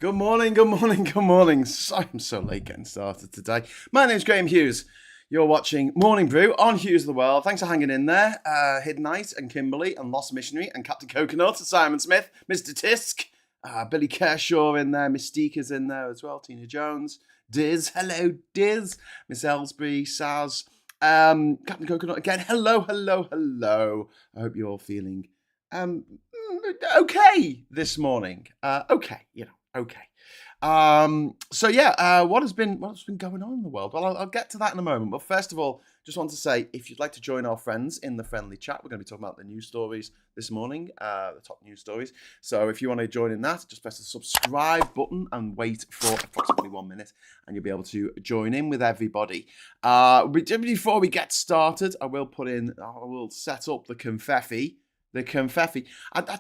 Good morning, good morning, good morning. I'm so late getting started today. My name's Graham Hughes. You're watching Morning Brew on Hughes of the World. Thanks for hanging in there. Hidden Knight and Kimberly and Lost Missionary and Captain Coconut and Simon Smith, Mr. Tisk, Billy Kershaw in there, Mystique is in there as well, Tina Jones, Diz, hello Diz, Miss Ellsbury, Saz, Captain Coconut again, hello. I hope you're all feeling okay this morning. Okay. What has been going on in the world? Well, I'll get to that in a moment. But first of all, just want to say, if you'd like to join our friends in the friendly chat, we're going to be talking about the news stories this morning, the top news stories. So if you want to join in that, just press the subscribe button and wait for approximately 1 minute, and you'll be able to join in with everybody. Before we get started, I will set up the confetti. I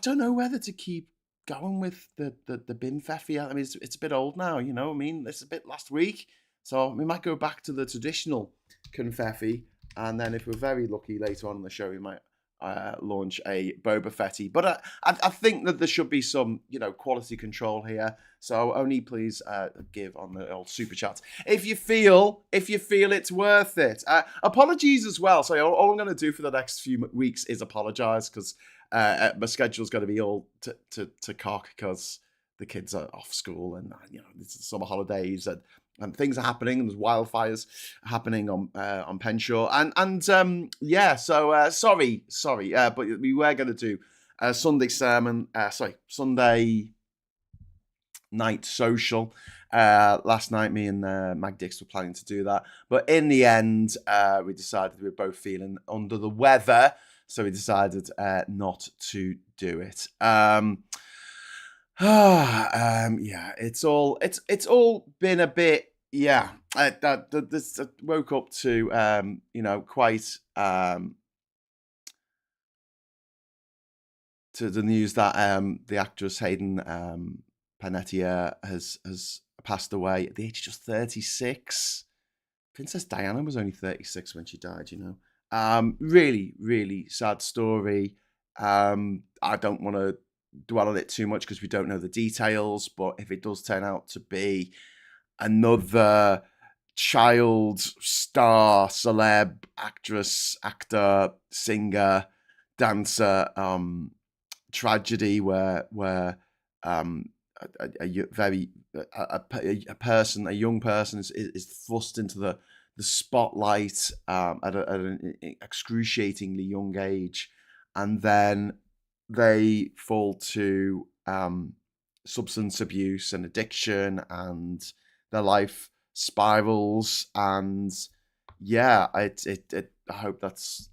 don't know whether to keep going with the bin feffy. I mean, it's a bit old now, you know. I mean, it's a bit last week, so we might go back to the traditional confetti, and then if we're very lucky later on in the show, we might launch a Boba Fetty. But I think that there should be some, quality control here. So only please give on the old super chat if you feel it's worth it. Apologies as well. So all I'm going to do for the next few weeks is apologise, because my schedule's going to be all to cock, because the kids are off school and it's the summer holidays and things are happening, and there's wildfires happening on Penshaw and sorry, but we were going to do a Sunday sermon, Sunday night social. Last night, me and Mag Dix were planning to do that, but in the end, we decided we were both feeling under the weather, so we decided not to do it. It's all been a bit. I woke up to quite to the news that the actress Hayden Panettiere has passed away at the age of just 36. Princess Diana was only 36 when she died. Really, really sad story. I don't want to dwell on it too much because we don't know the details, but if it does turn out to be another child star, celeb, actress, actor, singer, dancer tragedy where a young person is thrust into the spotlight at an excruciatingly young age, and then they fall to substance abuse and addiction, and their life spirals. And I hope that's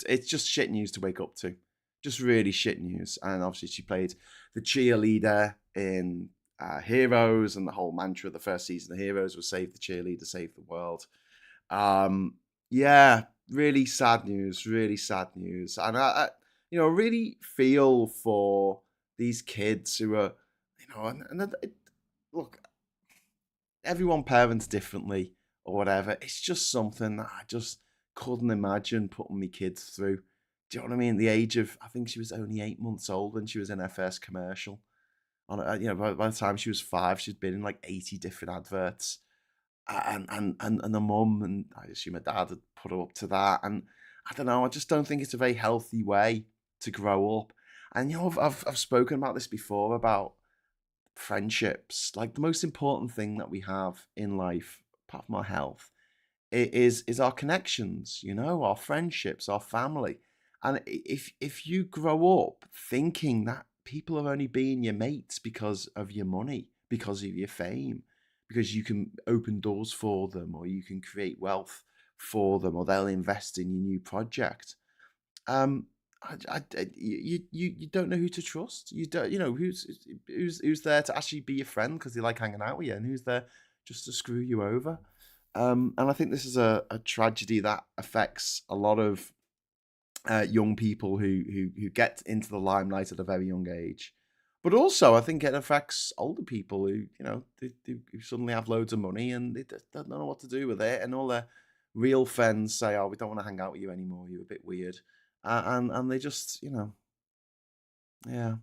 it's just shit news to wake up to, just really shit news. And obviously she played the cheerleader in Heroes, and the whole mantra of the first season of Heroes was save the cheerleader, save the world. Really sad news, and I really feel for these kids who are, look, everyone parents differently or whatever. It's just something that I just couldn't imagine putting my kids through. Do you know what I mean? The age of, I think she was only 8 months old when she was in her first commercial. By the time she was 5, she'd been in like 80 different adverts. And the mum, and I assume her dad, had put her up to that. And I don't know, I just don't think it's a very healthy way to grow up. And I've spoken about this before, about friendships. Like, the most important thing that we have in life, apart from our health, is our connections, our friendships, our family. And if you grow up thinking that people are only being your mates because of your money, because of your fame, because you can open doors for them, or you can create wealth for them, or they'll invest in your new project, you don't know who to trust. You don't, who's there to actually be your friend because they like hanging out with you, and who's there just to screw you over. And I think this is a tragedy that affects a lot of young people who get into the limelight at a very young age. But also, I think it affects older people who, who suddenly have loads of money and they don't know what to do with it, and all their real friends say, "Oh, we don't want to hang out with you anymore. You're a bit weird," and they just, yeah.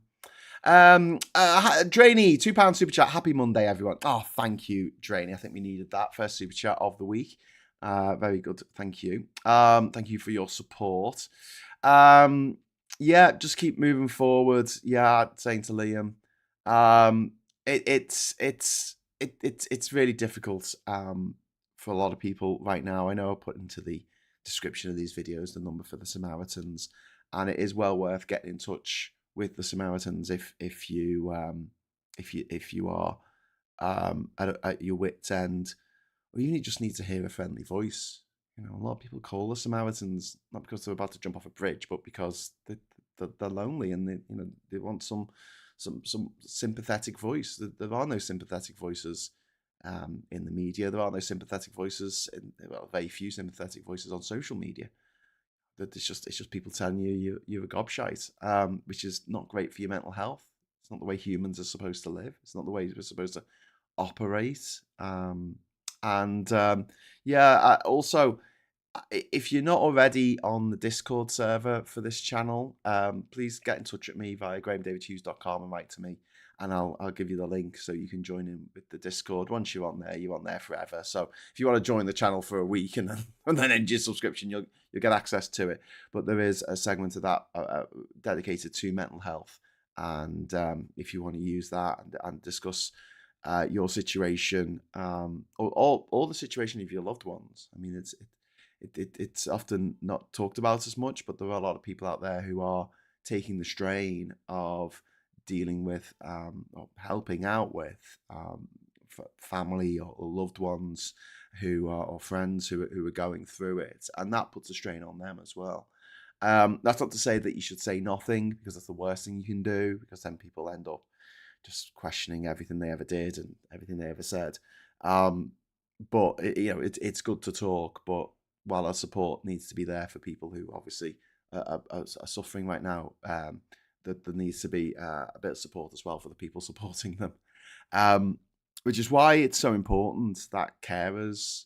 Drainy, £2 super chat. Happy Monday, everyone. Oh, thank you, Drainy. I think we needed that first super chat of the week. Very good. Thank you. Thank you for your support. Yeah, just keep moving forward. Yeah, saying to Liam, it's really difficult for a lot of people right now. I know I put into the description of these videos the number for the Samaritans, and it is well worth getting in touch with the Samaritans if you are at your wit's end, or even you just need to hear a friendly voice. You know, a lot of people call the Samaritans not because they're about to jump off a bridge, but because they're lonely and they want some sympathetic voice. There are no sympathetic voices in the media. There are no sympathetic voices. Very few sympathetic voices on social media. That it's just people telling you're a gobshite, which is not great for your mental health. It's not the way humans are supposed to live. It's not the way we're supposed to operate. Also, if you're not already on the Discord server for this channel, please get in touch with me via grahamdavidhughes.com and write to me, and I'll give you the link so you can join in with the Discord. Once you're on there forever. So if you want to join the channel for a week and then end your subscription, you'll get access to it. But there is a segment of that dedicated to mental health, and if you want to use that and discuss your situation, or the situation of your loved ones. I mean, it's often not talked about as much, but there are a lot of people out there who are taking the strain of dealing with or helping out with family or loved ones or friends who are going through it, and that puts a strain on them as well. That's not to say that you should say nothing, because that's the worst thing you can do, because then people end up just questioning everything they ever did and everything they ever said. But it's good to talk, but while our support needs to be there for people who obviously are suffering right now, there needs to be a bit of support as well for the people supporting them. Which is why it's so important that carers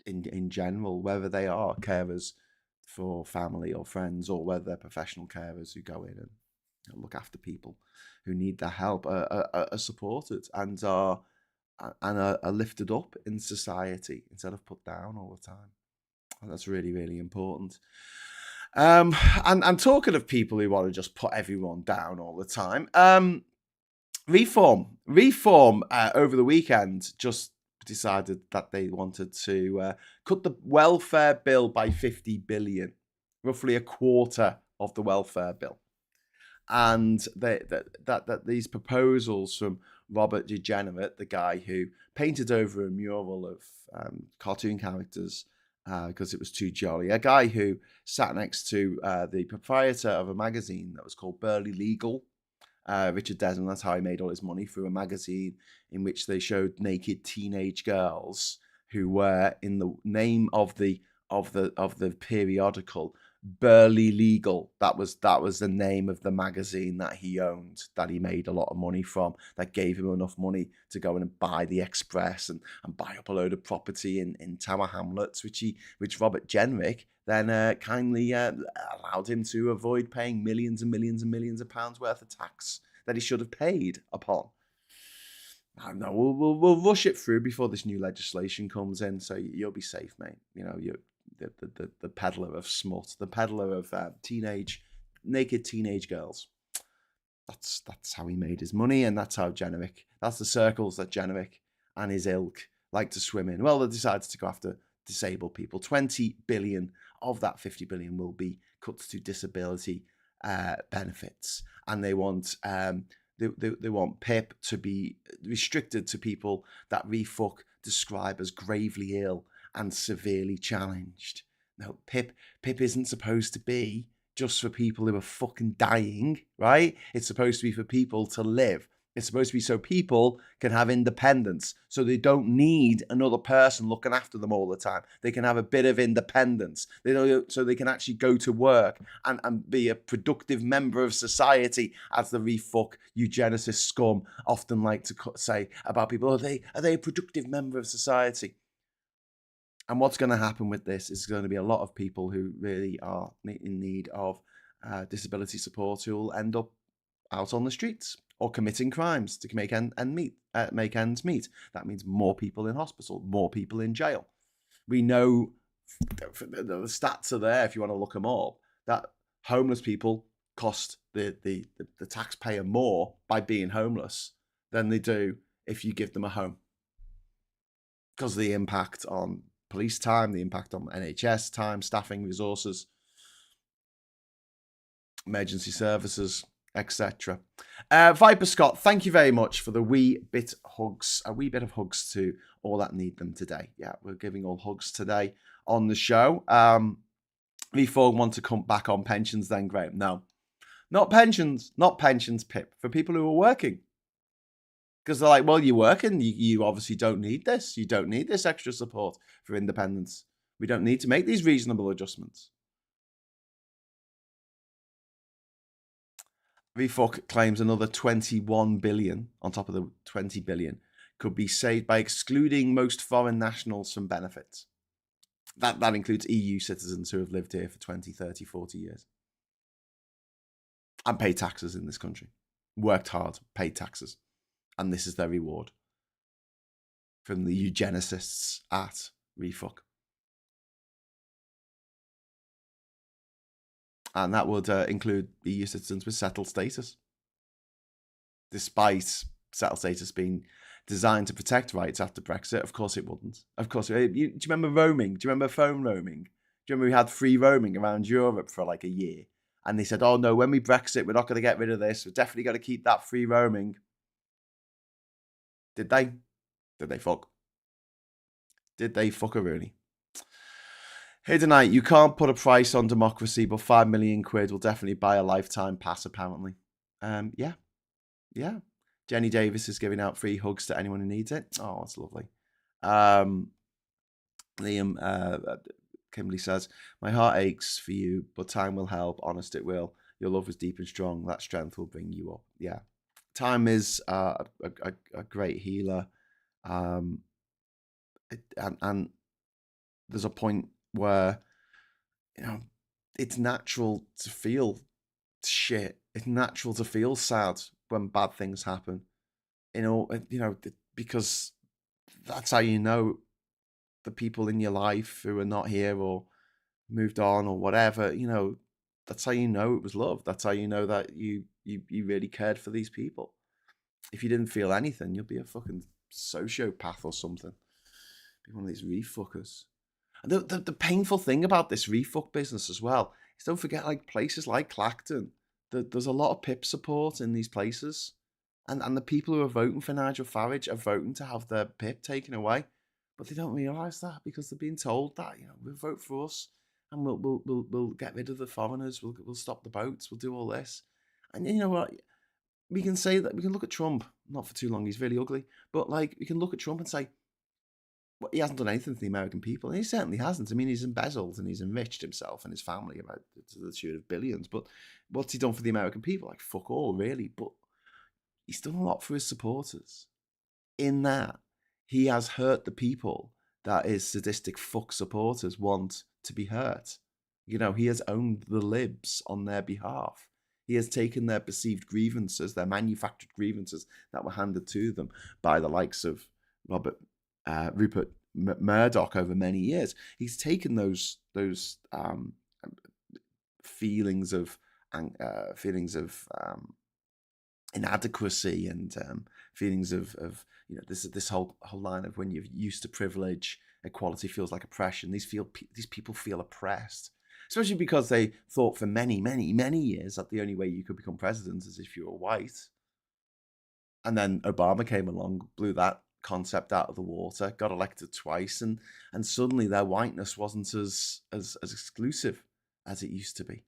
in general, whether they are carers for family or friends, or whether they're professional carers who go in and look after people who need their help, are supported and are lifted up in society instead of put down all the time. And that's really, really important. And talking of people who want to just put everyone down all the time, Reform over the weekend just decided that they wanted to cut the welfare bill by 50 billion, roughly a quarter of the welfare bill. And that these proposals from Robert Jenrick, the guy who painted over a mural of cartoon characters because it was too jolly, a guy who sat next to the proprietor of a magazine that was called Burley Legal, Richard Desmond. That's how he made all his money, through a magazine in which they showed naked teenage girls who were, in the name of the periodical, Burley Legal. That was the name of the magazine that he owned, that he made a lot of money from, that gave him enough money to go in and buy the Express and buy up a load of property in Tower Hamlets, which Robert Jenrick then kindly allowed him to avoid paying millions and millions and millions of pounds worth of tax that he should have paid upon. I don't know. We'll rush it through before this new legislation comes in, so you'll be safe, mate. You know, you're the peddler of smut, the peddler of naked teenage girls. That's how he made his money, and that's the circles that Jenrick and his ilk like to swim in. Well, they decided to go after disabled people. 20 billion of that 50 billion will be cut to disability benefits, and they want they want PIP to be restricted to people that Refuck describe as gravely ill and severely challenged. No, PIP isn't supposed to be just for people who are fucking dying, right? It's supposed to be for people to live. It's supposed to be so people can have independence, so they don't need another person looking after them all the time. They can have a bit of independence, so they can actually go to work and be a productive member of society, as the Refuck eugenicist scum often like to say about people. Are they a productive member of society? And what's going to happen with this is going to be a lot of people who really are in need of disability support who will end up out on the streets or committing crimes to make make ends meet. That means more people in hospital, more people in jail. We know the stats are there if you want to look them up, that homeless people cost the taxpayer more by being homeless than they do if you give them a home, because of the impact on police time, the impact on NHS time, staffing, resources, emergency services, etc. Viper Scott, thank you very much for the wee bit of hugs to all that need them today. Yeah, we're giving all hugs today on the show. V4 want to come back on pensions then, Graham? No, not pensions, Pip, for people who are working. Because they're like, well, you're working, you obviously don't need this. You don't need this extra support for independence. We don't need to make these reasonable adjustments. VFOC claims another 21 billion on top of the 20 billion could be saved by excluding most foreign nationals from benefits. That includes EU citizens who have lived here for 20, 30, 40 years. And paid taxes in this country. Worked hard, paid taxes. And this is their reward from the eugenicists at VFOC. And that would include EU citizens with settled status. Despite settled status being designed to protect rights after Brexit, of course it wouldn't. Of course, do you remember roaming? Do you remember phone roaming? Do you remember we had free roaming around Europe for like a year? And they said, oh no, when we Brexit, we're not going to get rid of this. We're definitely going to keep that free roaming. Did they? Did they fuck? Did they fuckaroonie? Hey, tonight, you can't put a price on democracy, but 5 million quid will definitely buy a lifetime pass, apparently. Yeah. Jenny Davis is giving out free hugs to anyone who needs it. Oh, that's lovely. Liam Kimberly says, my heart aches for you, but time will help. Honest, it will. Your love is deep and strong. That strength will bring you up. Yeah. Time is a great healer. And there's a point where, it's natural to feel shit. It's natural to feel sad when bad things happen. Because that's how you know the people in your life who are not here or moved on or whatever, that's how you know it was love. That's how you know that you really cared for these people. If you didn't feel anything, you'll be a fucking sociopath or something. Be one of these refuckers. And the painful thing about this refuck business as well is, don't forget, like places like Clacton, there's a lot of PIP support in these places. And the people who are voting for Nigel Farage are voting to have their PIP taken away. But they don't realise that, because they're being told that, we'll vote for us and we'll get rid of the foreigners, we'll stop the boats, we'll do all this. And you know what? We can say that, we can look at Trump, not for too long, he's really ugly, but like, we can look at Trump and say, well, he hasn't done anything for the American people, and he certainly hasn't. I mean, he's embezzled and he's enriched himself and his family about to the tune of billions. But what's he done for the American people? Like, fuck all, really. But he's done a lot for his supporters. In that, he has hurt the people that his sadistic fuck supporters want to be hurt. He has owned the libs on their behalf. He has taken their perceived grievances, their manufactured grievances that were handed to them by the likes of Rupert Murdoch over many years. He's taken those feelings of inadequacy and feelings of this whole line of, when you're used to privilege, equality feels like oppression. These people feel oppressed, especially because they thought for many, many, many years that the only way you could become president is if you were white. And then Obama came along, blew that concept out of the water, got elected twice, and suddenly their whiteness wasn't as exclusive as it used to be.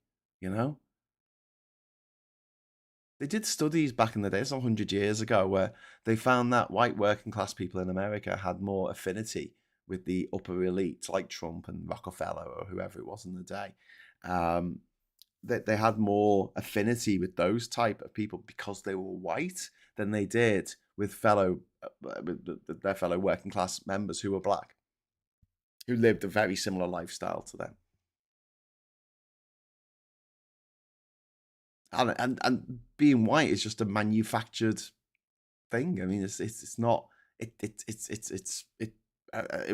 They did studies back in the day, it's 100 years ago, where they found that white working class people in America had more affinity with the upper elite, like Trump and Rockefeller or whoever it was in the day. That they had more affinity with those type of people because they were white than they did with their fellow working class members who were black, who lived a very similar lifestyle to them. And being white is just a manufactured thing. I mean, it's not. It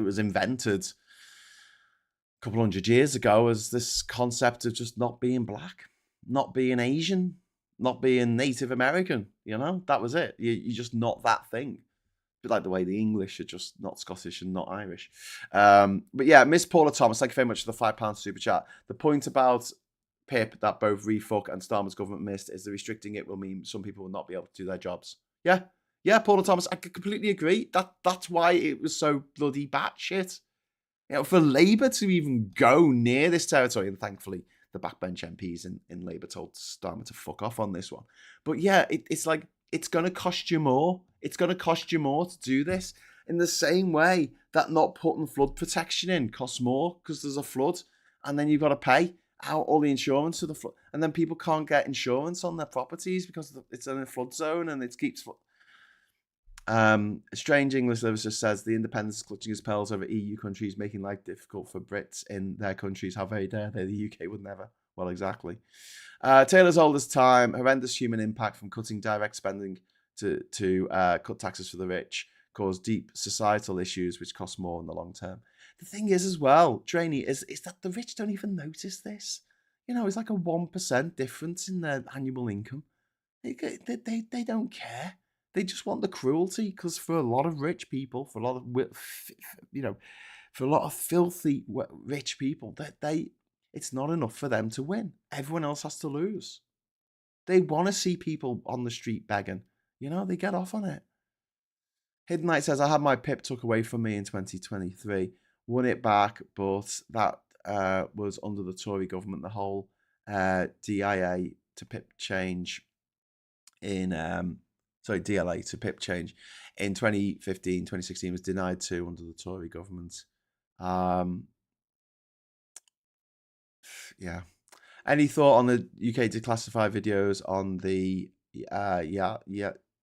was invented a couple hundred years ago as this concept of just not being black, not being Asian, not being Native American. That was it. You're just not that thing. A bit like the way the English are just not Scottish and not Irish. But yeah, Miss Paula Thomas, thank you very much for the £5 super chat. The point about PIP that both Refuck and Starmer's government missed is that restricting it will mean some people will not be able to do their jobs. Yeah, Paula Thomas, I completely agree. That's why it was so bloody batshit. For Labour to even go near this territory, and thankfully the backbench MPs in Labour told Starmer to fuck off on this one. But yeah, it's like, it's going to cost you more. It's going to cost you more to do this, in the same way that not putting flood protection in costs more because there's a flood, and then you've got to pay out all the insurance for the flood, and then people can't get insurance on their properties because it's in a flood zone and it keeps. Strange English Livers just says the independence is clutching its pearls over EU countries, making life difficult for Brits in their countries. How very dare they? The UK would never. Well, exactly. Taylor's oldest time, horrendous human impact from cutting direct spending to cut taxes for the rich, cause deep societal issues which cost more in the long term. The thing is as well, Trainee, is that the rich don't even notice this. It's like a 1% difference in their annual income. They don't care. They just want the cruelty, because for a lot of rich people, for a lot of filthy rich people, it's not enough for them to win. Everyone else has to lose. They want to see people on the street begging. They get off on it. Hidden Knight says, I had my PIP took away from me in 2023. Won it back, but that was under the Tory government. The whole DIA to PIP change in... DLA to PIP change in 2015, 2016 was denied too under the Tory government. Yeah. Any thought on the UK declassified videos on the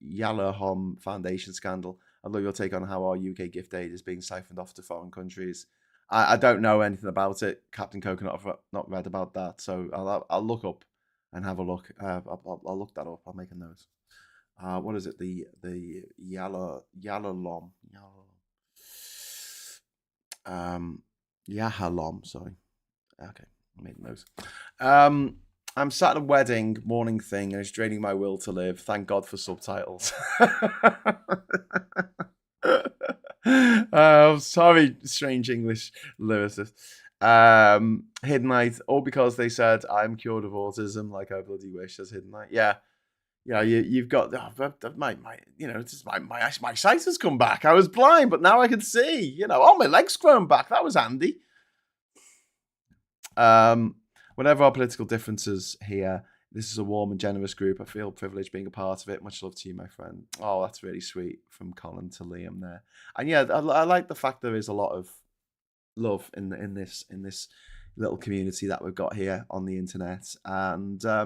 Yalahom Foundation scandal? I'd love your take on how our UK gift aid is being siphoned off to foreign countries. I don't know anything about it. Captain Coconut, I've not read about that, so I'll look up and have a look. I'll look that up. I'll make a note. What is it? The Yahalom. Yahalom, sorry. Okay, I made a note. I'm sat at a wedding morning thing and it's draining my will to live. Thank God for subtitles. Sorry, strange English lyricist. Hidden Knight, all because they said I'm cured of autism, like I bloody wish, says Hidden Knight. Yeah, you've got my sight has come back. I was blind, but now I can see. My leg's grown back. That was handy. Whatever our political differences here, this is a warm and generous group. I feel privileged being a part of it. Much love to you, my friend. Oh, that's really sweet from Colin to Liam there. And yeah, I like the fact there is a lot of love in this little community that we've got here on the internet. And I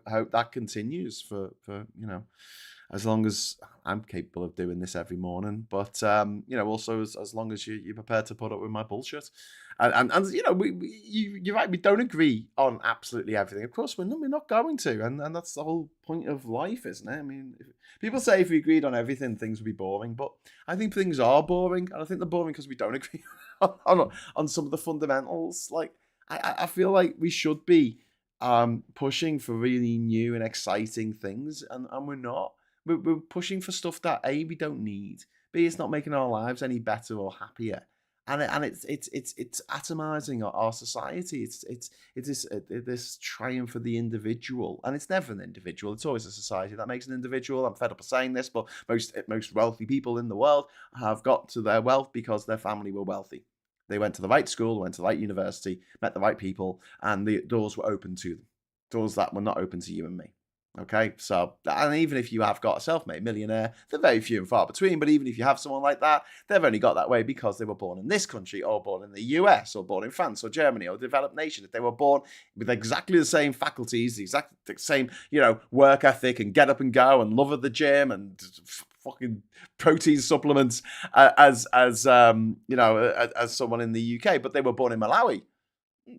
hope that continues for as long as I'm capable of doing this every morning. But also as long as you're prepared to put up with my bullshit. And you're right, we don't agree on absolutely everything. Of course, we're not going to, and that's the whole point of life, isn't it? I mean, people say if we agreed on everything, things would be boring, but I think things are boring, and I think they're boring because we don't agree on some of the fundamentals. Like, I feel like we should be pushing for really new and exciting things, and we're not. We're pushing for stuff that A, we don't need, B, it's not making our lives any better or happier. And it's atomizing our society. It's this triumph for the individual, and it's never an individual. It's always a society that makes an individual. I'm fed up of saying this, but most wealthy people in the world have got to their wealth because their family were wealthy. They went to the right school, went to the right university, met the right people, and the doors were open to them. Doors that were not open to you and me. Okay, so, and even if you have got a self-made millionaire, they're very few and far between, but even if you have someone like that, they've only got that way because they were born in this country, or born in the US, or born in France, or Germany, or a developed nation. If they were born with exactly the same faculties, the exact same, work ethic, and get up and go, and love of the gym, and fucking protein supplements, as someone in the UK, but they were born in Malawi, they're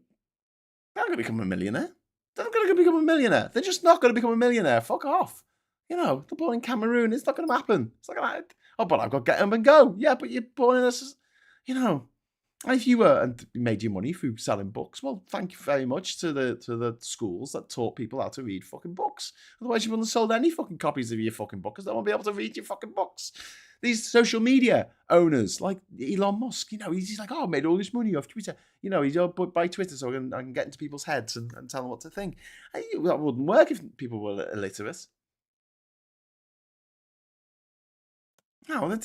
not going to become a millionaire. They're not going to become a millionaire. They're just not going to become a millionaire. Fuck off. They're born in Cameroon. It's not going to happen. It's not going to. Oh, but I've got to get them and go. Yeah, but you're born in and if you were and made your money through selling books, well, thank you very much to the schools that taught people how to read fucking books. Otherwise, you wouldn't have sold any fucking copies of your fucking book because they won't be able to read your fucking books. These social media owners, like Elon Musk, he's like, oh, I made all this money off Twitter. He's by Twitter, so I can get into people's heads and tell them what to think. That wouldn't work if people were illiterate. No,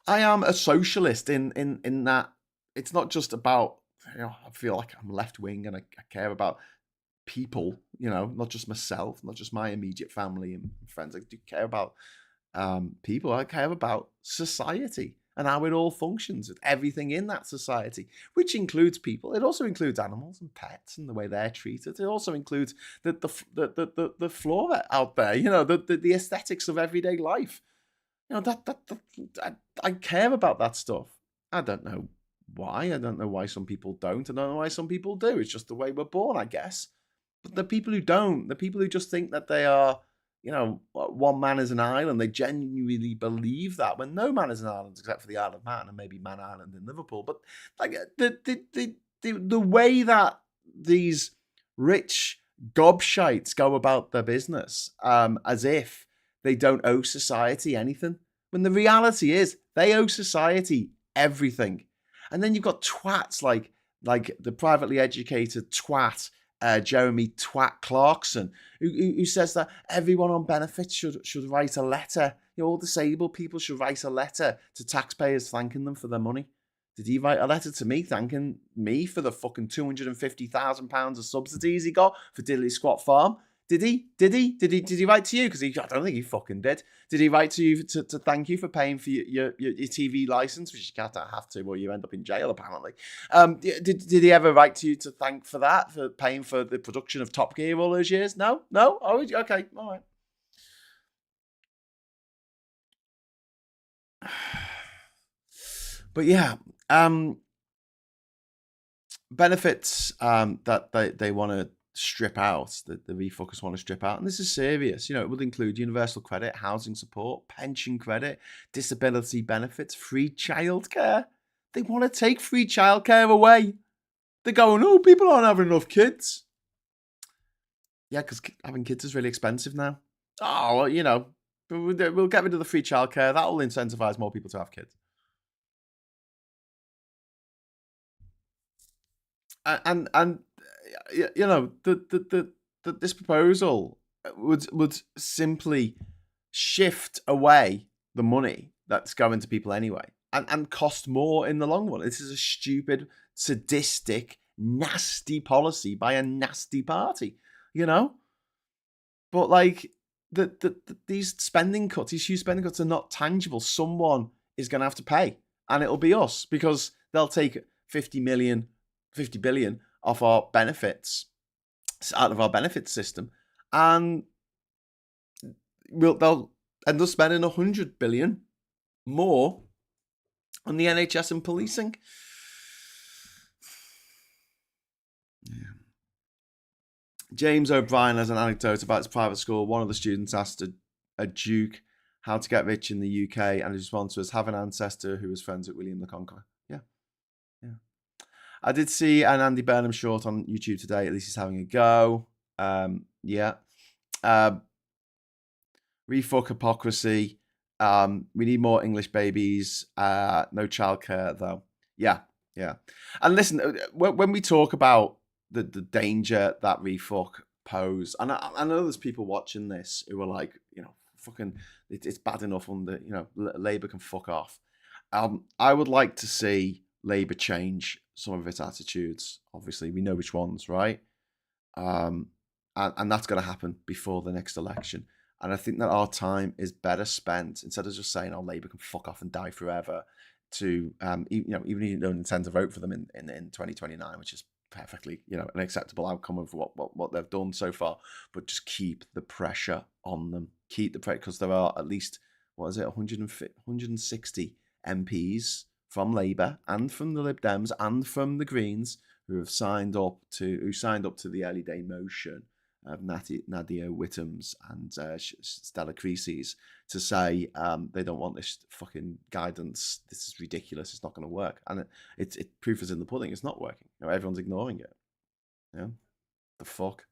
I am a socialist in that it's not just about, I feel like I'm left wing and I care about people, not just myself, not just my immediate family and friends. I do care about people. I care about society and how it all functions, with everything in that society, which includes people. It also includes animals and pets and the way they're treated. It also includes the flora out there, the aesthetics of everyday life. I care about that stuff. I don't know why. I don't know why some people don't. I don't know why some people do. It's just the way we're born, I guess. But the people who don't, the people who just think that they are, one man is an island, they genuinely believe that, when no man is an island except for the Isle of Man and maybe Man Island in Liverpool. But like the way that these rich gobshites go about their business, as if they don't owe society anything, when the reality is they owe society everything. And then you've got twats like the privately educated twat Jeremy Twat Clarkson, who says that everyone on benefits should write a letter. All disabled people should write a letter to taxpayers thanking them for their money. Did he write a letter to me thanking me for the fucking £250,000 of subsidies he got for Diddley Squat Farm? Did he? Did he write to you? Because I don't think he fucking did. Did he write to you to thank you for paying for your TV license, which you can't have to, or you end up in jail apparently? Did he ever write to you to thank for that, for paying for the production of Top Gear all those years? No. Oh, okay, all right. But yeah, benefits that they want to strip out, the refocus want to strip out, and this is serious. It would include universal credit, housing support, pension credit, disability benefits, free childcare. They want to take free childcare away. They're going, oh, people aren't having enough kids. Yeah, because having kids is really expensive now. Oh, well, we'll get rid of the free childcare. That will incentivize more people to have kids. And this proposal would simply shift away the money that's going to people anyway, and cost more in the long run. This is a stupid, sadistic, nasty policy by a nasty party, But like these spending cuts, these huge spending cuts are not tangible. Someone is going to have to pay, and it'll be us, because they'll take 50 billion off our benefits, out of our benefits system, and they'll end up spending 100 billion more on the NHS and policing. Yeah. James O'Brien has an anecdote about his private school. One of the students asked a duke how to get rich in the UK, and his response was, have an ancestor who was friends with William the Conqueror. Yeah. I did see an Andy Burnham short on YouTube today. At least he's having a go. Yeah. Refuck hypocrisy. We need more English babies. No childcare, though. Yeah. And listen, when we talk about the danger that refuck pose, and I know there's people watching this who are like, fucking, it's bad enough under, Labour can fuck off. I would like to see Labour change some of its attitudes. Obviously, we know which ones, right? And that's going to happen before the next election. And I think that our time is better spent, instead of just saying, "Oh, Labour can fuck off and die forever," to even if you don't intend to vote for them in 2029, which is perfectly an acceptable outcome of what they've done so far. But just keep the pressure on them. Keep the pressure, because there are at least 160 MPs from Labour and from the Lib Dems and from the Greens who signed up to the early day motion of Nadia Whittam's and Stella Creasy's to say they don't want this fucking guidance. This is ridiculous. It's not going to work. And it proof is in the pudding. It's not working. Everyone's ignoring it. The fuck.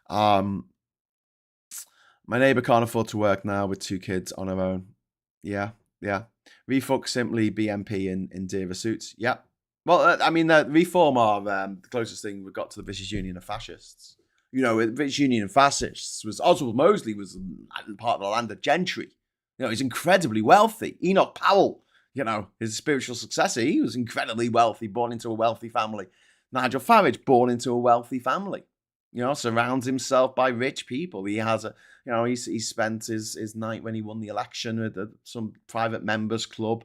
My neighbour can't afford to work now with 2 kids on her own. Yeah. Refuck simply BMP in dearer suits. Yeah. Well, I mean, Reform are the closest thing we've got to the British Union of Fascists. The British Union of Fascists was Oswald Mosley was part of the landed gentry. He's incredibly wealthy. Enoch Powell, his spiritual successor, he was incredibly wealthy, born into a wealthy family. Nigel Farage, born into a wealthy family. Surrounds himself by rich people. He has he spent his night when he won the election at some private members club,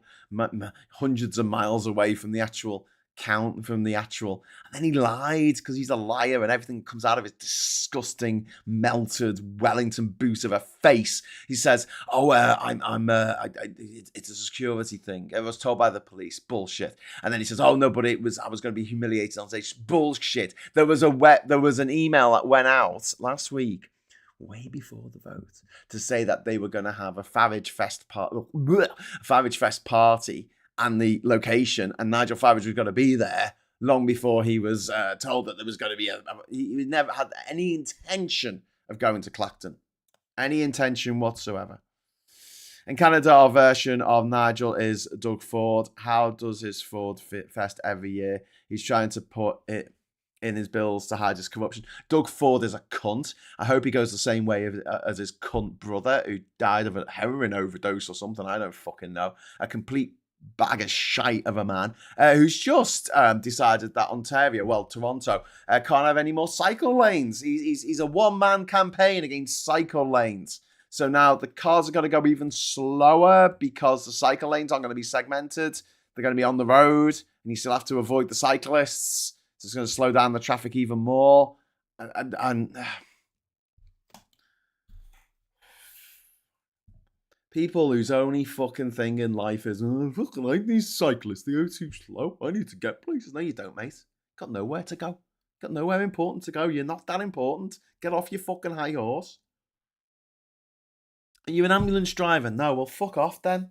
hundreds of miles away from the actual count, and then he lied because he's a liar, and everything comes out of his disgusting, melted Wellington boot of a face. He says, it's a security thing. I was told by the police. Bullshit. And then he says, oh no, but I was going to be humiliated on stage. Bullshit. There was an email that went out last week, way before the vote, to say that they were going to have a Farage Fest party and the location, and Nigel Farage was going to be there long before he was told that there was going to be he never had any intention of going to Clacton. Any intention whatsoever. In Canada, our version of Nigel is Doug Ford. How does his Ford Fest every year? He's trying to put it in his bills to hide his corruption. Doug Ford is a cunt. I hope he goes the same way as his cunt brother who died of a heroin overdose or something. I don't fucking know. A complete bag of shite of a man who's just decided that Toronto can't have any more cycle lanes. He's a one-man campaign against cycle lanes. So now the cars are going to go even slower because the cycle lanes aren't going to be segmented. They're going to be on the road, and you still have to avoid the cyclists. So it's going to slow down the traffic even more. And people whose only fucking thing in life is, I fucking like these cyclists. They go too slow. I need to get places. No, you don't, mate. Got nowhere to go. Got nowhere important to go. You're not that important. Get off your fucking high horse. Are you an ambulance driver? No, well, fuck off then.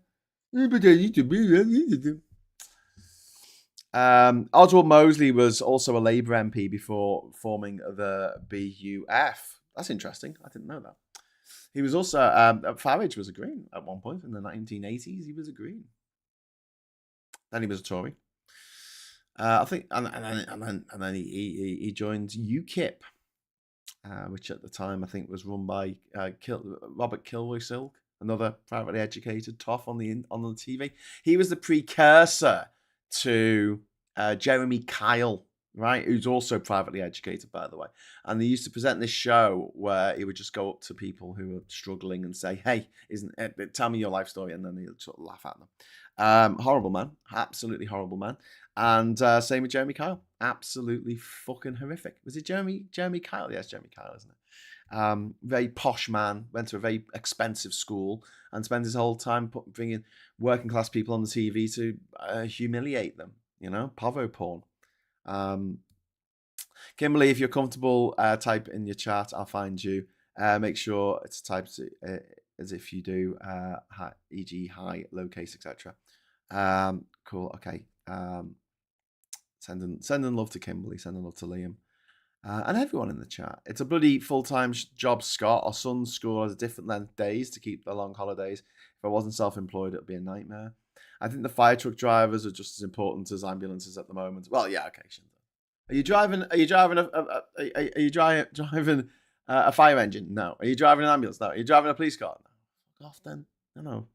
Oswald Mosley was also a Labour MP before forming the BUF. That's interesting. I didn't know that. He was also Farage was a Green at one point in the 1980s. He was a Green. Then he was a Tory. I think, and then he joined UKIP, which at the time I think was run by Robert Kilroy-Silk, another privately educated toff on the TV. He was the precursor to Jeremy Kyle, right? Who's also privately educated, by the way. And they used to present this show where he would just go up to people who were struggling and say, hey, tell me your life story. And then he'd sort of laugh at them. Horrible man. Absolutely horrible man. And same with Jeremy Kyle. Absolutely fucking horrific. Was it Jeremy Kyle? Yes, Jeremy Kyle, isn't it? Very posh man. Went to a very expensive school and spent his whole time bringing working class people on the TV to humiliate them. Povo porn. Kimberly, if you're comfortable, type in your chat. I'll find you. Make sure it's typed as if you do, e.g. high, lowercase, etc. Cool. Okay. Sending love to Kimberly. Sending love to Liam. And everyone in the chat. It's a bloody full-time job, Scott. Our son's school has a different length days to keep the long holidays. If I wasn't self-employed, it would be a nightmare. I think the fire truck drivers are just as important as ambulances at the moment. Well, yeah, okay. Are you driving a fire engine? No. Are you driving an ambulance? No. Are you driving a police car? No. Fuck off then. No.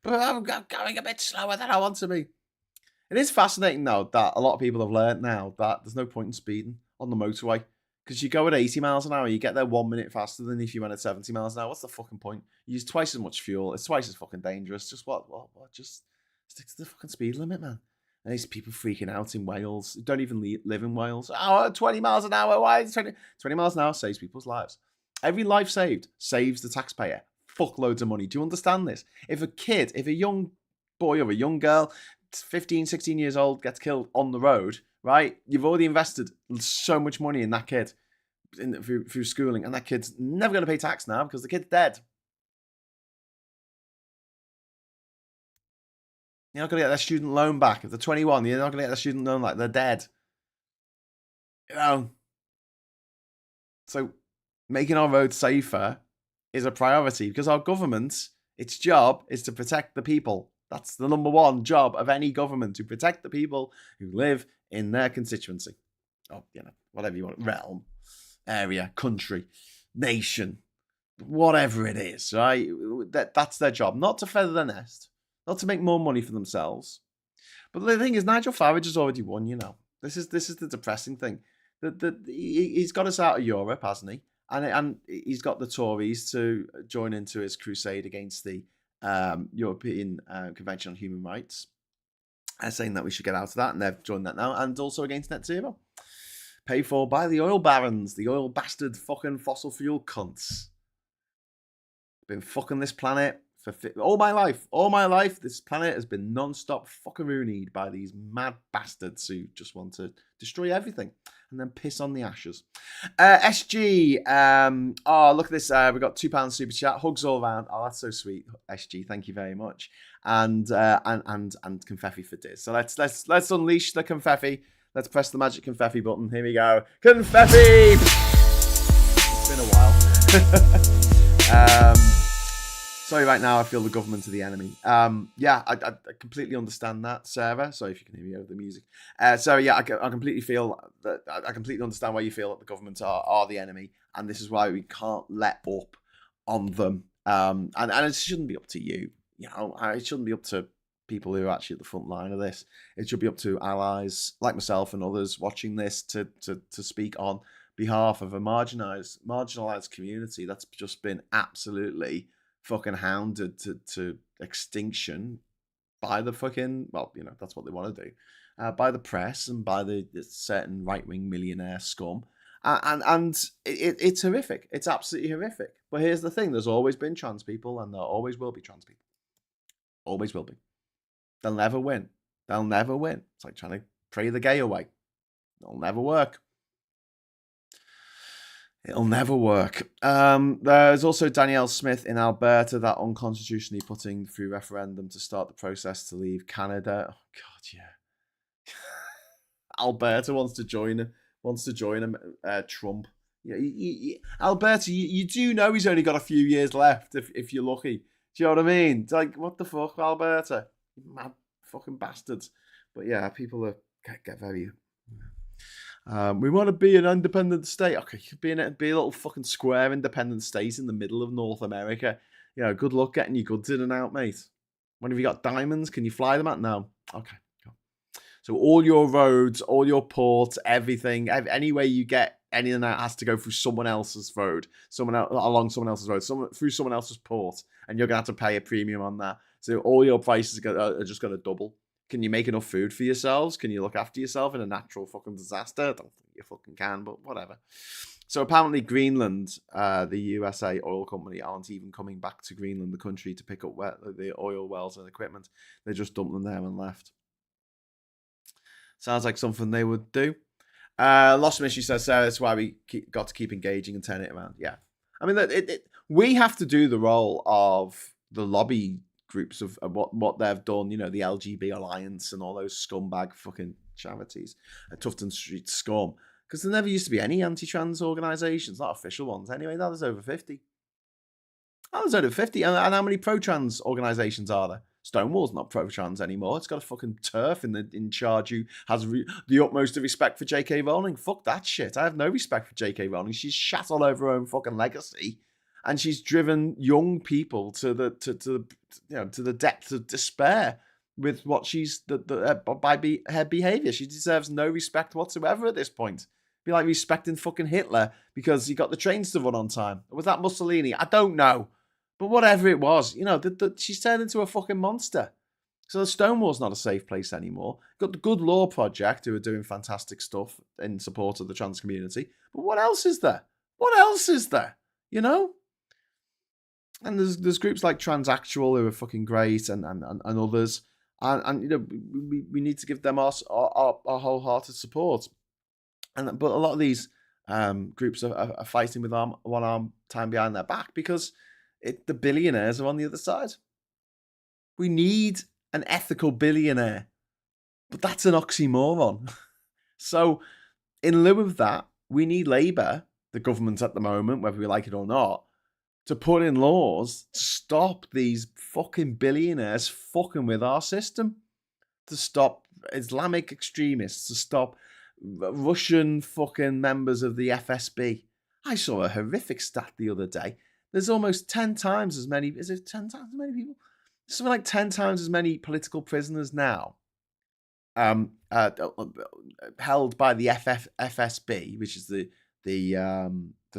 But I'm going a bit slower than I want to be. It is fascinating though that a lot of people have learned now that there's no point in speeding on the motorway because you go at 80 miles an hour, you get there 1 minute faster than if you went at 70 miles an hour. What's the fucking point? You use twice as much fuel. It's twice as fucking dangerous. Just what? Just stick to the fucking speed limit, man. And these people freaking out in Wales who don't even live in Wales. 20 miles an hour. Why is 20 miles an hour saves people's lives? Every life saved saves the taxpayer fuckloads of money. Do you understand this? If a young boy or a young girl, 15, 16 years old, gets killed on the road, right? You've already invested so much money in that kid through schooling, and that kid's never going to pay tax now because the kid's dead. You're not going to get their student loan back. If they're 21, you're not going to get their student loan back. They're dead. You know? So making our roads safer is a priority because our government, its job is to protect the people. That's the number one job of any government, to protect the people who live in their constituency. Or, whatever you want, realm, area, country, nation, whatever it is, right? That's their job. Not to feather their nest, not to make more money for themselves. But the thing is, Nigel Farage has already won, This is the depressing thing. He's got us out of Europe, hasn't he? And he's got the Tories to join into his crusade against the European Convention on Human Rights, saying that we should get out of that, and they've joined that now, and also against net zero, paid for by the oil barons, the oil bastard fucking fossil fuel cunts. Been fucking this planet for all my life. All my life, this planet has been non-stop fuckerooниed by these mad bastards who just want to destroy everything and then piss on the ashes. SG, look at this. We got £2 super chat. Hugs all around. Oh, that's so sweet, SG. Thank you very much. And confetti for Diz. So let's unleash the confetti. Let's press the magic confetti button. Here we go. Confetti. It's been a while. Sorry, right now I feel the government are the enemy. I completely understand that, Sarah. Sorry if you can hear me over the music. Sarah, I completely feel that. I completely understand why you feel that the government are the enemy, and this is why we can't let up on them. And it shouldn't be up to you. It shouldn't be up to people who are actually at the front line of this. It should be up to allies like myself and others watching this to speak on behalf of a marginalized community that's just been absolutely fucking hounded to extinction by the fucking, that's what they want to do, by the press and by the certain right-wing millionaire scum. And it's horrific. It's absolutely horrific. But here's the thing. There's always been trans people, and there always will be trans people. Always will be. They'll never win. They'll never win. It's like trying to pray the gay away. It'll never work. It'll never work. There's also Danielle Smith in Alberta that unconstitutionally putting through referendum to start the process to leave Canada. Oh God, yeah. Alberta wants to join Trump. Alberta, you do know he's only got a few years left if you're lucky. Do you know what I mean? It's like, what the fuck, Alberta? Mad fucking bastards. But yeah, people get very. We want to be an independent state. Okay, you could be a little fucking square independent state in the middle of North America. Good luck getting your goods in and out, mate. When have you got diamonds? Can you fly them out now? Okay, cool. So all your roads, all your ports, everything, any way you get anything out has to go through someone else's road, along someone else's road, through someone else's port, and you're going to have to pay a premium on that. So all your prices are just going to double. Can you make enough food for yourselves? Can you look after yourself in a natural fucking disaster? I don't think you fucking can, but whatever. So apparently Greenland, the USA oil company, aren't even coming back to Greenland, the country, to pick up the oil wells and equipment. They just dumped them there and left. Sounds like something they would do. Lost Mission says, Sarah, that's why we got to keep engaging and turn it around. Yeah. I mean, we have to do the role of the lobby groups of what they've done, the LGB Alliance and all those scumbag fucking charities, Tufton Street scum, because there never used to be any anti-trans organisations, not official ones anyway. Now there's over 50. And how many pro-trans organisations are there? Stonewall's not pro-trans anymore. It's got a fucking turf in charge who has the utmost of respect for J.K. Rowling. Fuck that shit. I have no respect for J.K. Rowling. She's shat all over her own fucking legacy. And she's driven young people to the depth of despair with what she's by her behaviour. She deserves no respect whatsoever at this point. It'd be like respecting fucking Hitler because he got the trains to run on time. Was that Mussolini? I don't know, but whatever it was, she's turned into a fucking monster. So the Stonewall's not a safe place anymore. Got the Good Law Project who are doing fantastic stuff in support of the trans community. But what else is there? And there's groups like Transactual who are fucking great and others. and we need to give them our wholehearted support. But a lot of these groups are fighting with one arm tied behind their back because the billionaires are on the other side. We need an ethical billionaire, but that's an oxymoron. So in lieu of that, we need Labour, the government at the moment, whether we like it or not, to put in laws to stop these fucking billionaires fucking with our system, to stop Islamic extremists, to stop Russian fucking members of the FSB. I saw a horrific stat the other day. There's almost 10 times as many, is it 10 times as many people? Something like 10 times as many political prisoners now held by the FSB, which is the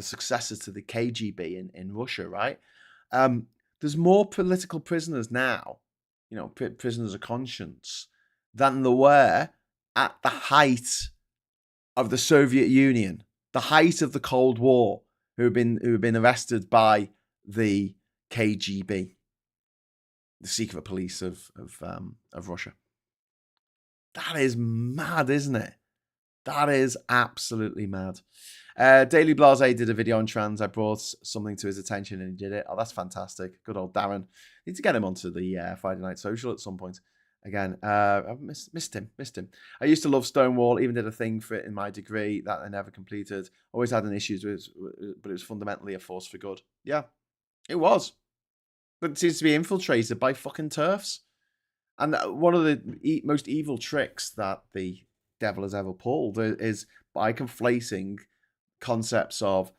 successor to the KGB in Russia, right? There's more political prisoners now, prisoners of conscience, than there were at the height of the Soviet Union, the height of the Cold War, who have been arrested by the KGB, the secret police of Russia. That is mad, isn't it? That is absolutely mad. Daily Blase did a video on trans. I brought something to his attention and he did it. Oh, that's fantastic. Good old Darren. Need to get him onto the Friday Night Social at some point. Again, I've missed him. I used to love Stonewall, even did a thing for it in my degree that I never completed. Always had an issues with, but it was fundamentally a force for good. Yeah, it was. But it seems to be infiltrated by fucking TERFs. And one of the most evil tricks that the devil has ever pulled is by conflating concepts of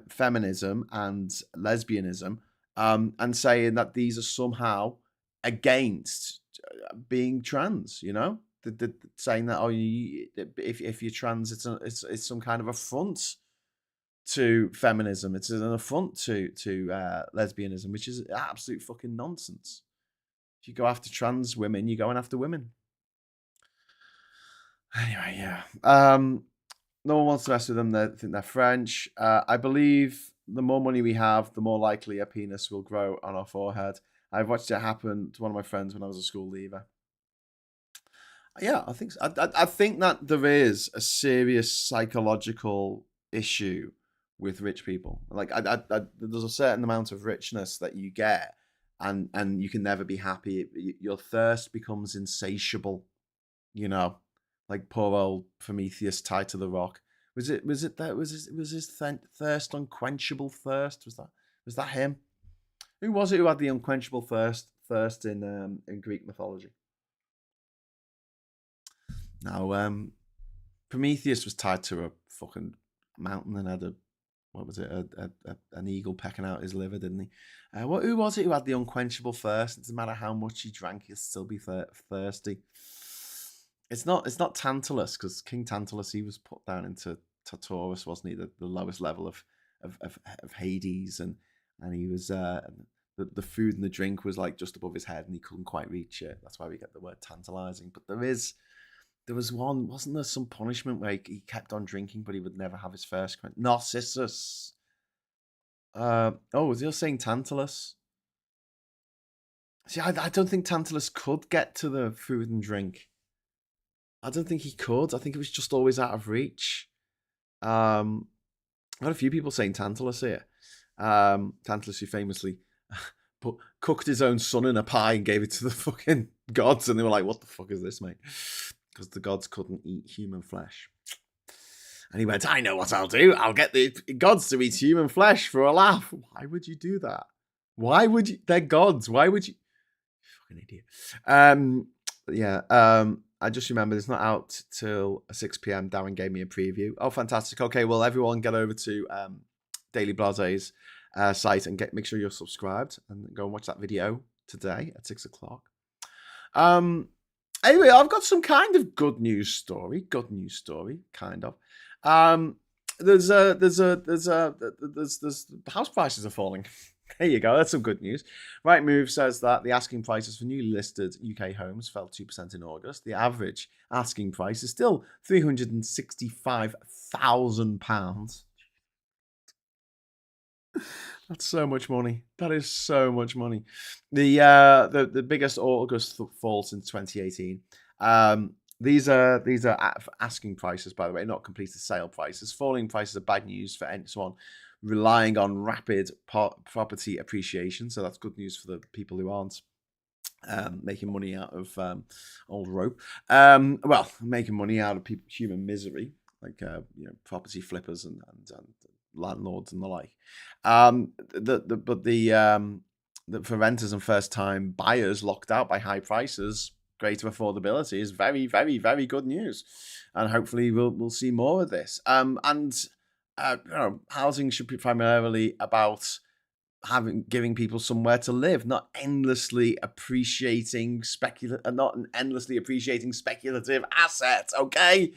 feminism and lesbianism and saying that these are somehow against being trans, saying that, if you're trans, it's some kind of affront to feminism. It's an affront to lesbianism, which is absolute fucking nonsense. If you go after trans women, you're going after women. Anyway, yeah. No one wants to mess with them. They think they're French. I believe the more money we have, the more likely a penis will grow on our forehead. I've watched it happen to one of my friends when I was a school leaver. Yeah, I think so. I think that there is a serious psychological issue with rich people. Like, there's a certain amount of richness that you get, and you can never be happy. Your thirst becomes insatiable, like poor old Prometheus tied to the rock. Was his thirst unquenchable thirst? Was that him? Who was it who had the unquenchable thirst in Greek mythology? Now, Prometheus was tied to a fucking mountain and had an eagle pecking out his liver, didn't he? Who was it who had the unquenchable thirst? It doesn't matter how much he drank, he'll still be thirsty. It's not Tantalus, because King Tantalus, he was put down into Tartarus, wasn't he? The lowest level of Hades, and he was the food and the drink was like just above his head, and he couldn't quite reach it. That's why we get the word tantalizing. But there was one, wasn't there some punishment where he kept on drinking, but he would never have his first Narcissus. You're saying Tantalus? See, I don't think Tantalus could get to the food and drink. I don't think he could. I think it was just always out of reach. I've had a few people saying Tantalus here. Tantalus, who famously cooked his own son in a pie and gave it to the fucking gods, and they were like, "What the fuck is this, mate?" Because the gods couldn't eat human flesh. And he went, "I know what I'll do. I'll get the gods to eat human flesh for a laugh." Why would you do that? Why would you? They're gods. Why would you? Fucking idiot. I just remembered it's not out till 6 p.m. Darren gave me a preview. Oh, fantastic. Okay, well, everyone get over to Daily Blase's site and make sure you're subscribed and go and watch that video today at 6 o'clock. Anyway, I've got some kind of good news story, kind of. The house prices are falling. There you go. That's some good news. Rightmove says that the asking prices for newly listed UK homes fell 2% in August. The average asking price is still £365,000. That's so much money. That is so much money. The biggest August fall since 2018. These are asking prices, by the way, not completed sale prices. Falling prices are bad news for anyone relying on rapid property appreciation. So that's good news for the people who aren't making money out of old rope. Well, making money out of human misery, like property flippers and landlords and the like. For renters and first time buyers locked out by high prices, greater affordability is very, very, very good news, and hopefully we'll see more of this. Housing should be primarily about giving people somewhere to live, not endlessly appreciating speculative assets. Okay,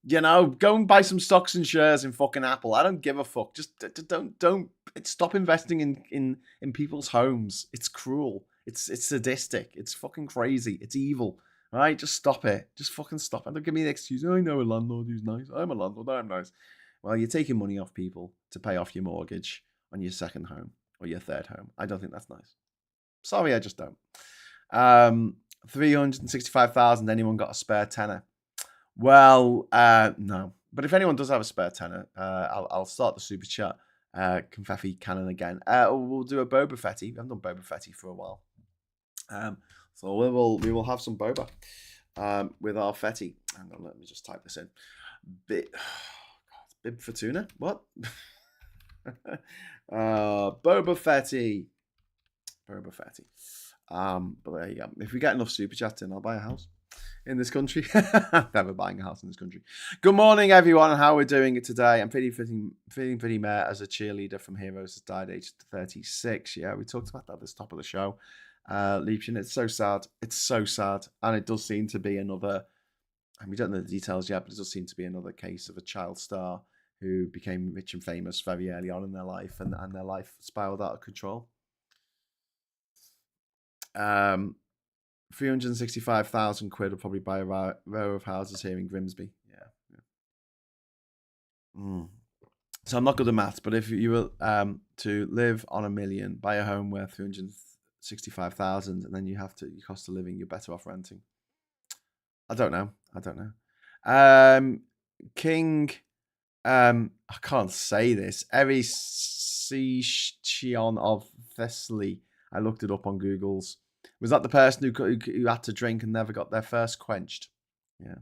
go and buy some stocks and shares in fucking Apple. I don't give a fuck. Just don't stop investing in people's homes. It's cruel. It's sadistic. It's fucking crazy. It's evil. All right, just stop it. Just fucking stop it. Don't give me the excuse. I know a landlord who's nice. I'm a landlord. I'm nice. Well, you're taking money off people to pay off your mortgage on your second home or your third home. I don't think that's nice. Sorry, I just don't. 365,000. Anyone got a spare tenner? Well, no. But if anyone does have a spare tenner, I'll start the super chat confetti cannon again. We'll do a Boba Fetty. We haven't done Boba Fetty for a while. So we will have some Boba with our Fetty. Hang on, let me just type this in. Bib for tuna? What? Boba Fetty. Boba Fetty. But there you go. If we get enough super chats in, I'll buy a house in this country. Never buying a house in this country. Good morning, everyone. How we're doing it today? I'm feeling pretty meh as a cheerleader from Heroes has died aged 36. Yeah, we talked about that at the top of the show. Liebchen, it's so sad. It's so sad. And it does seem to be another, and we don't know the details yet, but it does seem to be another case of a child star who became rich and famous very early on in their life, and their life spiraled out of control. 365,000 quid will probably buy a row of houses here in Grimsby. Yeah. So I'm not good at maths, but if you were to live on $1 million, buy a home worth 365,000, and then your cost of living, you're better off renting. I don't know. King, I can't say this. Erysichion of Thessaly. I looked it up on Google's. Was that the person who had to drink and never got their thirst quenched? Yeah.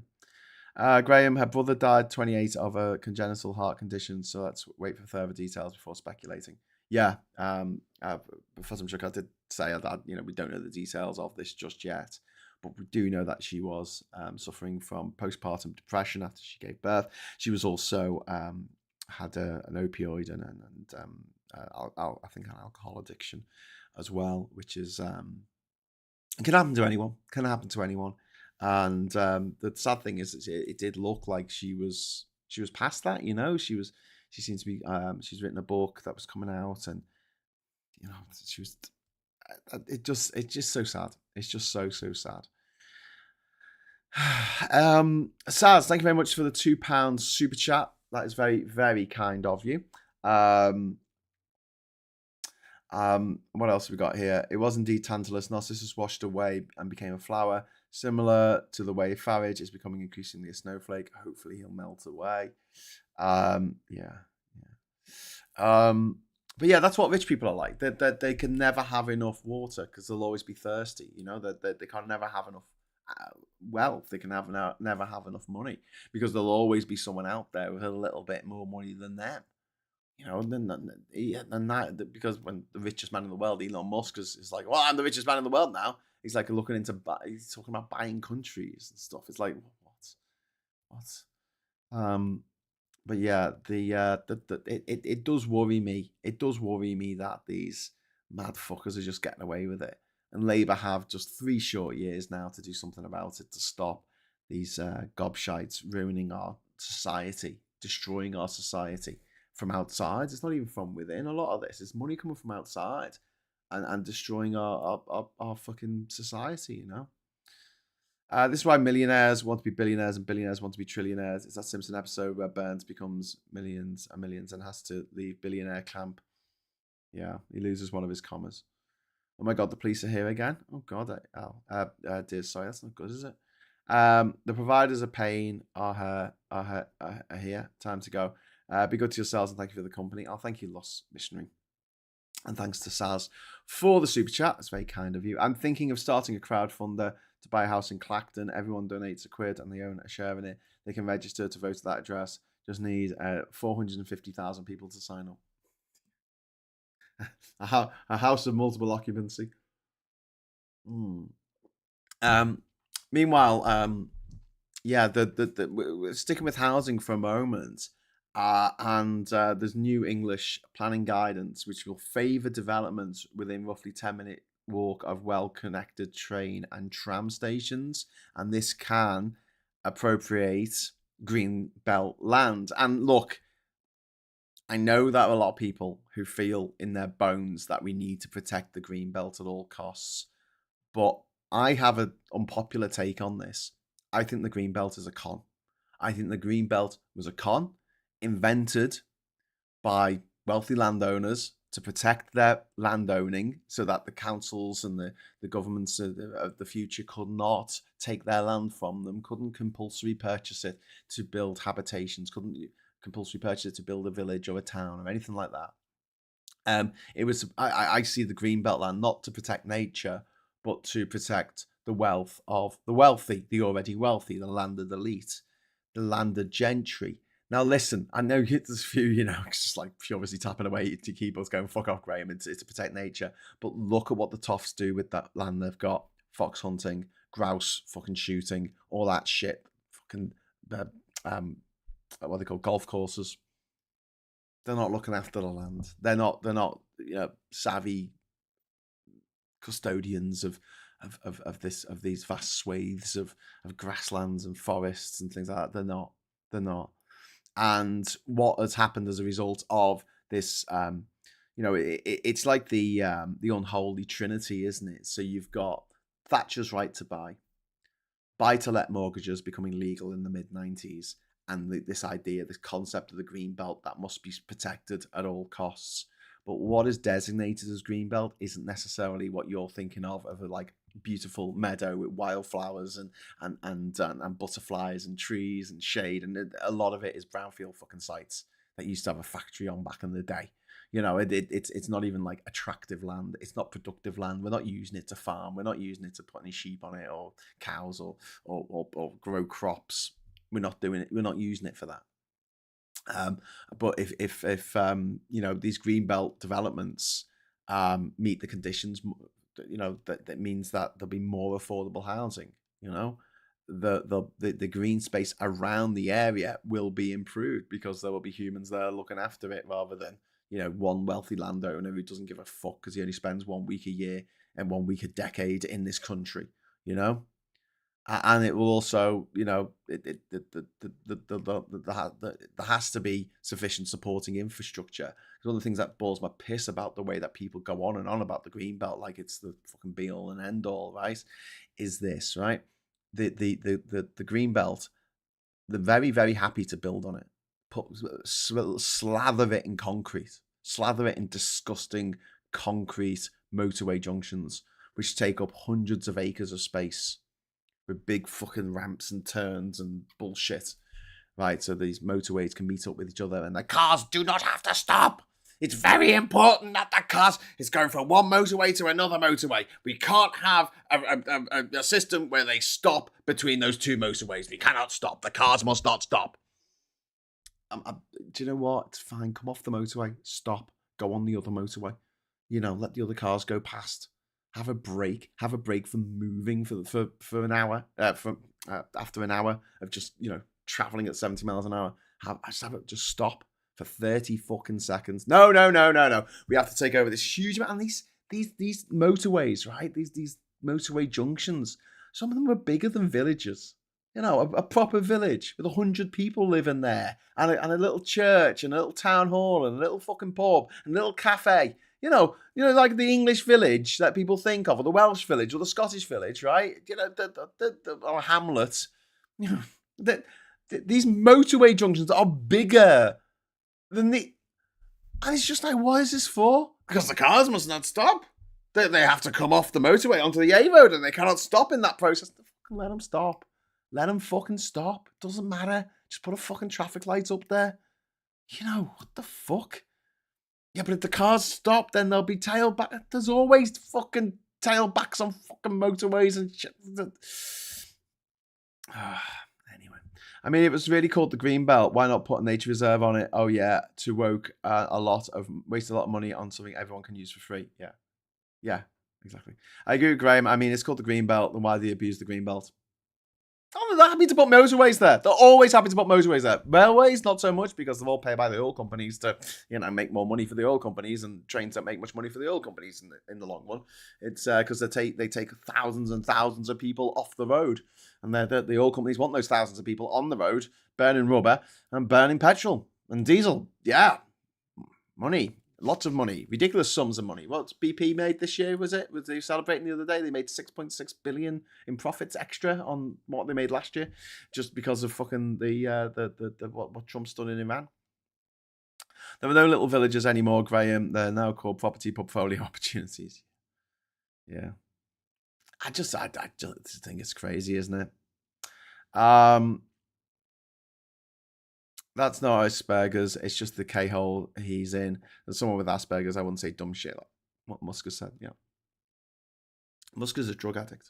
Graham, her brother died 28 of a congenital heart condition, so let's wait for further details before speculating. Yeah, Professor Mchuk, I did say that we don't know the details of this just yet, but we do know that she was suffering from postpartum depression after she gave birth. She was also had an opioid and I think an alcohol addiction as well, which is it can happen to anyone. And the sad thing is, it did look like she was past that. She seemed to be. She's written a book that was coming out, and she was. It's just so sad. It's just so sad. Saz, thank you very much for the £2 super chat. That is very, very kind of you. What else have we got here? It was indeed Tantalus. Narcissus washed away and became a flower, similar to the way Farage is becoming increasingly a snowflake. Hopefully he'll melt away. But yeah, that's what rich people are like. They can never have enough water because they'll always be thirsty. They can never have enough wealth. They can never have enough money because there'll always be someone out there with a little bit more money than them. Because when the richest man in the world, Elon Musk, is like, well, I'm the richest man in the world now. He's like he's talking about buying countries and stuff. It's like, what? But yeah, it does worry me. It does worry me that these mad fuckers are just getting away with it. And Labour have just 3 short years now to do something about it, to stop these gobshites ruining our society, destroying our society from outside. It's not even from within. A lot of this is money coming from outside and destroying our fucking society, This is why millionaires want to be billionaires and billionaires want to be trillionaires. It's that Simpson episode where Burns becomes millions and millions and has to leave billionaire camp. Yeah, he loses one of his commas. Oh my God, the police are here again. Oh God, dear, sorry, that's not good, is it? The providers of pain are here. Time to go. Be good to yourselves and thank you for the company. I'll thank you, Lost Missionary. And thanks to Saz for the super chat. That's very kind of you. I'm thinking of starting a crowdfunder to buy a house in Clacton. Everyone donates £1 and they own a share in it. They can register to vote to that address. Just need 450,000 people to sign up. A house of multiple occupancy. Meanwhile, yeah, we're sticking with housing for a moment, and there's new English planning guidance which will favour developments within roughly 10-minute walk of well-connected train and tram stations, and this can appropriate green belt land. And look, I know that a lot of people who feel in their bones that we need to protect the green belt at all costs, but I have an unpopular take on this. I think the green belt is a con. I think the green belt was a con invented by wealthy landowners to protect their landowning so that the councils and the governments of the future could not take their land from them, couldn't compulsory purchase it to build habitations, couldn't compulsory purchase it to build a village or a town or anything like that. It was I see the green belt land not to protect nature, but to protect the wealth of the wealthy, the already wealthy, the landed elite, the landed gentry. Now, listen, I know there's a few, it's just like furiously tapping away to keyboards going, fuck off, Graham, it's to protect nature. But look at what the toffs do with that land they've got. Fox hunting, grouse fucking shooting, all that shit. Fucking, what they call golf courses. They're not looking after the land. They're not savvy custodians of these vast swathes of grasslands and forests and things like that. They're not. And what has happened as a result of this, it's like the unholy trinity, isn't it? So you've got Thatcher's right to buy-to-let mortgages becoming legal in the mid-90s, and this concept of the green belt that must be protected at all costs. But what is designated as green belt isn't necessarily what you're thinking of a like beautiful meadow with wildflowers and butterflies and trees and shade, and a lot of it is brownfield fucking sites that used to have a factory on back in the day. It's not even like attractive land. It's not productive land. We're not using it to farm. We're not using it to put any sheep on it or cows or grow crops. We're not doing it. We're not using it for that. But if these greenbelt developments meet the conditions, that means that there'll be more affordable housing. The green space around the area will be improved because there will be humans there looking after it, rather than one wealthy landowner who doesn't give a fuck because he only spends 1 week a year and 1 week a decade in this country. And it will also, there has to be sufficient supporting infrastructure. One of the things that bores my piss about the way that people go on and on about the green belt, like it's the fucking be all and end all, right? Is this right? The green belt, they're very, very happy to build on it. Slather it in concrete, slather it in disgusting concrete motorway junctions, which take up hundreds of acres of space, with big fucking ramps and turns and bullshit, right? So these motorways can meet up with each other and the cars do not have to stop. It's very important that the cars is going from one motorway to another motorway. We can't have a system where they stop between those two motorways. We cannot stop. The cars must not stop. Do you know what? It's fine. Come off the motorway. Stop. Go on the other motorway. Let the other cars go past. Have a break from moving for an hour. After an hour of just traveling at 70 miles an hour, just stop for 30 fucking seconds. No. We have to take over this huge amount. And these motorways, right? These motorway junctions. Some of them are bigger than villages. A proper village with 100 people living there, and a little church and a little town hall and a little fucking pub and a little cafe. Like the English village that people think of, or the Welsh village, or the Scottish village, right? Or hamlet. These motorway junctions are bigger than And it's just like, what is this for? Because the cars must not stop. They have to come off the motorway onto the A road, and they cannot stop in that process. Let them stop. Let them fucking stop. Doesn't matter. Just put a fucking traffic light up there. You know, what the fuck? Yeah, but if the cars stop, then there'll be tailback. There's always fucking tailbacks on fucking motorways and shit. Anyway, I mean, it was really called the Green Belt. Why not put a nature reserve on it? Oh yeah, to waste a lot of money on something everyone can use for free. Yeah, exactly. I agree with Graham. I mean, it's called the Green Belt, then why do they abuse the Green Belt? Oh, they're happy to put motorways there. They're always happy to put motorways there. Railways, not so much, because they're all paid by the oil companies to, make more money for the oil companies, and trains don't make much money for the oil companies in the long run. It's because they take thousands and thousands of people off the road, and the oil companies want those thousands of people on the road burning rubber and burning petrol and diesel. Yeah, money. Lots of money, ridiculous sums of money. What's BP made this year? Was they celebrating the other day? They made 6.6 billion in profits extra on what they made last year, just because of fucking what Trump's done in Iran. There are no little villages anymore, Graham. They're now called property portfolio opportunities. Yeah, I just think it's crazy, isn't it? That's not Asperger's. It's just the K-hole he's in. There's someone with Asperger's. I wouldn't say dumb shit like what Musk has said. Yeah. Musk is a drug addict.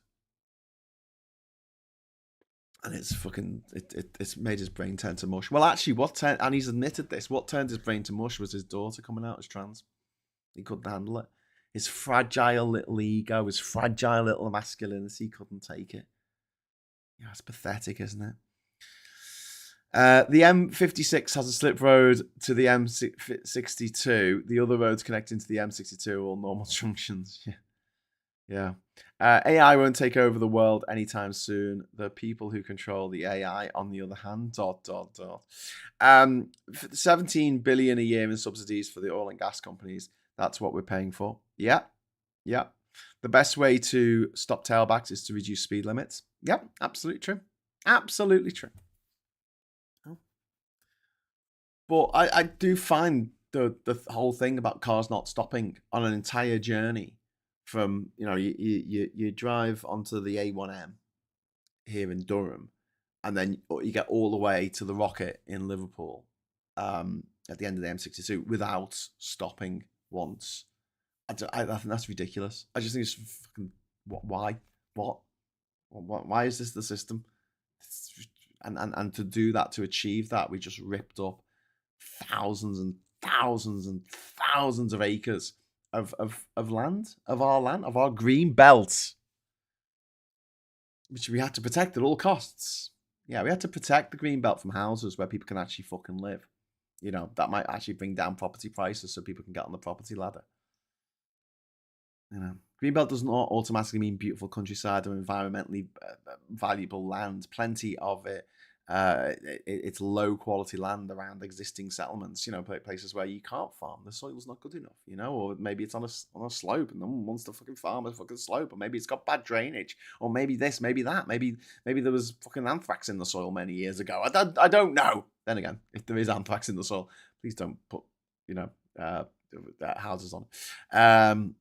And it's fucking, it's made his brain turn to mush. Well, actually, and he's admitted this, what turned his brain to mush was his daughter coming out as trans. He couldn't handle it. His fragile little ego, his fragile little masculinity couldn't take it. Yeah, it's pathetic, isn't it? The M56 has a slip road to the M62. The other roads connecting to the M62 are all normal junctions. Yeah. AI won't take over the world anytime soon. The people who control the AI, on the other hand, ... 17 billion a year in subsidies for the oil and gas companies. That's what we're paying for. Yeah. The best way to stop tailbacks is to reduce speed limits. Yep, absolutely true. Absolutely true. But I do find the whole thing about cars not stopping on an entire journey from, you drive onto the A1M here in Durham, and then you get all the way to the Rocket in Liverpool at the end of the M62 without stopping once. I think that's ridiculous. I just think it's fucking, why? Why is this the system? And to do that, to achieve that, we just ripped up thousands and thousands and thousands of acres of land, of our green belt, which we had to protect at all costs. Yeah, we had to protect the green belt from houses where people can actually fucking live. That might actually bring down property prices so people can get on the property ladder. Green belt does not automatically mean beautiful countryside or environmentally valuable land. Plenty of it. It's low quality land around existing settlements, places where you can't farm. The soil's not good enough, or maybe it's on a slope and no one wants to fucking farm a fucking slope, or maybe it's got bad drainage, or maybe this, maybe that, maybe there was fucking anthrax in the soil many years ago. I don't know. Then again, if there is anthrax in the soil, please don't put houses on it.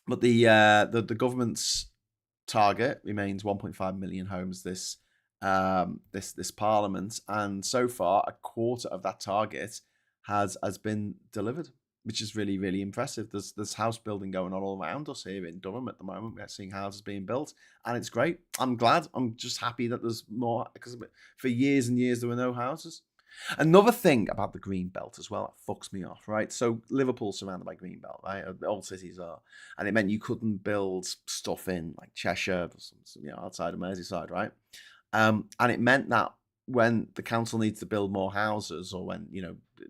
But the government's target remains 1.5 million homes this Parliament, and so far a quarter of that target has been delivered, which is really, really impressive. There's house building going on all around us here in Durham at the moment. We're seeing houses being built, and it's great. I'm glad. I'm just happy that there's more, because for years and years there were no houses. Another thing about the green belt as well that fucks me off, right? So Liverpool's surrounded by green belt, right? All cities are, and it meant you couldn't build stuff in like Cheshire, outside of Merseyside, right? And it meant that when the council needs to build more houses, or when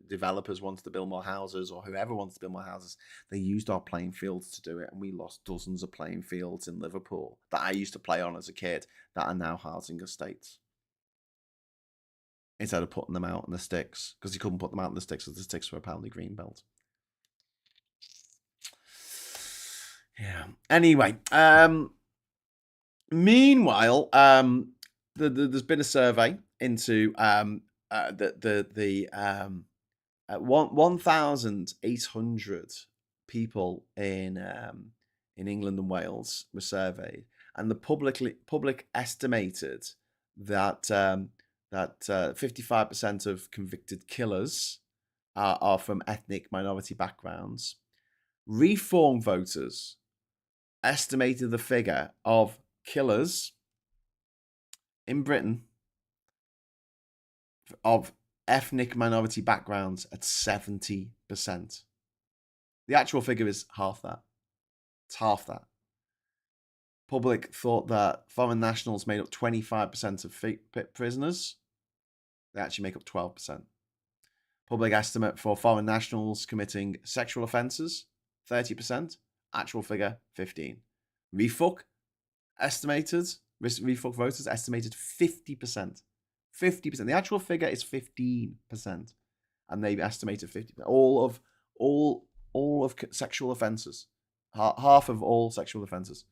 developers wanted to build more houses, or whoever wants to build more houses, they used our playing fields to do it, and we lost dozens of playing fields in Liverpool that I used to play on as a kid that are now housing estates, instead of putting them out in the sticks, because you couldn't put them out in the sticks because the sticks were apparently green belt. Yeah. Anyway, meanwhile, there's been a survey into the 1,800 people in England and Wales were surveyed, and the public estimated that 55% of convicted killers are from ethnic minority backgrounds. Reform voters estimated the figure of killers in Britain of ethnic minority backgrounds at 70%. The actual figure is half that. It's half that. Public thought that foreign nationals made up 25% of prisoners. They actually make up 12%. Public estimate for foreign nationals committing sexual offences, 30%. Actual figure, 15%. Refuck voters estimated 50%. 50%. The actual figure is 15%, and they've estimated 50%. All of sexual offences, half of all sexual offences,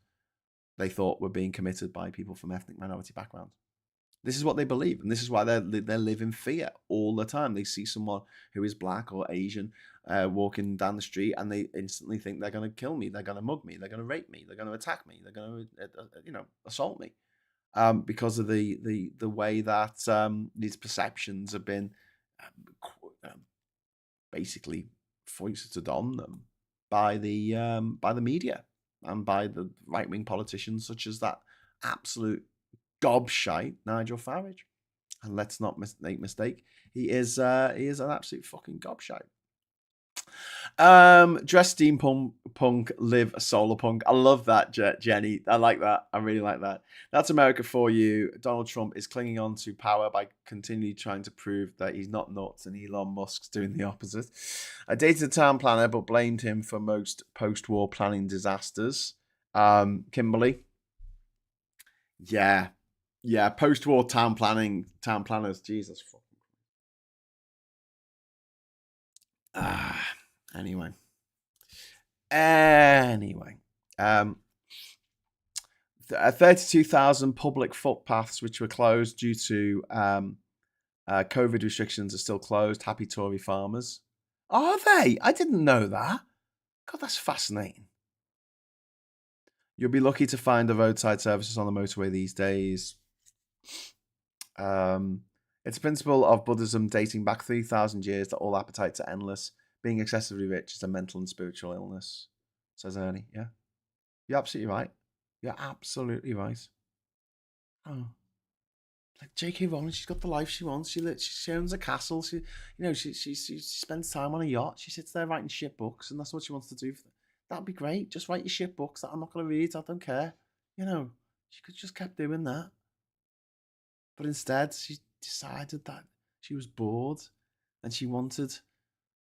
they thought were being committed by people from ethnic minority backgrounds. This is what they believe, and this is why they live in fear all the time. They see someone who is black or Asian walking down the street, and they instantly think they're going to kill me, they're going to mug me, they're going to rape me, they're going to attack me, they're going to assault me, because of the way that these perceptions have been basically foisted on them by the media and by the right-wing politicians, such as that absolute gobshite Nigel Farage. And let's not make mistake, he is an absolute fucking gobshite. Dress steampunk, live solar punk. I love that, Jenny. I like that. I really like that. That's America for you. Donald Trump is clinging on to power by continually trying to prove that he's not nuts, and Elon Musk's doing the opposite. I dated a town planner, but blamed him for most post-war planning disasters. Kimberly. Yeah. Post-war town planners. Jesus. Anyway. 32,000 public footpaths which were closed due to COVID restrictions are still closed. Happy Tory farmers. Are they? I didn't know that. God, that's fascinating. You'll be lucky to find the roadside services on the motorway these days. It's a principle of Buddhism dating back 3,000 years that all appetites are endless. Being excessively rich is a mental and spiritual illness, says Ernie. Yeah, you're absolutely right. You're absolutely right. Oh, like J.K. Rowling, she's got the life she wants. She owns a castle. She spends time on a yacht. She sits there writing shit books, and that's what she wants to do. That'd be great. Just write your shit books that I'm not going to read. I don't care. She could just kept doing that. But instead, she decided that she was bored, and she wanted,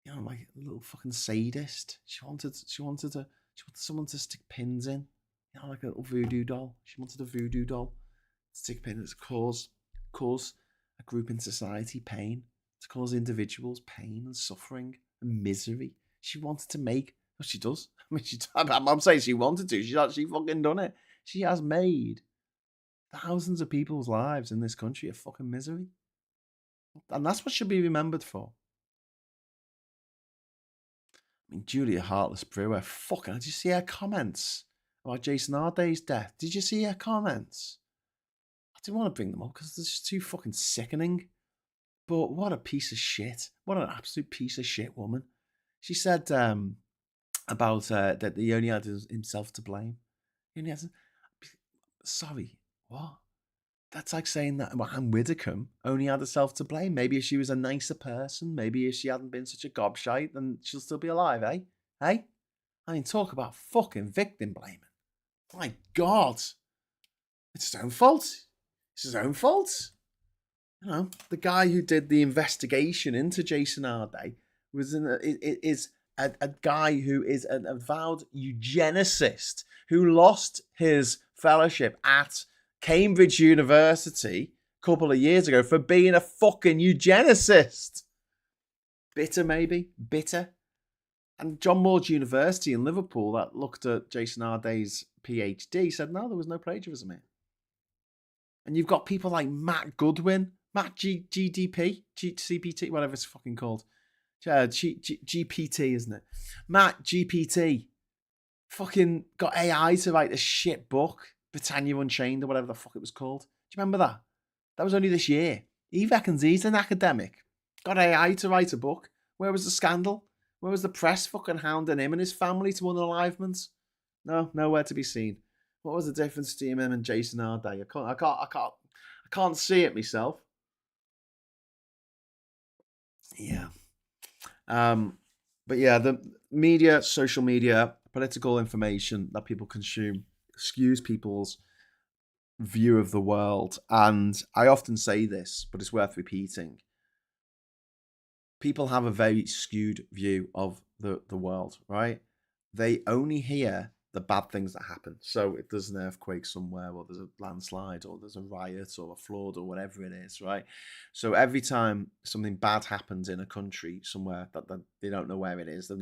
like a little fucking sadist. She wanted someone to stick pins in, like a little voodoo doll. She wanted a voodoo doll to stick pins, cause a group in society pain, to cause individuals pain and suffering and misery. She wanted to make. Well, she does. I mean, I'm saying she wanted to. She's actually fucking done it. She has made thousands of people's lives in this country a fucking misery. And that's what she'll be remembered for. I mean, Julia Heartless Brewer, fucking, did you see her comments about Jason Arday's death? Did you see her comments? I didn't want to bring them up because they're just too fucking sickening. But what a piece of shit. What an absolute piece of shit woman. She said about that he only had himself to blame. He only had sorry, what? That's like saying that Anne Widdecombe only had herself to blame. Maybe if she was a nicer person, maybe if she hadn't been such a gobshite, then she'll still be alive, eh? Hey? I mean, talk about fucking victim blaming. My God. It's his own fault. It's his own fault. The guy who did the investigation into Jason Arday is a guy who is an avowed eugenicist who lost his fellowship at Cambridge University a couple of years ago for being a fucking eugenicist. Bitter, maybe? Bitter. And John Moores University in Liverpool that looked at Jason Arday's PhD said, no, there was no plagiarism here. And you've got people like Matt Goodwin, Matt GDP, CPT, whatever it's fucking called. GPT, isn't it? Matt, GPT fucking got AI to write a shit book, Britannia Unchained or whatever the fuck it was called. Do you remember that? That was only this year. He reckons he's an academic. Got AI to write a book. Where was the scandal? Where was the press fucking hounding him and his family to unalivements? No, nowhere to be seen. What was the difference between him and Jason Arday? I can't see it myself. Yeah. But yeah, the media, social media, political information that people consume skews people's view of the world. And I often say this, but it's worth repeating. People have a very skewed view of the world, right? They only hear the bad things that happen. So if there's an earthquake somewhere, or there's a landslide, or there's a riot, or a flood, or whatever it is, right? So every time something bad happens in a country somewhere that they don't know where it is,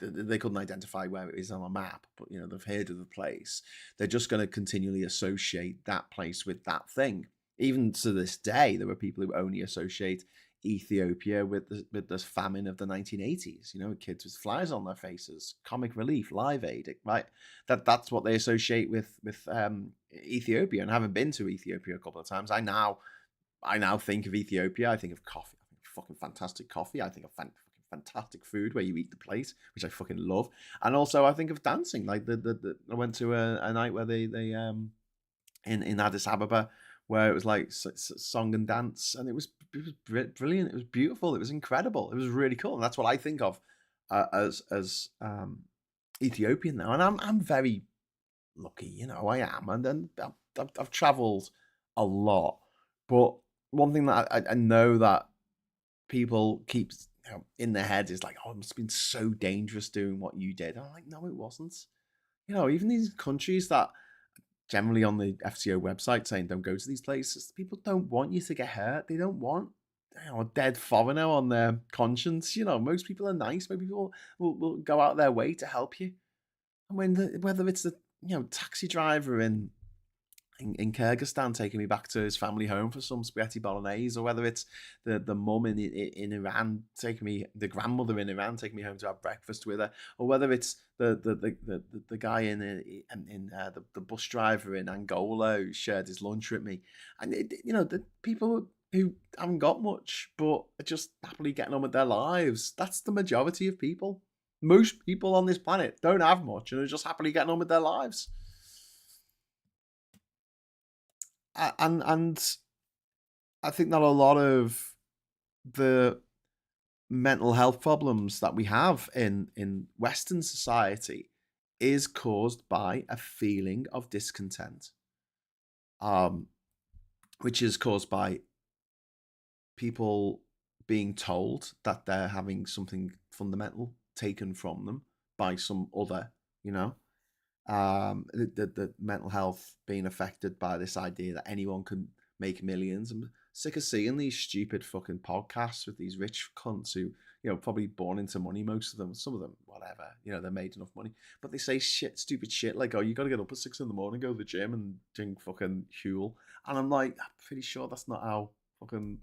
they couldn't identify where it is on a map, but they've heard of the place. They're just going to continually associate that place with that thing. Even to this day, there are people who only associate Ethiopia with the famine of the 1980s. Kids with flies on their faces, Comic Relief, Live Aid, right? That's what they associate with Ethiopia. And having been to Ethiopia a couple of times, I now think of Ethiopia. I think of coffee. I think of fucking fantastic coffee. I think of fantastic food where you eat the plate, which I fucking love. And also I think of dancing. Like I went to a night where they in Addis Ababa, where it was like song and dance, and it was brilliant. It was beautiful. It was incredible. It was really cool. And that's what I think of as Ethiopian now. And I'm very lucky, I am. And then I've travelled a lot, but one thing that I know that people keep in their heads is like, oh, it must have been so dangerous doing what you did. And I'm like, no, it wasn't. Even these countries that generally on the FCO website saying don't go to these places, people don't want you to get hurt. They don't want a dead foreigner on their conscience. Most people are nice. Most people will go out their way to help you. And whether it's the taxi driver in Kyrgyzstan taking me back to his family home for some spaghetti bolognese, or whether it's the mum in Iran taking me, the grandmother in Iran taking me home to have breakfast with her, or whether it's the guy in the bus driver in Angola who shared his lunch with me, and the people who haven't got much but are just happily getting on with their lives. That's the majority of people. Most people on this planet don't have much and are just happily getting on with their lives. And I think that a lot of the mental health problems that we have in Western society is caused by a feeling of discontent, which is caused by people being told that they're having something fundamental taken from them by some other, the mental health being affected by this idea that anyone can make millions. I'm sick of seeing these stupid fucking podcasts with these rich cunts who, probably born into money, most of them, some of them, whatever, they're made enough money, but they say stupid shit like, oh, you got to get up at 6 a.m, go to the gym and drink fucking Huel. And I'm like, I'm pretty sure that's not how fucking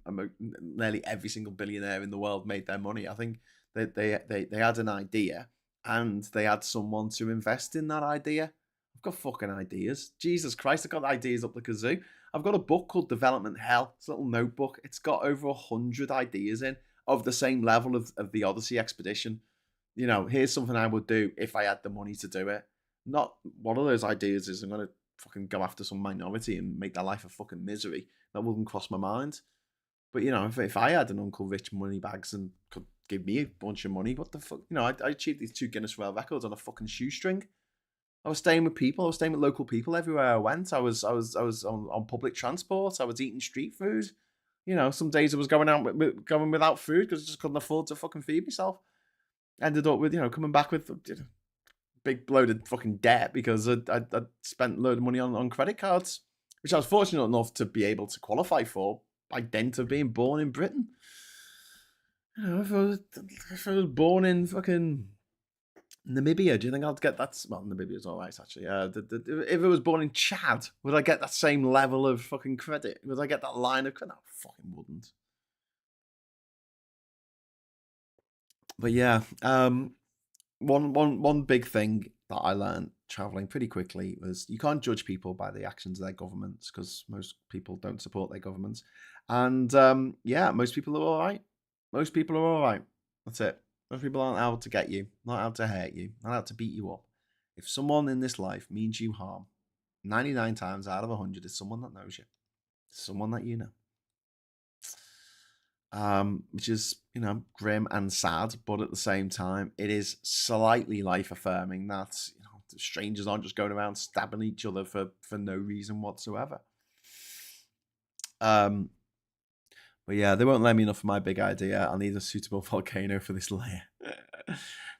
nearly every single billionaire in the world made their money. I think they had an idea and they had someone to invest in that idea. I've got fucking ideas. Jesus Christ, I've got ideas up the kazoo. I've got a book called Development Hell. It's a little notebook. It's got over 100 ideas in of the same level of the Odyssey expedition. Here's something I would do if I had the money to do it. Not one of those ideas is I'm going to fucking go after some minority and make their life a fucking misery. That wouldn't cross my mind. But, if I had an Uncle Rich Moneybags and could give me a bunch of money, what the fuck? I achieved these 2 Guinness World Records on a fucking shoestring. I was staying with people. I was staying with local people everywhere I went. I was on public transport. I was eating street food. Some days I was going without food because I just couldn't afford to fucking feed myself. Ended up with coming back with big load of fucking debt because I'd spent a load of money on credit cards, which I was fortunate enough to be able to qualify for by dint of being born in Britain. If I was born in fucking Namibia, do you think I'd get that? Well, Namibia's all right, actually. If I was born in Chad, would I get that same level of fucking credit? Would I get that line of credit? I fucking wouldn't. But yeah, one big thing that I learned traveling pretty quickly was you can't judge people by the actions of their governments, because most people don't support their governments. And yeah, most people are all right. Most people are all right. That's it. Most people aren't out to get you, not out to hurt you, not out to beat you up. If someone in this life means you harm, 99 times out of 100 is someone that knows you, someone that you know. Which is, grim and sad, but at the same time, it is slightly life affirming that strangers aren't just going around stabbing each other for no reason whatsoever. But yeah, they won't let me enough for my big idea. I'll need a suitable volcano for this layer.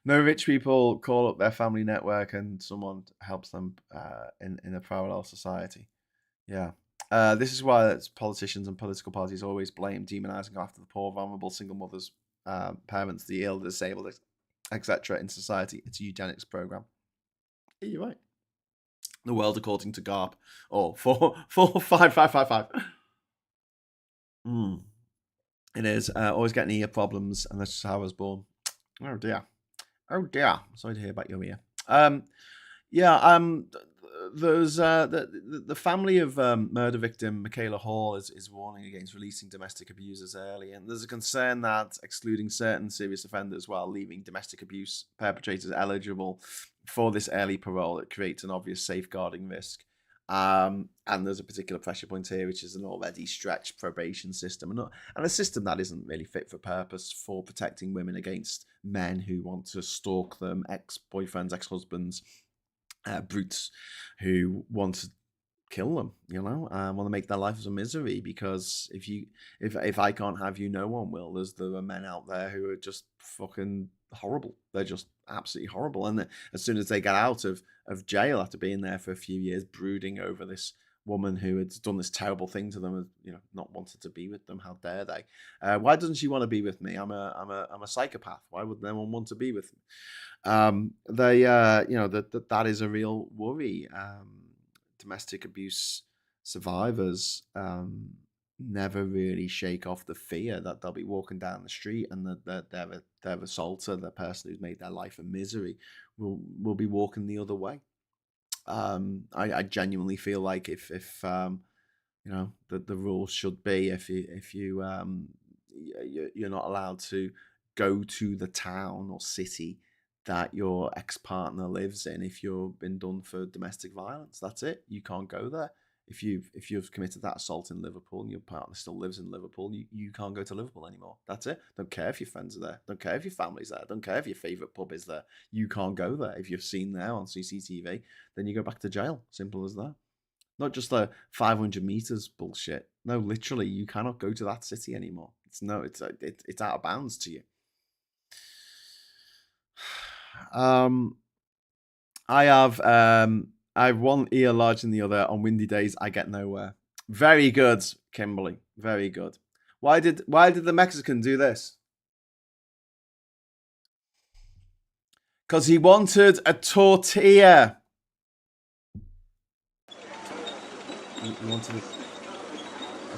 No rich people call up their family network and someone helps them in a parallel society. Yeah. This is why politicians and political parties always blame demonizing after the poor, vulnerable, single mothers, parents, the ill, the disabled, etc. in society. It's a eugenics program. Yeah, you're right. The world according to GARP. Oh, 4, 5, 5, 5, 5. It is. Always getting ear problems, and that's just how I was born. Oh dear. Oh dear. Sorry to hear about your ear. Yeah. There's the family of murder victim Michaela Hall is warning against releasing domestic abusers early, and there's a concern that excluding certain serious offenders while leaving domestic abuse perpetrators eligible for this early parole, it creates an obvious safeguarding risk. And there's a particular pressure point here, which is an already stretched probation system, and a system that isn't really fit for purpose for protecting women against men who want to stalk them, ex-boyfriends, ex-husbands, brutes who want to kill them, want to make their lives a misery, because if I can't have you, no one will. There are men out there who are just fucking horrible. They're just absolutely horrible, and as soon as they get out of jail after being there for a few years, brooding over this woman who had done this terrible thing to them, not wanted to be with them. How dare they? Why doesn't she want to be with me? I'm a psychopath. Why would no one want to be with me? That is a real worry. Domestic abuse survivors never really shake off the fear that they'll be walking down the street and that their assaulter, the person who's made their life a misery, will be walking the other way. I genuinely feel like if the rule should be, if you're not allowed to go to the town or city that your ex-partner lives in if you've been done for domestic violence. That's it. You can't go there. If you've committed that assault in Liverpool and your partner still lives in Liverpool, you can't go to Liverpool anymore. That's it. Don't care if your friends are there. Don't care if your family's there. Don't care if your favourite pub is there. You can't go there. If you're seen there on CCTV, then you go back to jail. Simple as that. Not just the 500 meters bullshit. No, literally, you cannot go to that city anymore. It's out of bounds to you. I have one ear larger than the other. On windy days, I get nowhere. Very good, Kimberly. Very good. Why did the Mexican do this? Because he wanted a tortilla. He wanted a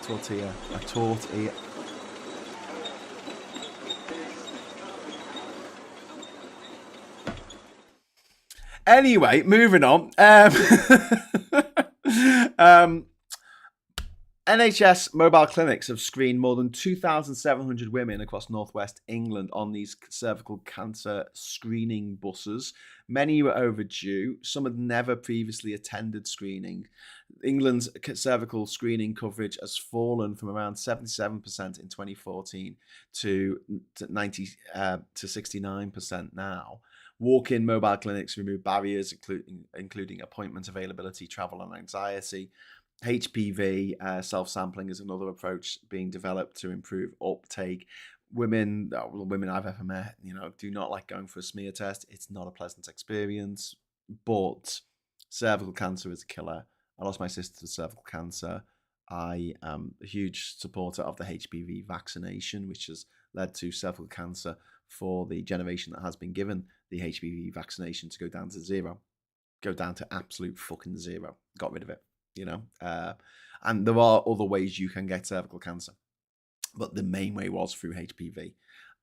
tortilla. A tortilla. Anyway, moving on. NHS mobile clinics have screened more than 2,700 women across northwest England on these cervical cancer screening buses. Many were overdue. Some had never previously attended screening. England's cervical screening coverage has fallen from around 77% in 2014 to 69% now. Walk-in mobile clinics remove barriers, including appointment availability, travel, and anxiety. HPV self-sampling is another approach being developed to improve uptake. Women I've ever met, do not like going for a smear test. It's not a pleasant experience, but cervical cancer is a killer. I lost my sister to cervical cancer. I am a huge supporter of the HPV vaccination, which has led to cervical cancer for the generation that has been given the HPV vaccination to go down to zero, go down to absolute fucking zero. Got rid of it, and there are other ways you can get cervical cancer, but the main way was through HPV.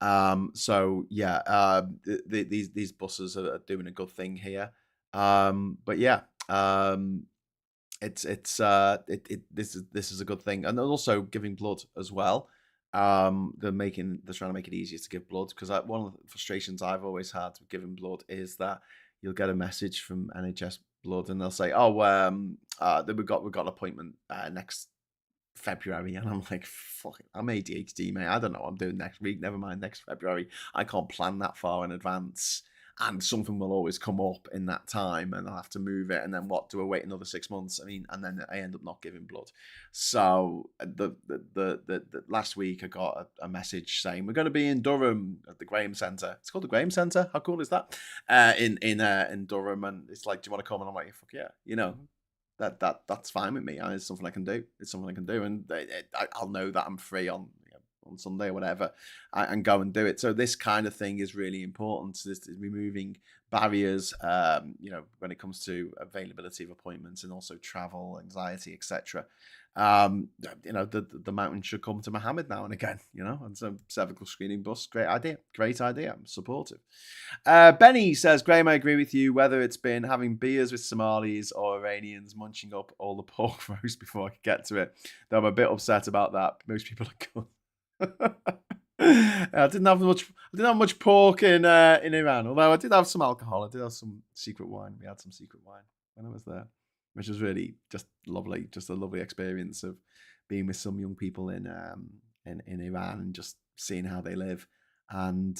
So yeah, these buses are doing a good thing here. But yeah, this is a good thing, and also giving blood as well. They're trying to make it easier to give blood, because one of the frustrations I've always had with giving blood is that you'll get a message from NHS Blood and they'll say, "Oh, we've got an appointment next February," and I'm like, "Fuck it, I'm ADHD, mate. I don't know what I'm doing next week. Never mind next February. I can't plan that far in advance." And something will always come up in that time, and I'll have to move it. And then what? Do I wait another 6 months? I mean, and then I end up not giving blood. So the last week I got a message saying we're going to be in Durham at the Graham Centre. It's called the Graham Centre. How cool is that? In Durham, and it's like, "Do you want to come?" And I'm like, "Fuck yeah!" That's fine with me. It's something I can do. It's something I can do, and I'll know that I'm free on Sunday or whatever, and go and do it. So this kind of thing is really important. So this is removing barriers, when it comes to availability of appointments and also travel, anxiety, etc. The mountain should come to Mohammed now and again, and so cervical screening bus, great idea. I'm supportive. Benny says, "Graham, I agree with you. Whether it's been having beers with Somalis or Iranians munching up all the pork roast before I could get to it, though I'm a bit upset about that. Most people are good." I didn't have much pork in Iran, although I did have some alcohol. I did have some secret wine. We had some secret wine when I was there, which was really just lovely, just a lovely experience of being with some young people in Iran and just seeing how they live, and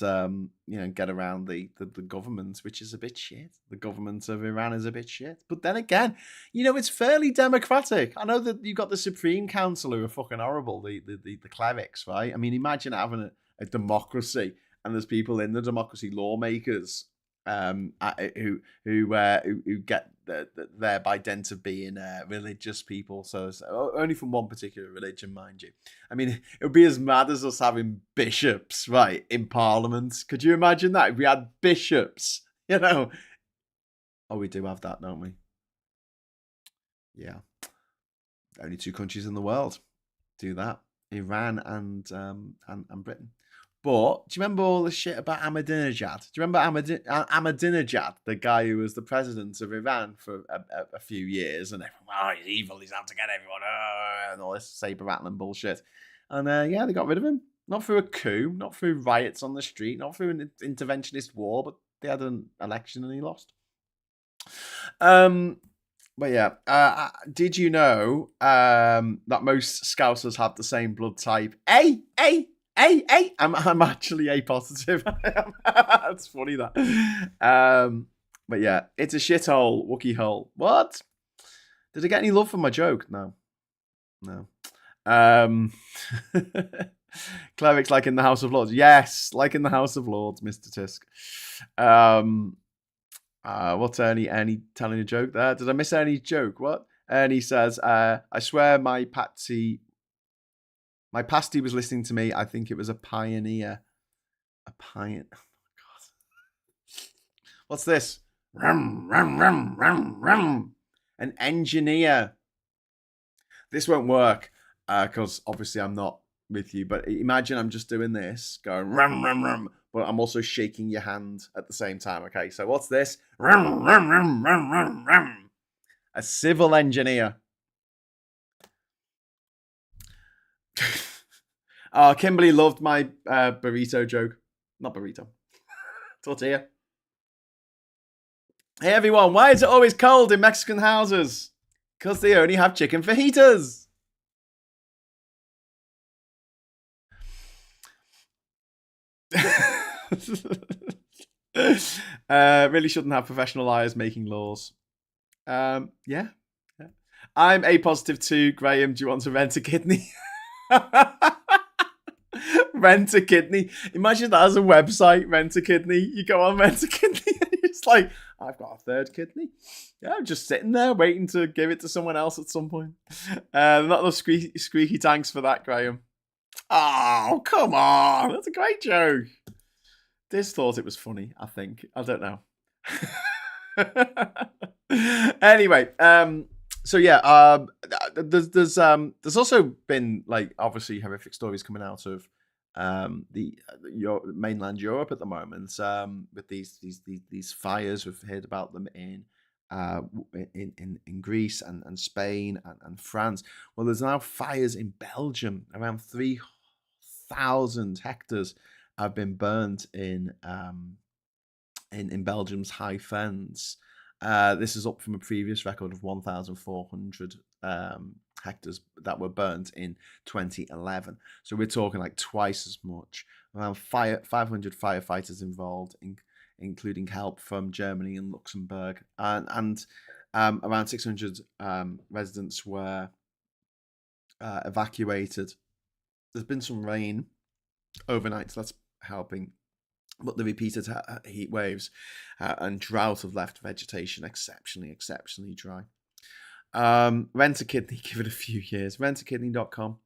get around the government, which is a bit shit. The government of Iran is a bit shit, but then again, it's fairly democratic. I know that you've got the Supreme Council who are fucking horrible, the clerics, right? I mean, imagine having a democracy and there's people in the democracy, lawmakers, who get there by dint of being religious people. So only from one particular religion, mind you. I mean, it would be as mad as us having bishops, right, in Parliament. Could you imagine that if we had bishops? Oh, we do have that, don't we? Yeah. Only two countries in the world do that: Iran and Britain. But do you remember all the shit about Ahmadinejad? Do you remember Ahmadinejad, the guy who was the president of Iran for a few years, and everyone, he's evil, he's out to get everyone, and all this saber rattling bullshit. And they got rid of him. Not through a coup, not through riots on the street, not through an interventionist war, but they had an election and he lost. But yeah, did you know that most Scousers have the same blood type? I'm actually A positive. That's funny that. But yeah, it's a shithole, Wookiee hole. What? Did I get any love for my joke? No. Clerics like in the House of Lords. Yes, like in the House of Lords, Mr. Tisk. What's Ernie telling a joke there? Did I miss Ernie's joke? What? Ernie says, "I swear my pasty was listening to me. I think it was a pioneer." A pioneer. Oh my God. What's this? Rum, rum, rum, rum, rum. An engineer. This won't work because obviously I'm not with you. But imagine I'm just doing this, going rum, rum, rum. But I'm also shaking your hand at the same time. Okay, so what's this? Rum, rum, rum, rum, rum, rum. A civil engineer. Kimberly loved my burrito joke. Not burrito. Tortilla. Hey everyone, why is it always cold in Mexican houses? Because they only have chicken fajitas. Really shouldn't have professional liars making laws. Yeah. I'm A positive too. Graham, do you want to rent a kidney? Rent a kidney. Imagine that as a website, Rent a Kidney. You go on Rent a Kidney and it's like, I've got a third kidney. Yeah, I'm just sitting there waiting to give it to someone else at some point. Not enough squeaky tanks for that, Graham. Oh, come on. That's a great joke. Diz thought it was funny, I think. I don't know. Anyway, so yeah, there's also been like obviously horrific stories coming out of mainland Europe at the moment, with these fires. We've heard about them in Greece and Spain and France. Well, there's now fires in Belgium. Around 3,000 hectares have been burnt in Belgium's high fens. This is up from a previous record of 1,400 hectares that were burnt in 2011. So we're talking like twice as much. Around 500 firefighters involved, including help from Germany and Luxembourg, and around 600 residents were evacuated. There's been some rain overnight, so that's helping. But the repeated heat waves and drought have left vegetation exceptionally dry. Rent a kidney, give it a few years. Rentakidney.com.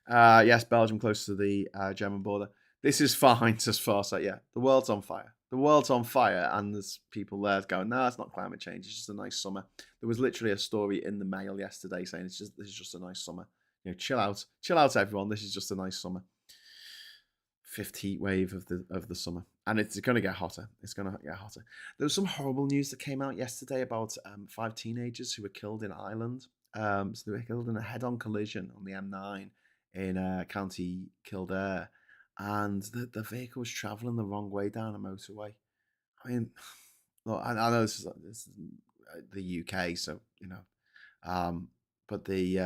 Yes, Belgium close to the German border. This is fine as far as the world's on fire. The world's on fire, and there's people there going, no, it's not climate change. It's just a nice summer. There was literally a story in the Mail yesterday saying this is just a nice summer. Chill out, everyone. This is just a nice summer. Fifth heat wave of the summer, and it's going to get hotter. There was some horrible news that came out yesterday about 5 teenagers who were killed in Ireland. So they were killed in a head-on collision on the M9 in County Kildare, and the vehicle was travelling the wrong way down a motorway. I mean, look, I know this is the UK, so but there's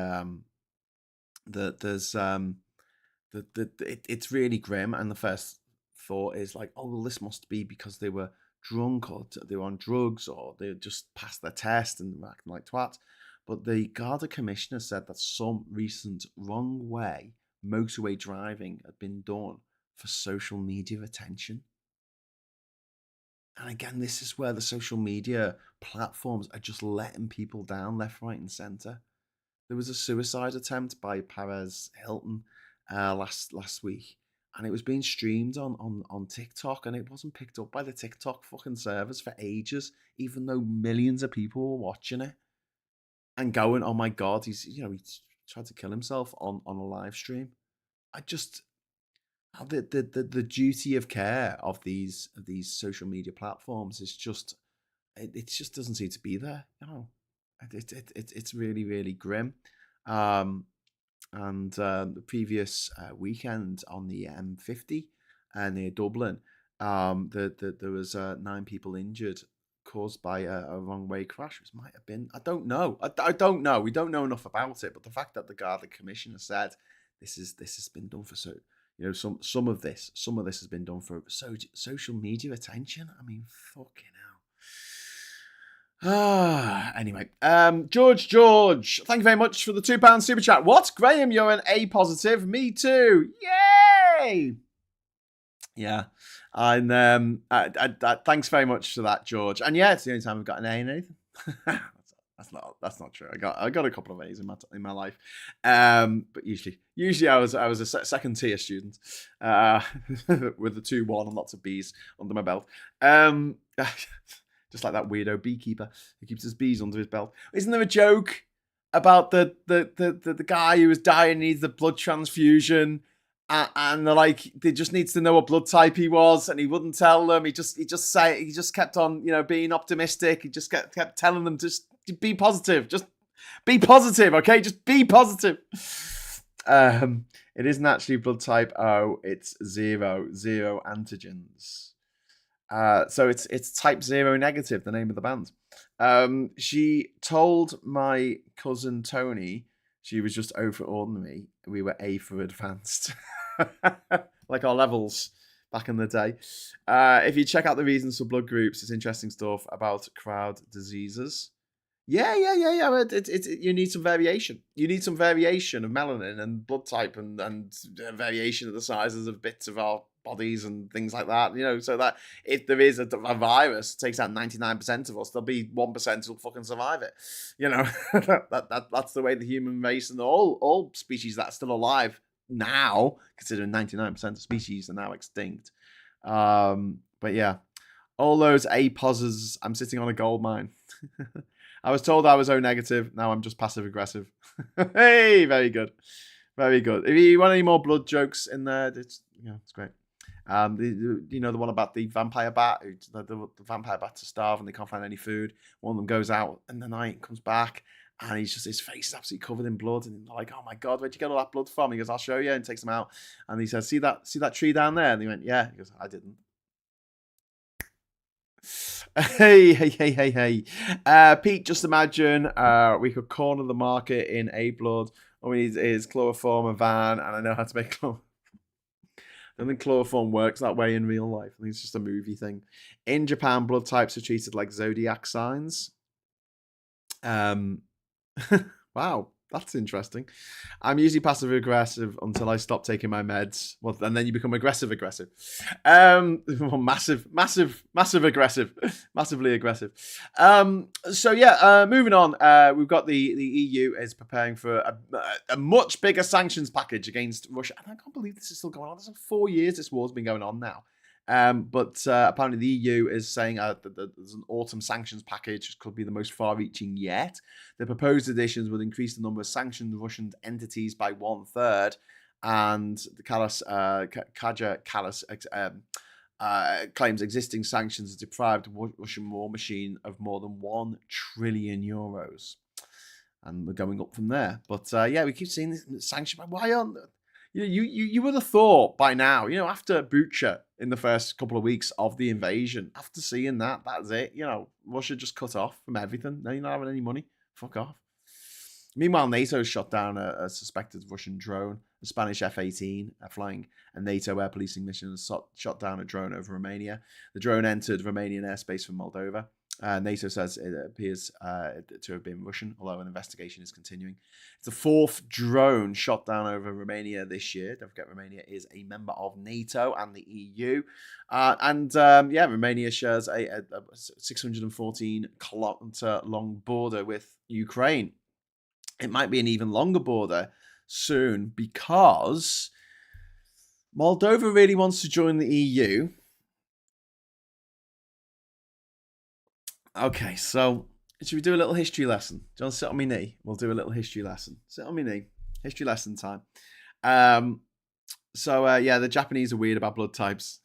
it's really grim, and the first thought is like, oh well, this must be because they were drunk or they were on drugs or they just passed their test and were acting like twats. But the Garda commissioner said that some recent wrong way motorway driving had been done for social media attention. And again, this is where the social media platforms are just letting people down left, right, and centre. There was a suicide attempt by Perez Hilton last week, and it was being streamed on TikTok, and it wasn't picked up by the TikTok fucking servers for ages, even though millions of people were watching it and going, "Oh my god, he tried to kill himself on a live stream." I just the duty of care of these social media platforms is just it just doesn't seem to be there. It's really grim. And the previous weekend on the M50 near Dublin, there was 9 people injured caused by a wrong way crash. It might have been, I don't know. I don't know. We don't know enough about it. But the fact that the Garda commissioner said this has been done for some of this has been done for social media attention. I mean, fucking hell. Anyway, George, thank you very much for the £2 super chat. What? Graham, you're an A positive. Me too. Yay! Yeah. And thanks very much for that, George. And yeah, it's the only time I've got an A in anything. That's not true. I got a couple of A's in my life. But usually I was a second tier student with the 2-1 and lots of B's under my belt. Just like that weirdo beekeeper who keeps his bees under his belt. Isn't there a joke about the guy who was dying and needs the blood transfusion, and they're like, they just needs to know what blood type he was, and he wouldn't tell them. He just kept on being optimistic. He just kept telling them just be positive, just be positive, okay? Just be positive. It isn't actually blood type O. It's 0 antigens. So it's type 0 negative, the name of the band. She told my cousin Tony she was just O for ordinary. We were A for advanced. Like our levels back in the day. If you check out the reasons for blood groups, it's interesting stuff about crowd diseases. Yeah. You need some variation. You need some variation of melanin and blood type and variation of the sizes of bits of our bodies and things like that. So that if there is a virus that takes out 99% of us, there'll be 1% who'll fucking survive it. That's the way the human race and all species that are still alive now, considering 99% of species are now extinct. But yeah, all those A positives, I'm sitting on a gold mine. I was told I was O negative. Now I'm just passive aggressive. Hey, very good. Very good. If you want any more blood jokes in there, it's great. The one about the vampire bat, the vampire bats are starved and they can't find any food. One of them goes out in the night and comes back, and his face is absolutely covered in blood, and they're like, "Oh my god, where'd you get all that blood from?" He goes, "I'll show you," and takes them out, and he says, "See that tree down there?" And he went, "Yeah." He goes, "I didn't." Hey. Pete, just imagine we could corner the market in A blood. All we need is chloroform, a van, and I know how to make chloroform. I don't think chloroform works that way in real life. I think it's just a movie thing. In Japan, blood types are treated like zodiac signs. Wow, that's interesting. I'm usually passive aggressive until I stop taking my meds. Well, and then you become aggressive. Massive aggressive, massively aggressive. Moving on. We've got the EU is preparing for a much bigger sanctions package against Russia. And I can't believe this is still going on. This is 4 years this war's been going on now. But apparently the EU is saying that there's an autumn sanctions package, which could be the most far-reaching yet. The proposed additions would increase the number of sanctioned Russian entities by 1/3, and the Kaja Kallas claims existing sanctions have deprived the Russian war machine of more than €1 trillion. And we're going up from there. But we keep seeing this sanction. Why aren't... You would have thought by now, after Bucha in the first couple of weeks of the invasion, after seeing that's it. Russia just cut off from everything. Now you're not having any money. Fuck off. Meanwhile, NATO shot down a suspected Russian drone, a Spanish F-18, flying a NATO air policing mission, and shot down a drone over Romania. The drone entered Romanian airspace from Moldova. NATO says it appears to have been Russian, although an investigation is continuing. It's the 4th drone shot down over Romania this year. Don't forget, Romania is a member of NATO and the EU. Romania shares a 614-kilometer long border with Ukraine. It might be an even longer border soon because Moldova really wants to join the EU. Okay, so should we do a little history lesson? Do you want to sit on my knee? We'll do a little history lesson. Sit on my knee. History lesson time. The Japanese are weird about blood types.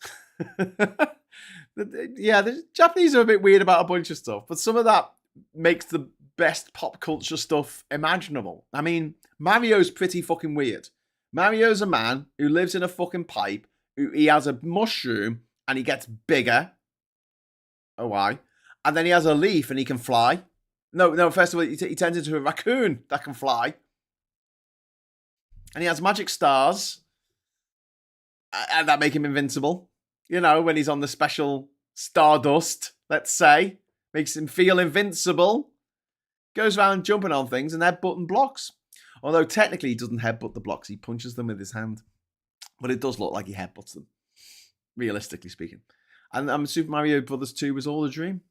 The Japanese are a bit weird about a bunch of stuff, but some of that makes the best pop culture stuff imaginable. I mean, Mario's pretty fucking weird. Mario's a man who lives in a fucking pipe. He has a mushroom and he gets bigger. Oh, why? And then he has a leaf and he can fly. No, first of all, he turns into a raccoon that can fly. And he has magic stars. And that make him invincible. When he's on the special stardust, let's say. Makes him feel invincible. Goes around jumping on things and headbutting blocks. Although technically he doesn't headbutt the blocks. He punches them with his hand. But it does look like he headbutts them. Realistically speaking. And Super Mario Brothers 2 was all a dream.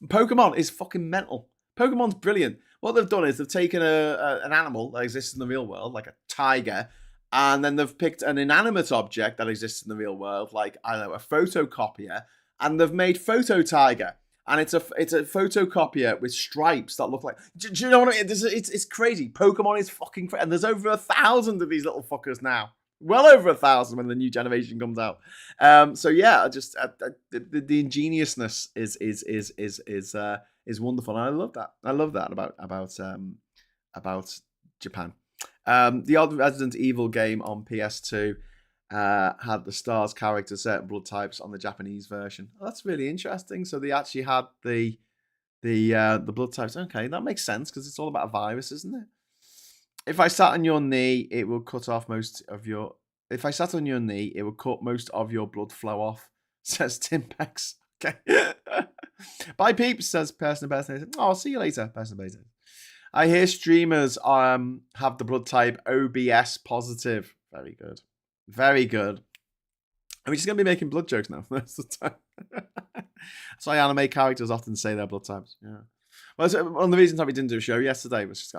Pokemon is fucking mental. Pokemon's brilliant. What they've done is they've taken an animal that exists in the real world, like a tiger, and then they've picked an inanimate object that exists in the real world, like, I don't know, a photocopier, and they've made Photo Tiger. And it's a photocopier with stripes that look like... Do you know what I mean? It's crazy. Pokemon is fucking crazy. And there's over 1,000 of these little fuckers now. Well over 1,000 when the new generation comes out. The ingeniousness is wonderful, and I love that. I love that about Japan. The odd Resident Evil game on PS2 had the stars, characters, certain blood types on the Japanese version. Oh, that's really interesting. So they actually had the blood types. Okay, that makes sense because it's all about a virus, isn't it? If I sat on your knee, it will cut off most of your... If I sat on your knee, it would cut most of your blood flow off, says Timpex. Okay. Bye, peeps, says person. Oh, I'll see you later, person. I hear streamers have the blood type OBS positive. Very good. Very good. Are we just going to be making blood jokes now? That's the time. That's why anime characters often say their blood types. Yeah. Well, one of the reasons we didn't do a show yesterday was just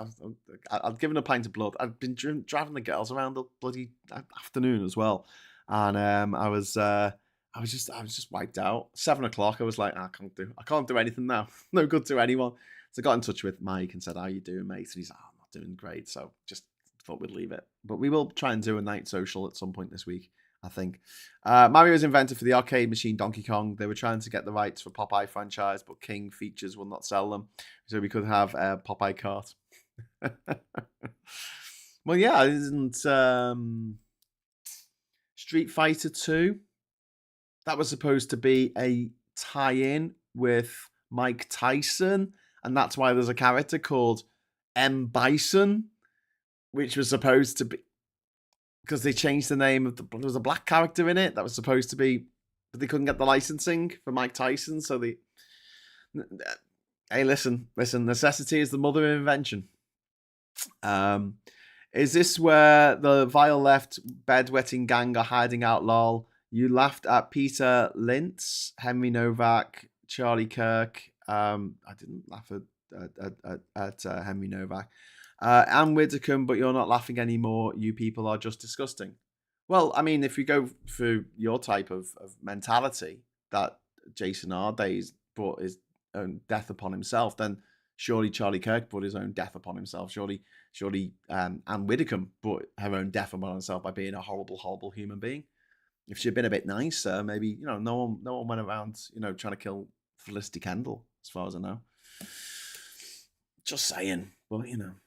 I'd given a pint of blood. I'd been driving the girls around the bloody afternoon as well, and I was just wiped out. 7 o'clock. I was like, I can't do anything now. No good to anyone. So I got in touch with Mike and said, "How you doing, mate?" And he's like, "I'm not doing great." So just thought we'd leave it. But we will try and do a night social at some point this week, I think. Mario was invented for the arcade machine Donkey Kong. They were trying to get the rights for Popeye franchise, but King Features will not sell them. So we could have a Popeye cart. Well, yeah, isn't Street Fighter 2? That was supposed to be a tie-in with Mike Tyson, and that's why there's a character called M. Bison, which was supposed to be, because they changed the name of there was a black character in it that was supposed to be, but they couldn't get the licensing for Mike Tyson, so they. Hey, listen, necessity is the mother of invention. Is this where the vile left bedwetting gang are hiding out, lol? You laughed at Peter Lintz, Henry Novak, Charlie Kirk. I didn't laugh at Henry Novak. Anne Widdecombe, but you're not laughing anymore. You people are just disgusting. Well, I mean, if we go through your type of mentality that Jason Ardays brought his own death upon himself, then surely Charlie Kirk brought his own death upon himself. Surely Anne Widdecombe brought her own death upon herself by being a horrible, horrible human being. If she'd been a bit nicer, maybe, no one went around, trying to kill Felicity Kendall, as far as I know. Just saying. But,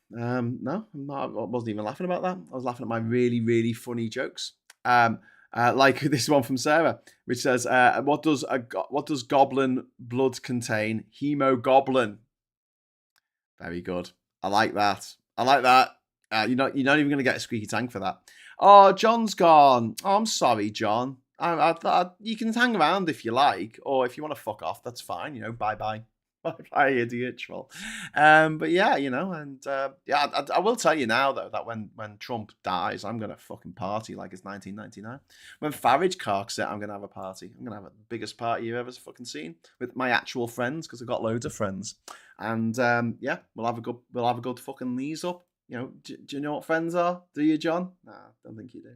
no, I wasn't even laughing about that. I was laughing at my really, really funny jokes. Like this one from Sarah, which says, what does goblin blood contain? Hemoglobin. Very good. I like that. You're not even going to get a squeaky tank for that. Oh, John's gone. Oh, I'm sorry, John. You can hang around if you like, or if you want to fuck off, that's fine. Bye-bye. Bye-bye, idiot. But yeah, I will tell you now, though, that when Trump dies, I'm going to fucking party like it's 1999. When Farage carks it, I'm going to have a party. I'm going to have the biggest party you've ever fucking seen with my actual friends, because I've got loads of friends. And yeah, we'll have a good fucking knees up. Do you know what friends are? Do you, John? Nah, don't think you do.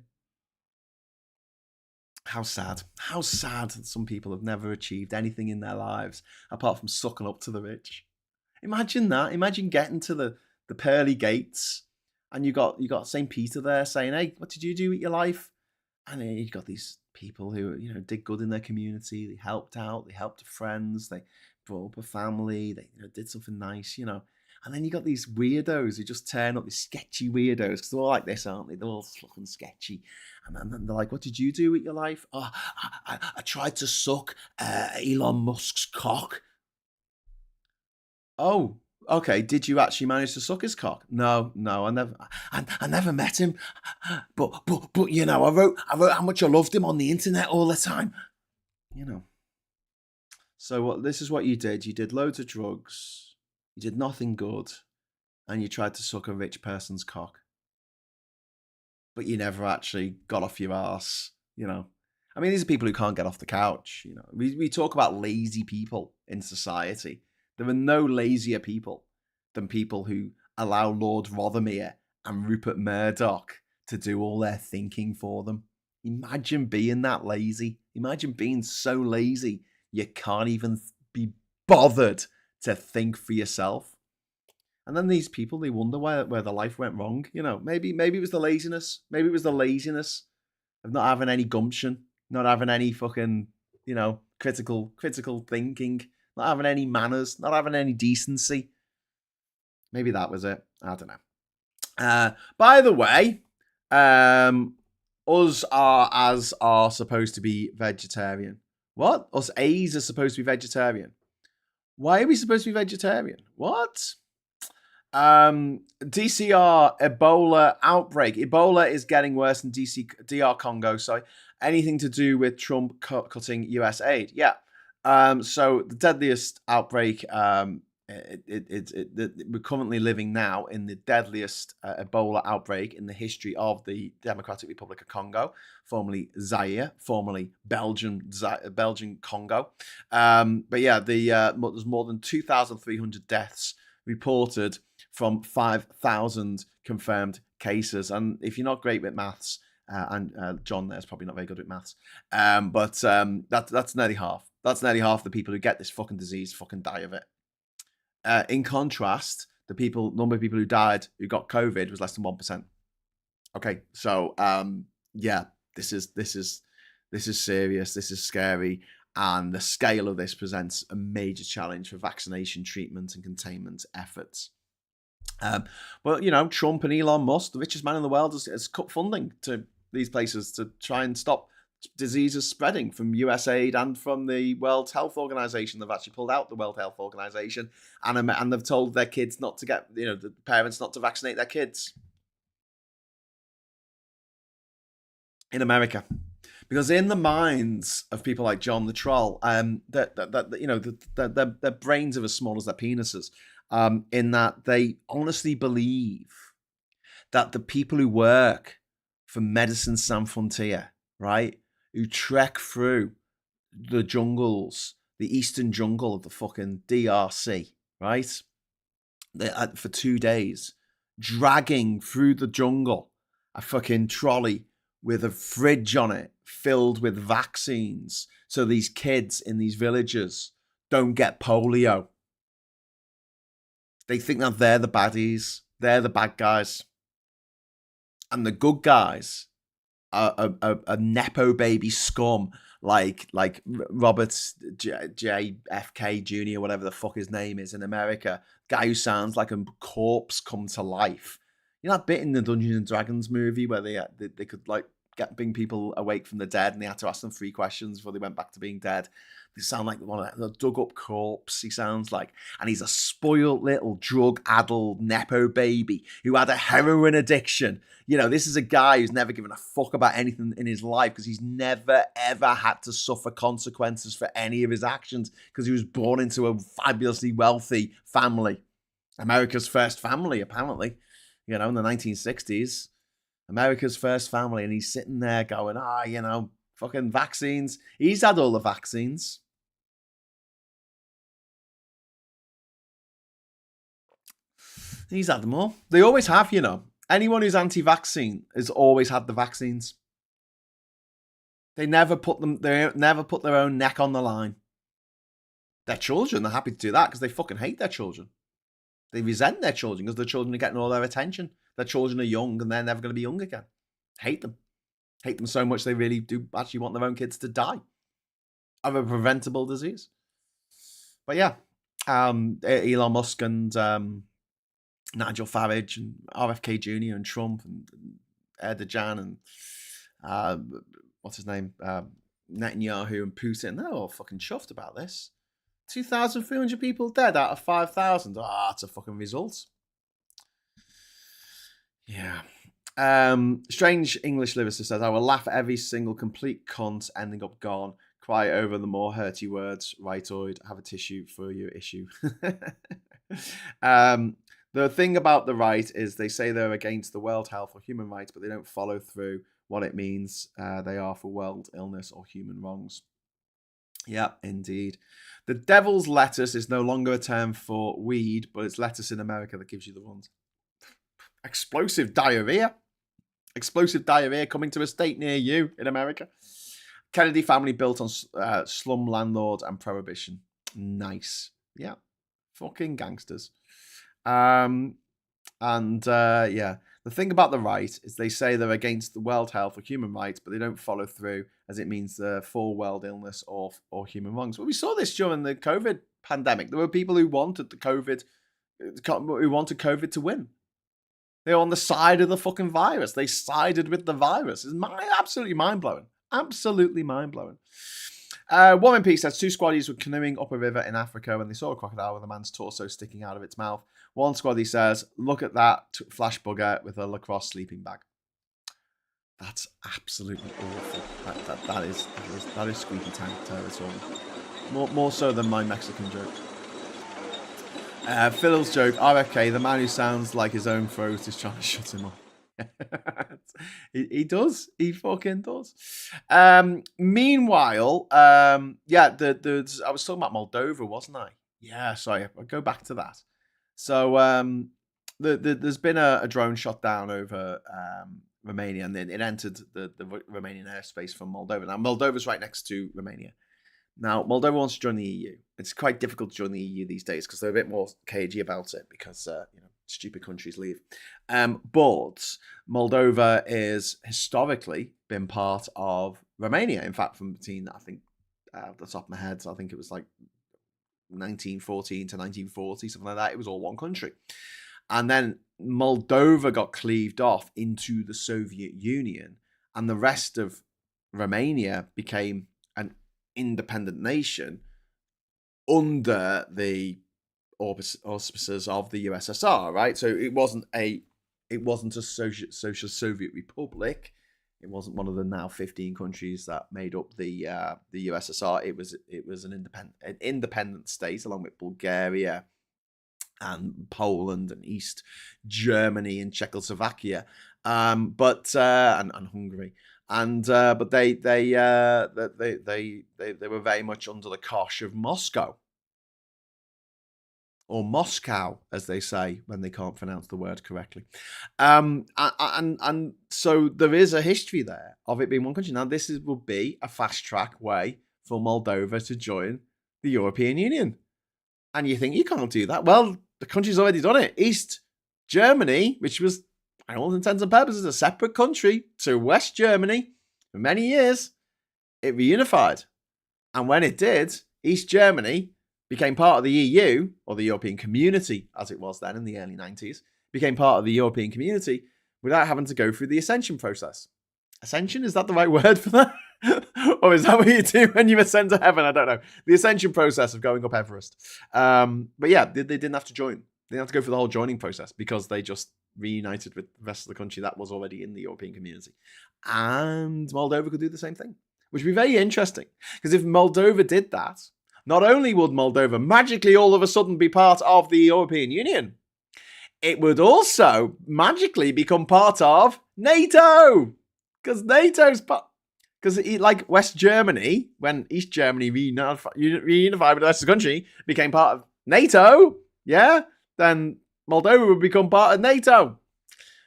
How sad that some people have never achieved anything in their lives apart from sucking up to the rich. Imagine that. Imagine getting to the pearly gates and you got St. Peter there saying, hey, what did you do with your life? And you got these people who, did good in their community. They helped out. They helped friends. They brought up a family. They did something nice, And then you got these weirdos who just turn up, these sketchy weirdos, because they're all like this, aren't they? They're all fucking sketchy. And then they're like, what did you do with your life? Oh, I tried to suck Elon Musk's cock. Oh, okay. Did you actually manage to suck his cock? No, I never met him. But I wrote how much I loved him on the internet all the time. So this is what you did. You did loads of drugs. You did nothing good, and you tried to suck a rich person's cock. But you never actually got off your ass, I mean, these are people who can't get off the couch, We talk about lazy people in society. There are no lazier people than people who allow Lord Rothermere and Rupert Murdoch to do all their thinking for them. Imagine being that lazy. Imagine being so lazy you can't even be bothered to think for yourself. And then these people, they wonder where their life went wrong. Maybe it was the laziness. Maybe it was the laziness of not having any gumption, not having any fucking, critical thinking, not having any manners, not having any decency. Maybe that was it. I don't know. By the way, us are supposed to be vegetarian. What? Us A's are supposed to be vegetarian. Why are we supposed to be vegetarian? What? DCR Ebola outbreak. Ebola is getting worse in DR Congo. Sorry, anything to do with Trump cutting US aid? Yeah. So the deadliest outbreak. We're currently living now in the deadliest Ebola outbreak in the history of the Democratic Republic of Congo, formerly Zaire, formerly Belgian Congo. But yeah, there's more than 2,300 deaths reported from 5,000 confirmed cases. And if you're not great with maths, and John there's probably not very good at maths, but that's nearly half. That's nearly half the people who get this fucking disease fucking die of it. In contrast, the number of people who died who got COVID was less than 1%. Okay, so yeah, this is serious. This is scary, and the scale of this presents a major challenge for vaccination, treatment, and containment efforts. Um, well, Trump and Elon Musk, the richest man in the world, has cut funding to these places to try and stop diseases spreading from USAID and from the World Health Organization. They've actually pulled out the World Health Organization, and they've told their kids not to get, the parents not to vaccinate their kids in America. Because in the minds of people like John the Troll, their brains are as small as their penises. In that they honestly believe that the people who work for Medicine Sans Frontier, right, who trek through the jungles, the eastern jungle of the fucking DRC, right, for 2 days, dragging through the jungle a fucking trolley with a fridge on it filled with vaccines so these kids in these villages don't get polio. They think that they're the baddies, they're the bad guys, and the good guys are a nepo baby scum like Robert JFK Jr., whatever the fuck his name is in America, guy who sounds like a corpse come to life. You know that bit in the Dungeons and Dragons movie where they could like bring people awake from the dead, and they had to ask them 3 questions before they went back to being dead. They sound like one of the dug up corpse. He sounds like, and he's a spoiled little drug-addled nepo baby who had a heroin addiction. This is a guy who's never given a fuck about anything in his life because he's never ever had to suffer consequences for any of his actions because he was born into a fabulously wealthy family, America's first family, apparently. In the 1960s. America's first family, and he's sitting there going, fucking vaccines. He's had all the vaccines. He's had them all. They always have, Anyone who's anti-vaccine has always had the vaccines. They never put their own neck on the line. Their children are happy to do that because they fucking hate their children. They resent their children because their children are getting all their attention. Their children are young and they're never going to be young again. Hate them. Hate them so much they really do actually want their own kids to die of a preventable disease. But yeah, Elon Musk and Nigel Farage and RFK Jr. and Trump and Erdogan and what's his name, Netanyahu and Putin, they're all fucking chuffed about this. 2,300 people dead out of 5,000. It's a fucking result. Yeah. Strange English lyricist says, I will laugh at every single complete cunt ending up gone. Cry over the more hurty words. Rightoid, have a tissue for your issue. The thing about the right is they say they're against the World Health or human rights, but they don't follow through what it means they are for world illness or human wrongs. Yeah, indeed. The devil's lettuce is no longer a term for weed, but it's lettuce in America that gives you the runs. Explosive diarrhea. Explosive diarrhea coming to a state near you in America. Kennedy family built on slum landlords and prohibition. Nice. Yeah. Fucking gangsters. The thing about the right is they say they're against the World Health or human rights, but they don't follow through as it means for world illness or human wrongs. Well, we saw this during the COVID pandemic. There were people who wanted COVID to win. They were on the side of the fucking virus. They sided with the virus. It's absolutely mind-blowing. Absolutely mind-blowing. War and Peace says 2 squaddies were canoeing up a river in Africa when they saw a crocodile with a man's torso sticking out of its mouth. One squaddie says, look at that flash bugger with a lacrosse sleeping bag. That's absolutely awful. That is squeaky tank territory. More so than my Mexican joke. Phil's joke, RFK, the man who sounds like his own throat is trying to shut him off. He does. He fucking does. Meanwhile, I was talking about Moldova, wasn't I? Yeah, sorry. I'll go back to that. So there's been a drone shot down over Romania, and then it entered the Romanian airspace from Moldova. Now, Moldova's right next to Romania. Now, Moldova wants to join the EU. It's quite difficult to join the EU these days because they're a bit more cagey about it because, stupid countries leave. But Moldova is historically been part of Romania. In fact, from between, I think, off the top of my head, I think it was like 1914 to 1940, something like that. It was all one country. And then Moldova got cleaved off into the Soviet Union, and the rest of Romania became an independent nation under the auspices of the USSR, right? So it wasn't a social Soviet republic. It wasn't one of the now 15 countries that made up the USSR. It was an independent state along with Bulgaria and Poland and East Germany and Czechoslovakia, but Hungary. But they were very much under the cosh of Moscow, or Moscow, as they say when they can't pronounce the word correctly. And so there is a history there of it being one country. Now, this will be a fast track way for Moldova to join the European Union. And you think, you can't do that. Well, the country's already done it. East Germany, which was, by all intents and purposes, a separate country to West Germany for many years, it reunified. And when it did, East Germany became part of the EU, or the European Community, as it was then in the early 90s, became part of the European Community without having to go through the ascension process. Ascension, is that the right word for that? Or is that what you do when you ascend to heaven? I don't know. The ascension process of going up Everest. But yeah, they didn't have to join. They didn't have to go through the whole joining process because they just reunited with the rest of the country that was already in the European Community. And Moldova could do the same thing, which would be very interesting. Because if Moldova did that, not only would Moldova magically all of a sudden be part of the European Union, it would also magically become part of NATO. Because NATO's part. Because like West Germany, when East Germany reunified with the rest of the country, became part of NATO, yeah, then Moldova would become part of NATO,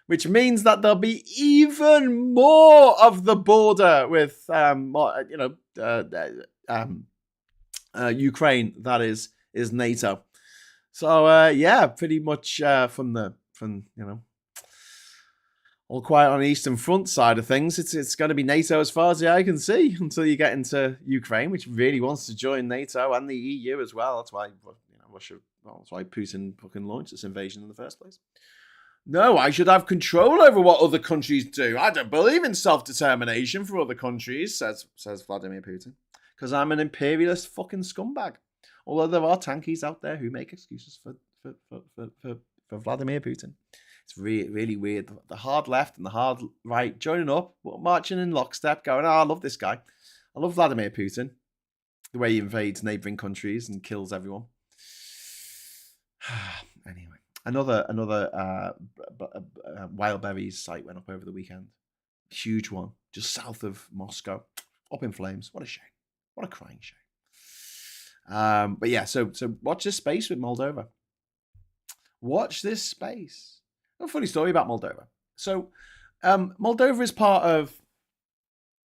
which means that there'll be even more of the border with, Ukraine. That is NATO. So yeah, pretty much from all quiet on the Eastern Front side of things, it's going to be NATO as far as the eye can see until you get into Ukraine, which really wants to join NATO and the EU as well. That's why that's why Putin fucking launched this invasion in the first place. No, I should have control over what other countries do. I don't believe in self-determination for other countries, says Vladimir Putin, because I'm an imperialist fucking scumbag. Although there are tankies out there who make excuses for Vladimir Putin. It's really weird. The hard left and the hard right joining up, marching in lockstep, going, I love this guy. I love Vladimir Putin. The way he invades neighboring countries and kills everyone. Anyway, another wild berries site went up over the weekend. Huge one, just south of Moscow, up in flames. What a shame. What a crying shame. But yeah, so watch this space with Moldova. Watch this space. A funny story about Moldova. So Moldova is part of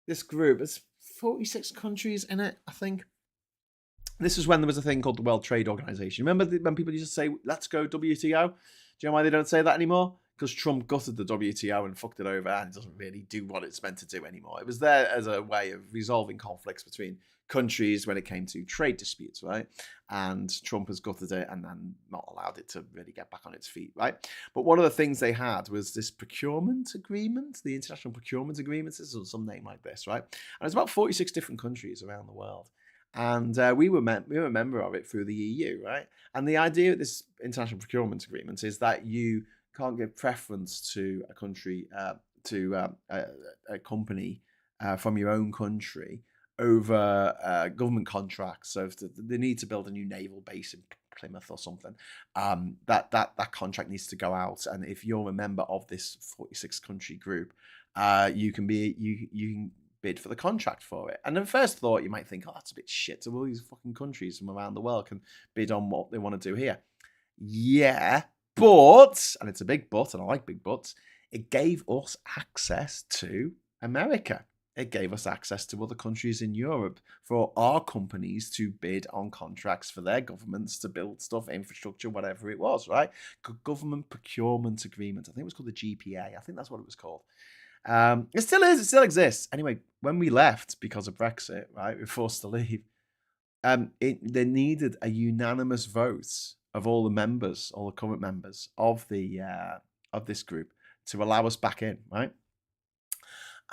this group. There's 46 countries in it, I think. This is when there was a thing called the World Trade Organization. Remember when people used to say, let's go WTO? Do you know why they don't say that anymore? Because Trump gutted the WTO and fucked it over, and it doesn't really do what it's meant to do anymore. It was there as a way of resolving conflicts between countries when it came to trade disputes, right? And Trump has gutted it and then not allowed it to really get back on its feet, right? But one of the things they had was this procurement agreement, the International Procurement Agreement, this is some name like this, right? And there's about 46 different countries around the world. And we were a member of it through the EU, right? And the idea of this International Procurement Agreement is that you can't give preference to a country, a company from your own country over government contracts. So if they need to build a new naval base in Plymouth or something, that contract needs to go out. And if you're a member of this 46 country group, you can bid for the contract for it. And at first thought, you might think, oh, that's a bit shit. So all these fucking countries from around the world can bid on what they want to do here. Yeah, but, and it's a big but, and I like big buts, it gave us access to America. it gave us access to other countries in Europe for our companies to bid on contracts for their governments to build stuff, infrastructure, whatever it was, right? Government procurement agreement. I think it was called the GPA. I think that's what it was called. It still is. It still exists. Anyway, when we left because of Brexit, right, we were forced to leave. They needed a unanimous vote of all the members, all the current members of this group to allow us back in, right?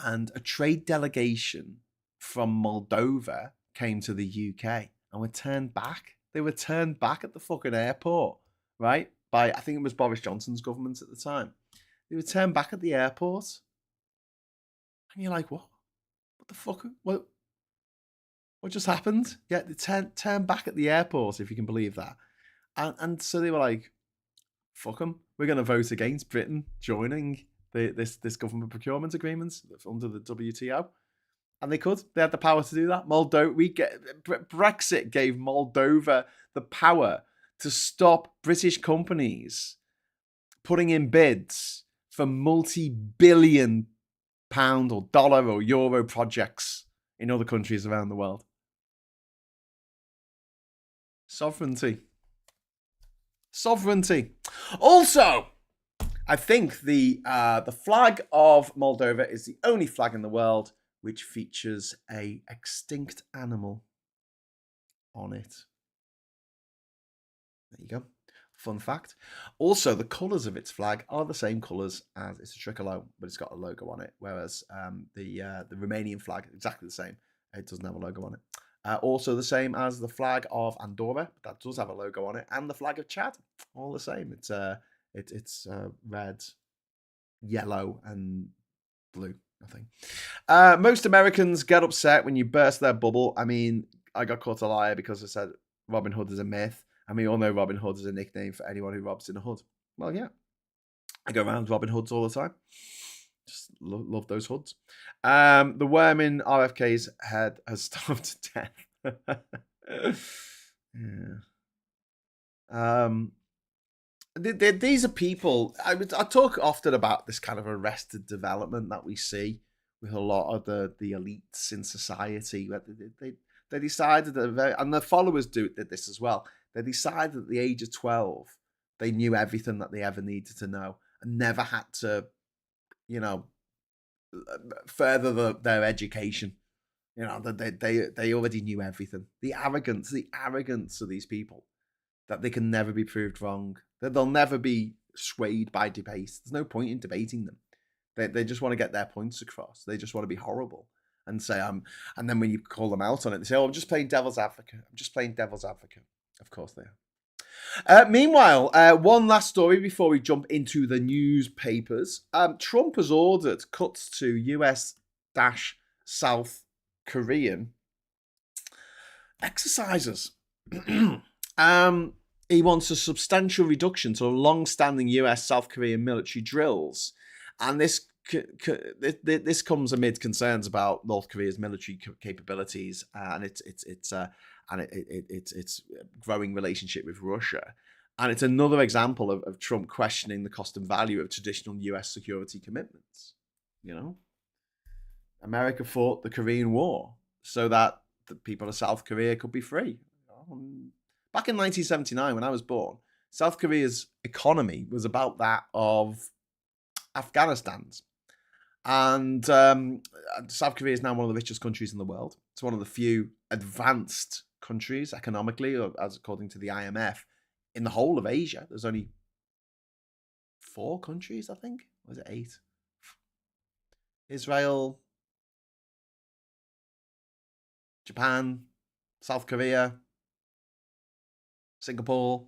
And a trade delegation from Moldova came to the UK and were turned back. They were turned back at the fucking airport, right? By, I think it was Boris Johnson's government at the time. They were turned back at the airport. And you're like, what? What the fuck? What just happened? Yeah, they turned back at the airport, if you can believe that. And so they were like, fuck them. We're going to vote against Britain joining this government procurement agreement under the WTO. And they could. They had the power to do that. Brexit gave Moldova the power to stop British companies putting in bids for multi-billion pound or dollar or euro projects in other countries around the world. Sovereignty. Also, I think the flag of Moldova is the only flag in the world which features a extinct animal on it. There you go. Fun fact. Also, the colours of its flag are the same colours as it's a tricolour, but it's got a logo on it. Whereas the Romanian flag, exactly the same. It doesn't have a logo on it. Also the same as the flag of Andorra, but that does have a logo on it, and the flag of Chad. All the same. It's red, yellow, and blue. I think. Most Americans get upset when you burst their bubble. I mean, I got caught a liar because I said Robin Hood is a myth. And we all know Robin Hood is a nickname for anyone who robs in a hood. Well, yeah. I go around Robin Hoods all the time. Just love those hoods. The worm in RFK's head has starved to death. Yeah. These are people. I talk often about this kind of arrested development that we see with a lot of the elites in society. They decided that, and their followers did this as well. They decided at the age of 12, they knew everything that they ever needed to know and never had to, further their education. They already knew everything. The arrogance of these people, that they can never be proved wrong, that they'll never be swayed by debate. There's no point in debating them. They just want to get their points across. They just want to be horrible and say, and then when you call them out on it, they say, I'm just playing devil's advocate. Of course they are. Meanwhile, one last story before we jump into the newspapers. Trump has ordered cuts to US-South Korean exercises. He wants a substantial reduction to long-standing US-South Korean military drills. And this comes amid concerns about North Korea's military capabilities and its growing relationship with Russia. And it's another example of Trump questioning the cost and value of traditional US security commitments. America fought the Korean War so that the people of South Korea could be free. Back in 1979, when I was born, South Korea's economy was about that of Afghanistan's. And South Korea is now one of the richest countries in the world. It's one of the few advanced countries economically, or as according to the IMF, in the whole of Asia. There's only 4 countries, I think. Or is it 8? Israel, Japan, South Korea, Singapore,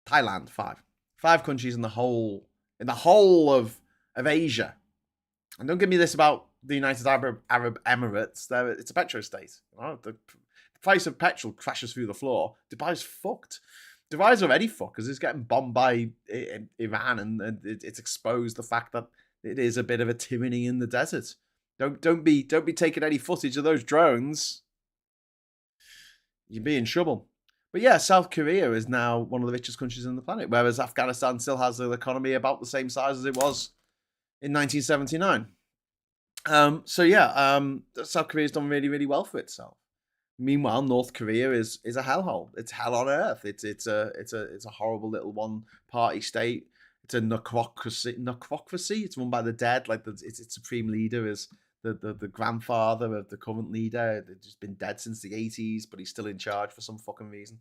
Thailand. 5 countries in the whole of Asia. And don't give me this about the United Arab Emirates. It's a petrostate. The price of petrol crashes through the floor. Dubai's fucked. Dubai's already fucked because it's getting bombed by Iran, and it's exposed the fact that it is a bit of a tyranny in the desert. Don't be taking any footage of those drones. You'd be in trouble. But yeah, South Korea is now one of the richest countries on the planet, whereas Afghanistan still has an economy about the same size as it was in 1979. South Korea's done really, really well for itself. Meanwhile, North Korea is a hellhole. It's hell on earth. It's a horrible little one party state. It's a necrocracy. Necrocracy. It's run by the dead. Like its supreme leader is the grandfather of the current leader. They've just been dead since the 80s, but he's still in charge for some fucking reason.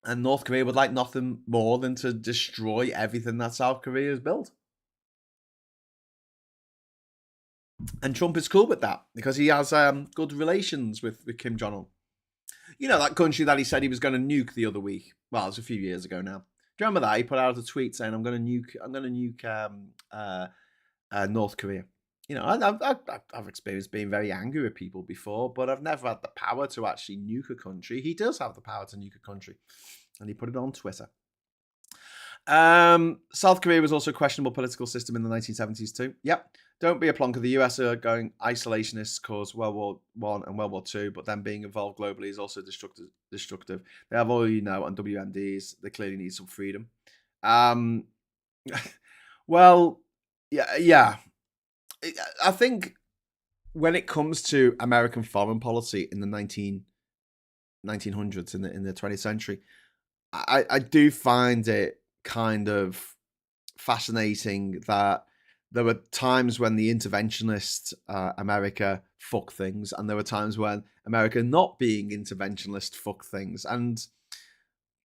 And North Korea would like nothing more than to destroy everything that South Korea has built. And Trump is cool with that because he has good relations with Kim Jong-un. You know, that country that he said he was going to nuke the other week. Well, it was a few years ago now. Do you remember that? He put out a tweet saying, I'm going to nuke North Korea. You know, I've experienced being very angry with people before, but I've never had the power to actually nuke a country. He does have the power to nuke a country. And he put it on Twitter. South Korea was also a questionable political system in the 1970s too. Yep. Don't be a plonker. The US are going isolationists caused World War One and World War Two, but then being involved globally is also destructive. They have all you know on WMDs. They clearly need some freedom. Well, yeah. I think when it comes to American foreign policy in the 1900s, in the 20th century, I do find it kind of fascinating that there were times when the interventionist America fucked things, and there were times when America not being interventionist fucked things, and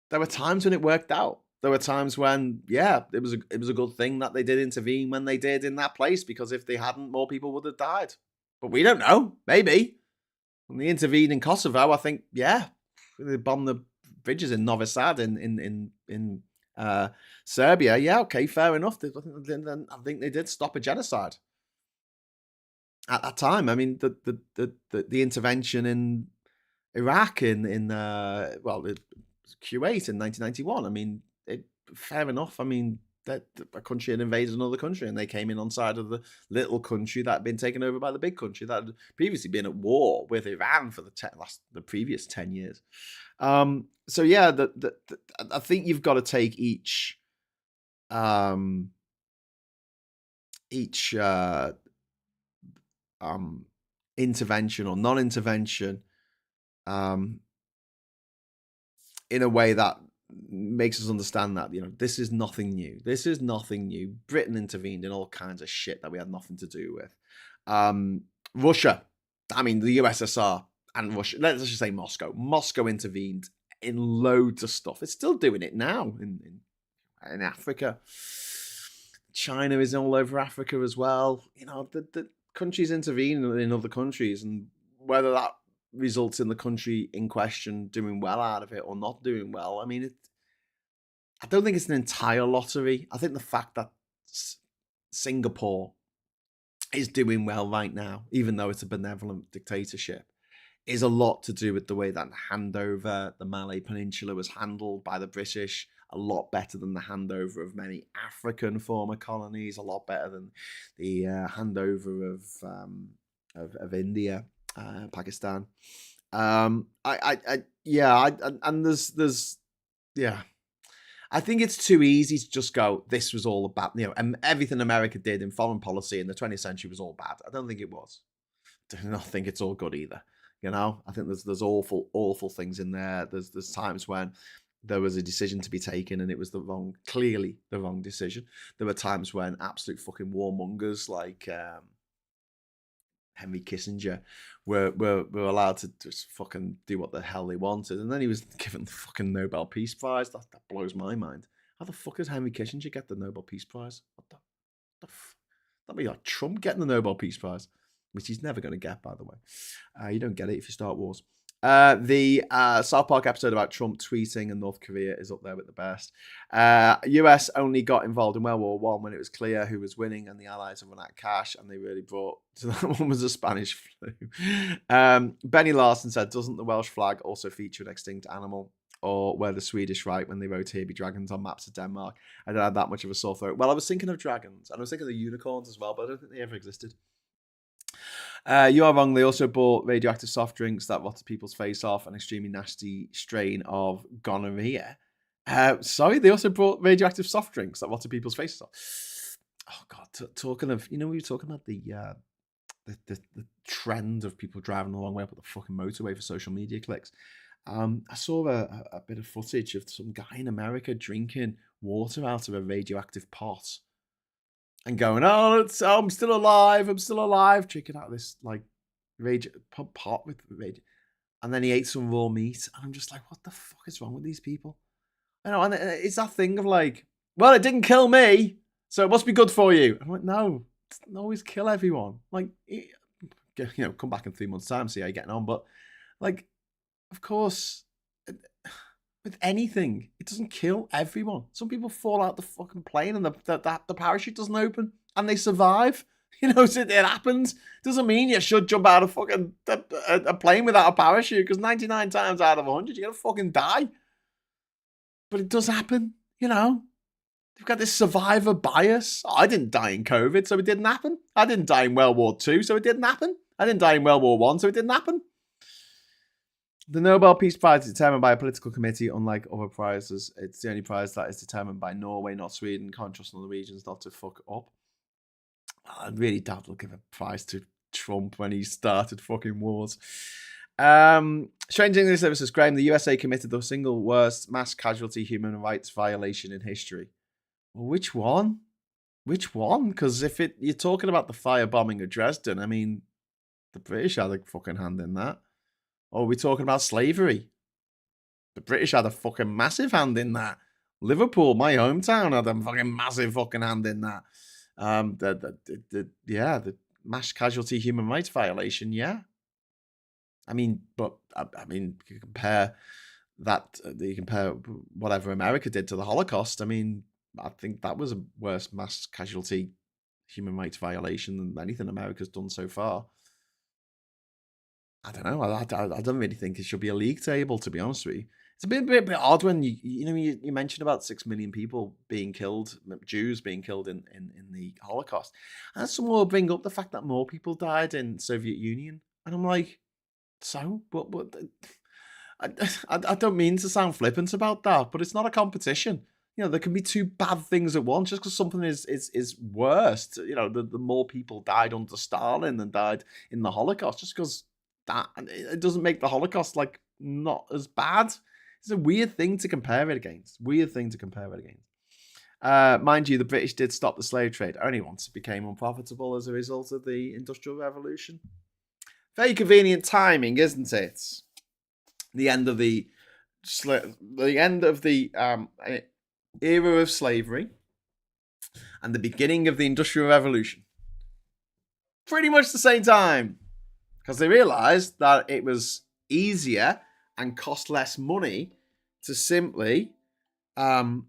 there were times when it worked out. There were times when, yeah, it was a good thing that they did intervene when they did in that place, because if they hadn't, more people would have died. But we don't know. Maybe when they intervened in Kosovo, I think, yeah, they bombed the bridges in Novi Sad in Serbia. Yeah, okay, fair enough. I think they did stop a genocide at that time. I mean, the intervention in Iraq in Kuwait in 1991. I mean, fair enough. I mean, that a country had invaded another country, and they came in on side of the little country that had been taken over by the big country that had previously been at war with Iran for the previous 10 years. So yeah, I think you've got to take each intervention or non-intervention in a way that makes us understand that, you know, this is nothing new. This is nothing new. Britain intervened in all kinds of shit that we had nothing to do with. Russia, I mean, the USSR and Russia, let's just say Moscow. Moscow intervened in loads of stuff. It's still doing it now in Africa. China is all over Africa as well. You know, the countries intervene in other countries, and whether that results in the country in question doing well out of it or not doing well, I mean, I don't think it's an entire lottery. I think the fact that Singapore is doing well right now, even though it's a benevolent dictatorship, is a lot to do with the way that the handover, the Malay Peninsula, was handled by the British. A lot better than the handover of many African former colonies. A lot better than the handover of India, Pakistan. And there's I think it's too easy to just go, this was all about, you know, and everything America did in foreign policy in the 20th century was all bad. I don't think it was. I don't think it's all good either. You know, I think there's awful things in there. There's times when there was a decision to be taken and it was clearly the wrong decision. There were times when absolute fucking warmongers like Henry Kissinger were allowed to just fucking do what the hell they wanted, and then he was given the fucking Nobel Peace Prize. That blows my mind. How the fuck does Henry Kissinger get the Nobel Peace Prize? That'd be like Trump getting the Nobel Peace Prize, which he's never going to get, by the way. You don't get it if you start wars. The South Park episode about Trump tweeting and North Korea is up there with the best. US only got involved in World War One when it was clear who was winning and the Allies had run out of cash, and they really brought. So that one was a Spanish flu. Benny Larson said, "Doesn't the Welsh flag also feature an extinct animal, or were the Swedish right when they wrote 'Here be dragons' on maps of Denmark?" I don't have that much of a sore throat. Well, I was thinking of dragons, and I was thinking of the unicorns as well, but I don't think they ever existed. You are wrong. They also bought radioactive soft drinks that rotted people's face off, an extremely nasty strain of gonorrhea. Sorry, they also brought radioactive soft drinks that rotted people's faces off. Oh God, talking of, we were talking about the trend of people driving the long way up at the fucking motorway for social media clicks. I saw a bit of footage of some guy in America drinking water out of a radioactive pot and going, I'm still alive, drinking out of this like pot with radio. And then he ate some raw meat, and I'm just like, what the fuck is wrong with these people? And it's that thing of like, well, it didn't kill me, so it must be good for you. I'm like, no, it doesn't always kill everyone. Like, come back in 3 months' time, see how you're getting on. But like, of course, with anything, it doesn't kill everyone. Some people fall out the fucking plane and the parachute doesn't open and they survive. So it happens. Doesn't mean you should jump out of fucking a plane without a parachute, because 99 times out of 100 you're gonna fucking die. But it does happen. They've got this survivor bias. I didn't die in COVID, so it didn't happen. I didn't die in World War II, so it didn't happen. I didn't die in World War One, so it didn't happen. The Nobel Peace Prize is determined by a political committee, unlike other prizes. It's the only prize that is determined by Norway, not Sweden. Can't trust other regions not to fuck up. I really doubt they'll give a prize to Trump when he started fucking wars. Strange English Services, Graham, the USA committed the single worst mass casualty human rights violation in history. Well, which one? Which one? Because if you're talking about the firebombing of Dresden, I mean, the British had a fucking hand in that. Or are we talking about slavery? The British had a fucking massive hand in that. Liverpool, my hometown, had a fucking massive fucking hand in that. The mass casualty human rights violation, yeah. I mean, but you compare that, you compare whatever America did to the Holocaust. I mean, I think that was a worse mass casualty human rights violation than anything America's done so far. I don't know. I don't really think it should be a league table, to be honest with you. It's a bit odd when you mentioned about 6 million people being killed, Jews being killed in the Holocaust, and someone will bring up the fact that more people died in Soviet Union, and I'm like, so what? I don't mean to sound flippant about that, but it's not a competition. There can be two bad things at once. Just because something is worse, the more people died under Stalin than died in the Holocaust, just because that it doesn't make the Holocaust like not as bad. It's a weird thing to compare it against. Mind you, the British did stop the slave trade only once it became unprofitable as a result of the Industrial Revolution. Very convenient timing, isn't it? The end of the era of slavery and the beginning of the Industrial Revolution. Pretty much the same time. Because they realised that it was easier and cost less money to simply turn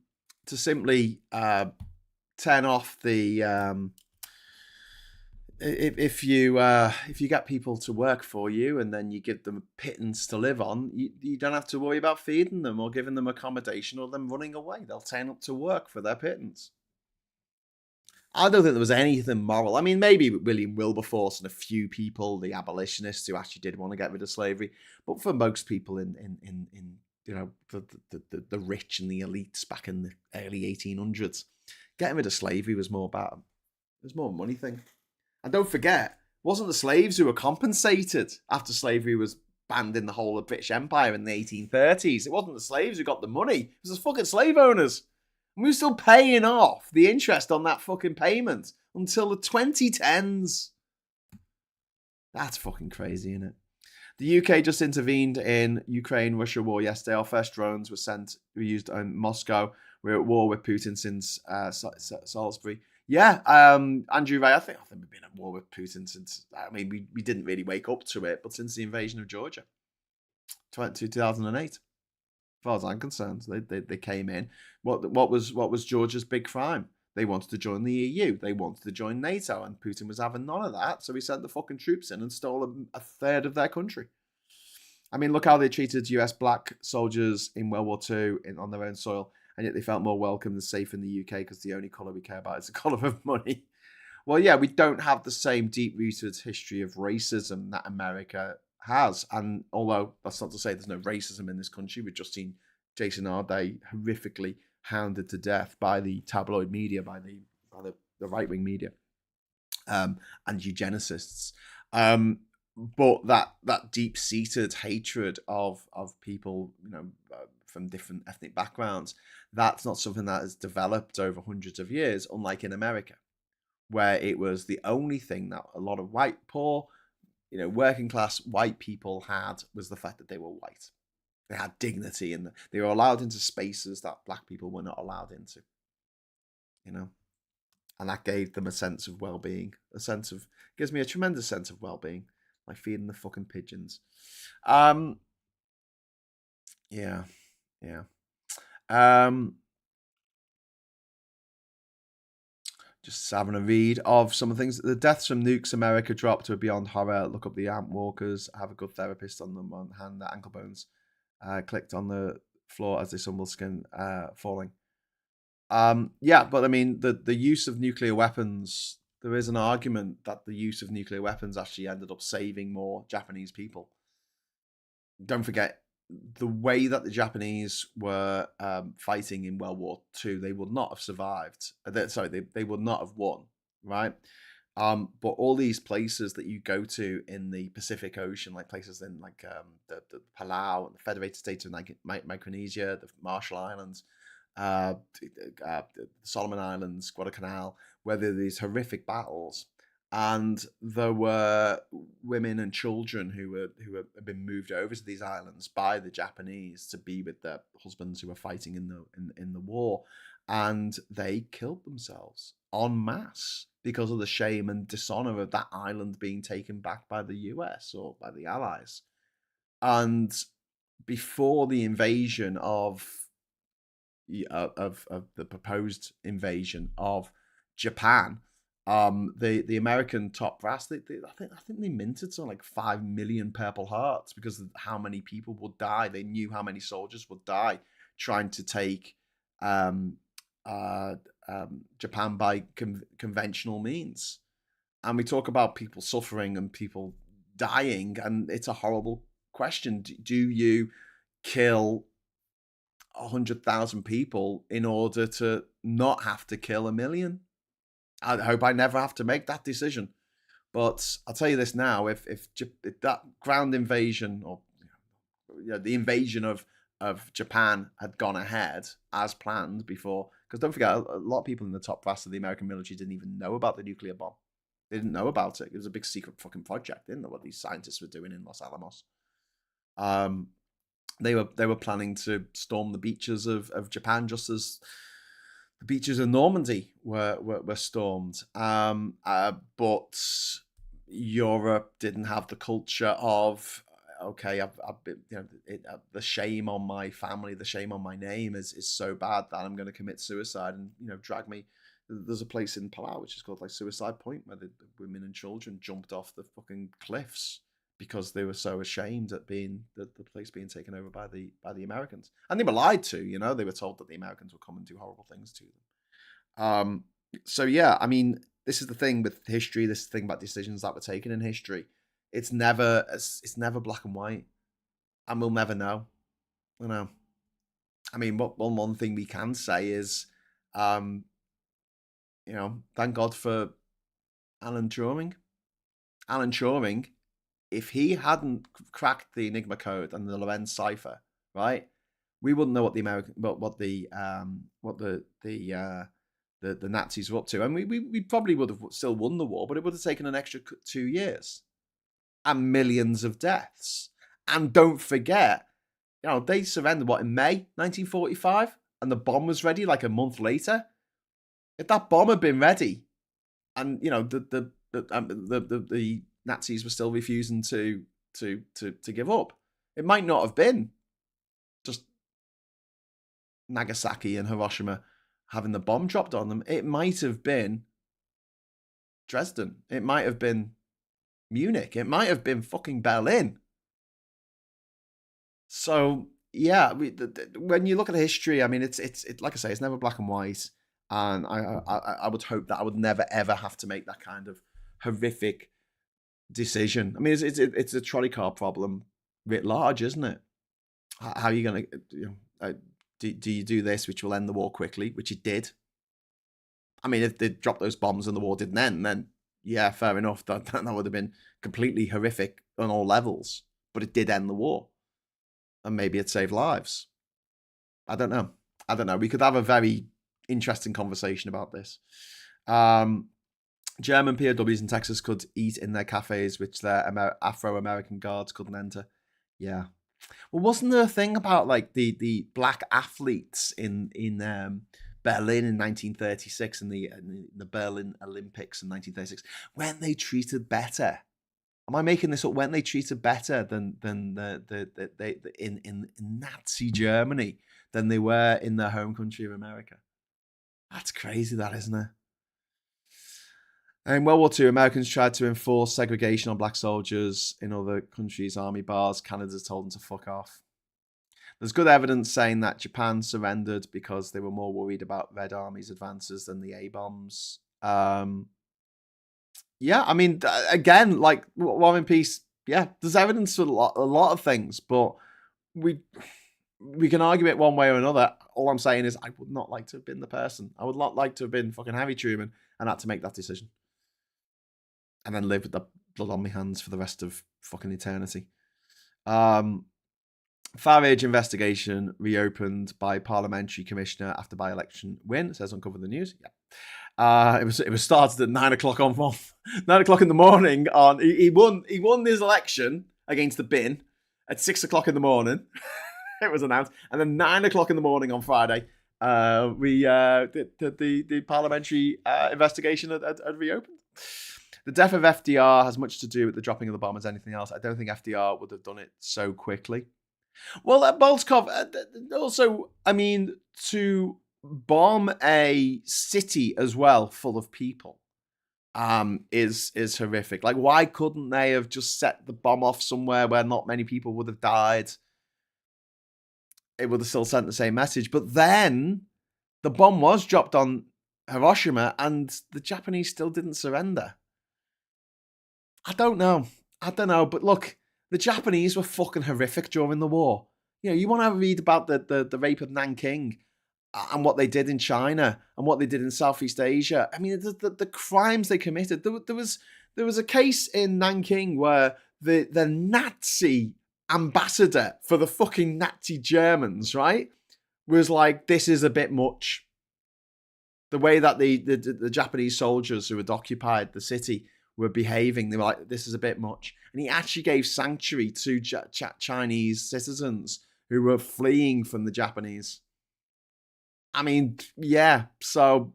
off the if you get people to work for you and then you give them a pittance to live on, you don't have to worry about feeding them or giving them accommodation or them running away. They'll turn up to work for their pittance. I don't think there was anything moral. I mean, maybe William Wilberforce and a few people, the abolitionists, who actually did want to get rid of slavery, but for most people in the rich and the elites back in the early 1800s, getting rid of slavery was more about it was more a money thing. And don't forget, it wasn't the slaves who were compensated after slavery was banned in the whole of the British Empire in the 1830s. It wasn't the slaves who got the money. It was the fucking slave owners. And we were still paying off the interest on that fucking payment until the 2010s. That's fucking crazy, isn't it? The UK just intervened in Ukraine-Russia war yesterday. Our first drones were used in Moscow. We're at war with Putin since Salisbury. Yeah, Andrew Ray, I think we've been at war with Putin since, we didn't really wake up to it, but since the invasion of Georgia, 2008. As far as I'm concerned, they came in. What was Georgia's big crime? They wanted to join the EU. They wanted to join NATO, and Putin was having none of that. So he sent the fucking troops in and stole a third of their country. I mean, look how they treated US black soldiers in World War II on their own soil, and yet they felt more welcome and safe in the UK because the only colour we care about is the colour of money. Well, yeah, we don't have the same deep-rooted history of racism that America has. And although that's not to say there's no racism in this country, we've just seen Jason Arday horrifically hounded to death by the tabloid media, by the the right-wing media, and eugenicists. But that deep-seated hatred of people, from different ethnic backgrounds, that's not something that has developed over hundreds of years, unlike in America, where it was the only thing that a lot of white, poor, working class white people had, was the fact that they were white. They had dignity, and they were allowed into spaces that black people were not allowed into. And that gave them a sense of well-being, gives me a tremendous sense of well-being, like feeding the fucking pigeons. Yeah. Just having a read of some of the things. The deaths from nukes America dropped to a beyond horror. Look up the ant walkers. Have a good therapist on them on hand, the ankle bones. Clicked on the floor as they stumbled, skin falling. Yeah, but I mean, the use of nuclear weapons, there is an argument that the use of nuclear weapons actually ended up saving more Japanese people. Don't forget, the way that the Japanese were fighting in World War II, they would not have survived. They would not have won, right? But all these places that you go to in the Pacific Ocean, like places in like the Palau and the Federated States of Micronesia, the Marshall Islands, the Solomon Islands, Guadalcanal, where there are these horrific battles, and there were women and children who had been moved over to these islands by the Japanese to be with their husbands who were fighting in the war, and they killed themselves en masse because of the shame and dishonor of that island being taken back by the US or by the Allies. And before the invasion of the proposed invasion of Japan, the American top brass, I think they minted something like 5 million Purple Hearts because of how many people would die. They knew how many soldiers would die trying to take Japan by conventional means. And we talk about people suffering and people dying, and it's a horrible question. Do you kill 100,000 people in order to not have to kill 1 million? I hope I never have to make that decision. But I'll tell you this now: if that ground invasion, or the invasion of Japan had gone ahead as planned before, because don't forget, a lot of people in the top brass of the American military didn't even know about the nuclear bomb. They didn't know about it. It was a big secret fucking project. They didn't know what these scientists were doing in Los Alamos. They were planning to storm the beaches of Japan, just as the beaches of Normandy were stormed. But Europe didn't have the culture of, okay, I've been, the shame on my family, the shame on my name is so bad that I'm going to commit suicide and drag me. There's a place in Palau which is called like Suicide Point, where the women and children jumped off the fucking cliffs because they were so ashamed at being the place being taken over by the Americans, and they were lied to. They were told that the Americans would come and do horrible things to them. So yeah, I mean, this is the thing with history. This is the thing about decisions that were taken in history. It's never black and white, and we'll never know. I mean, one thing we can say is, thank God for Alan Turing. Alan Turing, if he hadn't cracked the Enigma code and the Lorenz cipher, right, we wouldn't know what the Nazis were up to, and we probably would have still won the war, but it would have taken an extra 2 years and millions of deaths. And don't forget, they surrendered in May 1945, and the bomb was ready like a month later. If that bomb had been ready, and the Nazis were still refusing to give up, it might not have been just Nagasaki and Hiroshima having the bomb dropped on them. It might have been Dresden. It might have been Munich. It might have been fucking Berlin. So yeah, when you look at history, I mean, it's like I say, it's never black and white. And I would hope that I would never ever have to make that kind of horrific decision. I mean, it's a trolley car problem writ large, isn't it? How are you going to do you do this, which will end the war quickly, which it did, I mean, if they dropped those bombs and the war didn't end, then yeah, fair enough. That would have been completely horrific on all levels. But it did end the war, and maybe it saved lives. I don't know. We could have a very interesting conversation about this. German POWs in Texas could eat in their cafes, which their Afro-American guards couldn't enter. Yeah. Well, wasn't there a thing about like the black athletes in Berlin in 1936 and the Berlin Olympics in 1936 when they treated better? Am I making this up? When they treated better than in Nazi Germany than they were in their home country of America? That's crazy, that, isn't it? In World War II, Americans tried to enforce segregation on black soldiers in other countries' army bars. Canada told them to fuck off. There's good evidence saying that Japan surrendered because they were more worried about Red Army's advances than the A-bombs. Yeah, I mean, again, like War and Peace, yeah, there's evidence for a lot of things, but we can argue it one way or another. All I'm saying is I would not like to have been the person. I would not like to have been fucking Harry Truman and had to make that decision. And then live with the blood on my hands for the rest of fucking eternity. Farage investigation reopened by parliamentary commissioner after by-election win. It says Uncover the News. Yeah. It was started at 9 o'clock on 9 o'clock in the morning. He won his election against the bin at 6 o'clock in the morning. It was announced, and then 9 o'clock in the morning on Friday, the parliamentary investigation had reopened. The death of FDR has much to do with the dropping of the bomb as anything else. I don't think FDR would have done it so quickly. Well, Boltkov, also, I mean, to bomb a city as well full of people is horrific. Like, why couldn't they have just set the bomb off somewhere where not many people would have died? It would have still sent the same message. But then the bomb was dropped on Hiroshima and the Japanese still didn't surrender. I don't know. But look, the Japanese were fucking horrific during the war. You know, you want to read about the rape of Nanking and what they did in China and what they did in Southeast Asia. I mean, the crimes they committed. There was a case in Nanking where the Nazi ambassador for the fucking Nazi Germans, right, was like, this is a bit much. The way that the Japanese soldiers who had occupied the city were behaving, they were like, this is a bit much. And he actually gave sanctuary to Chinese citizens who were fleeing from the Japanese. I mean, yeah. So,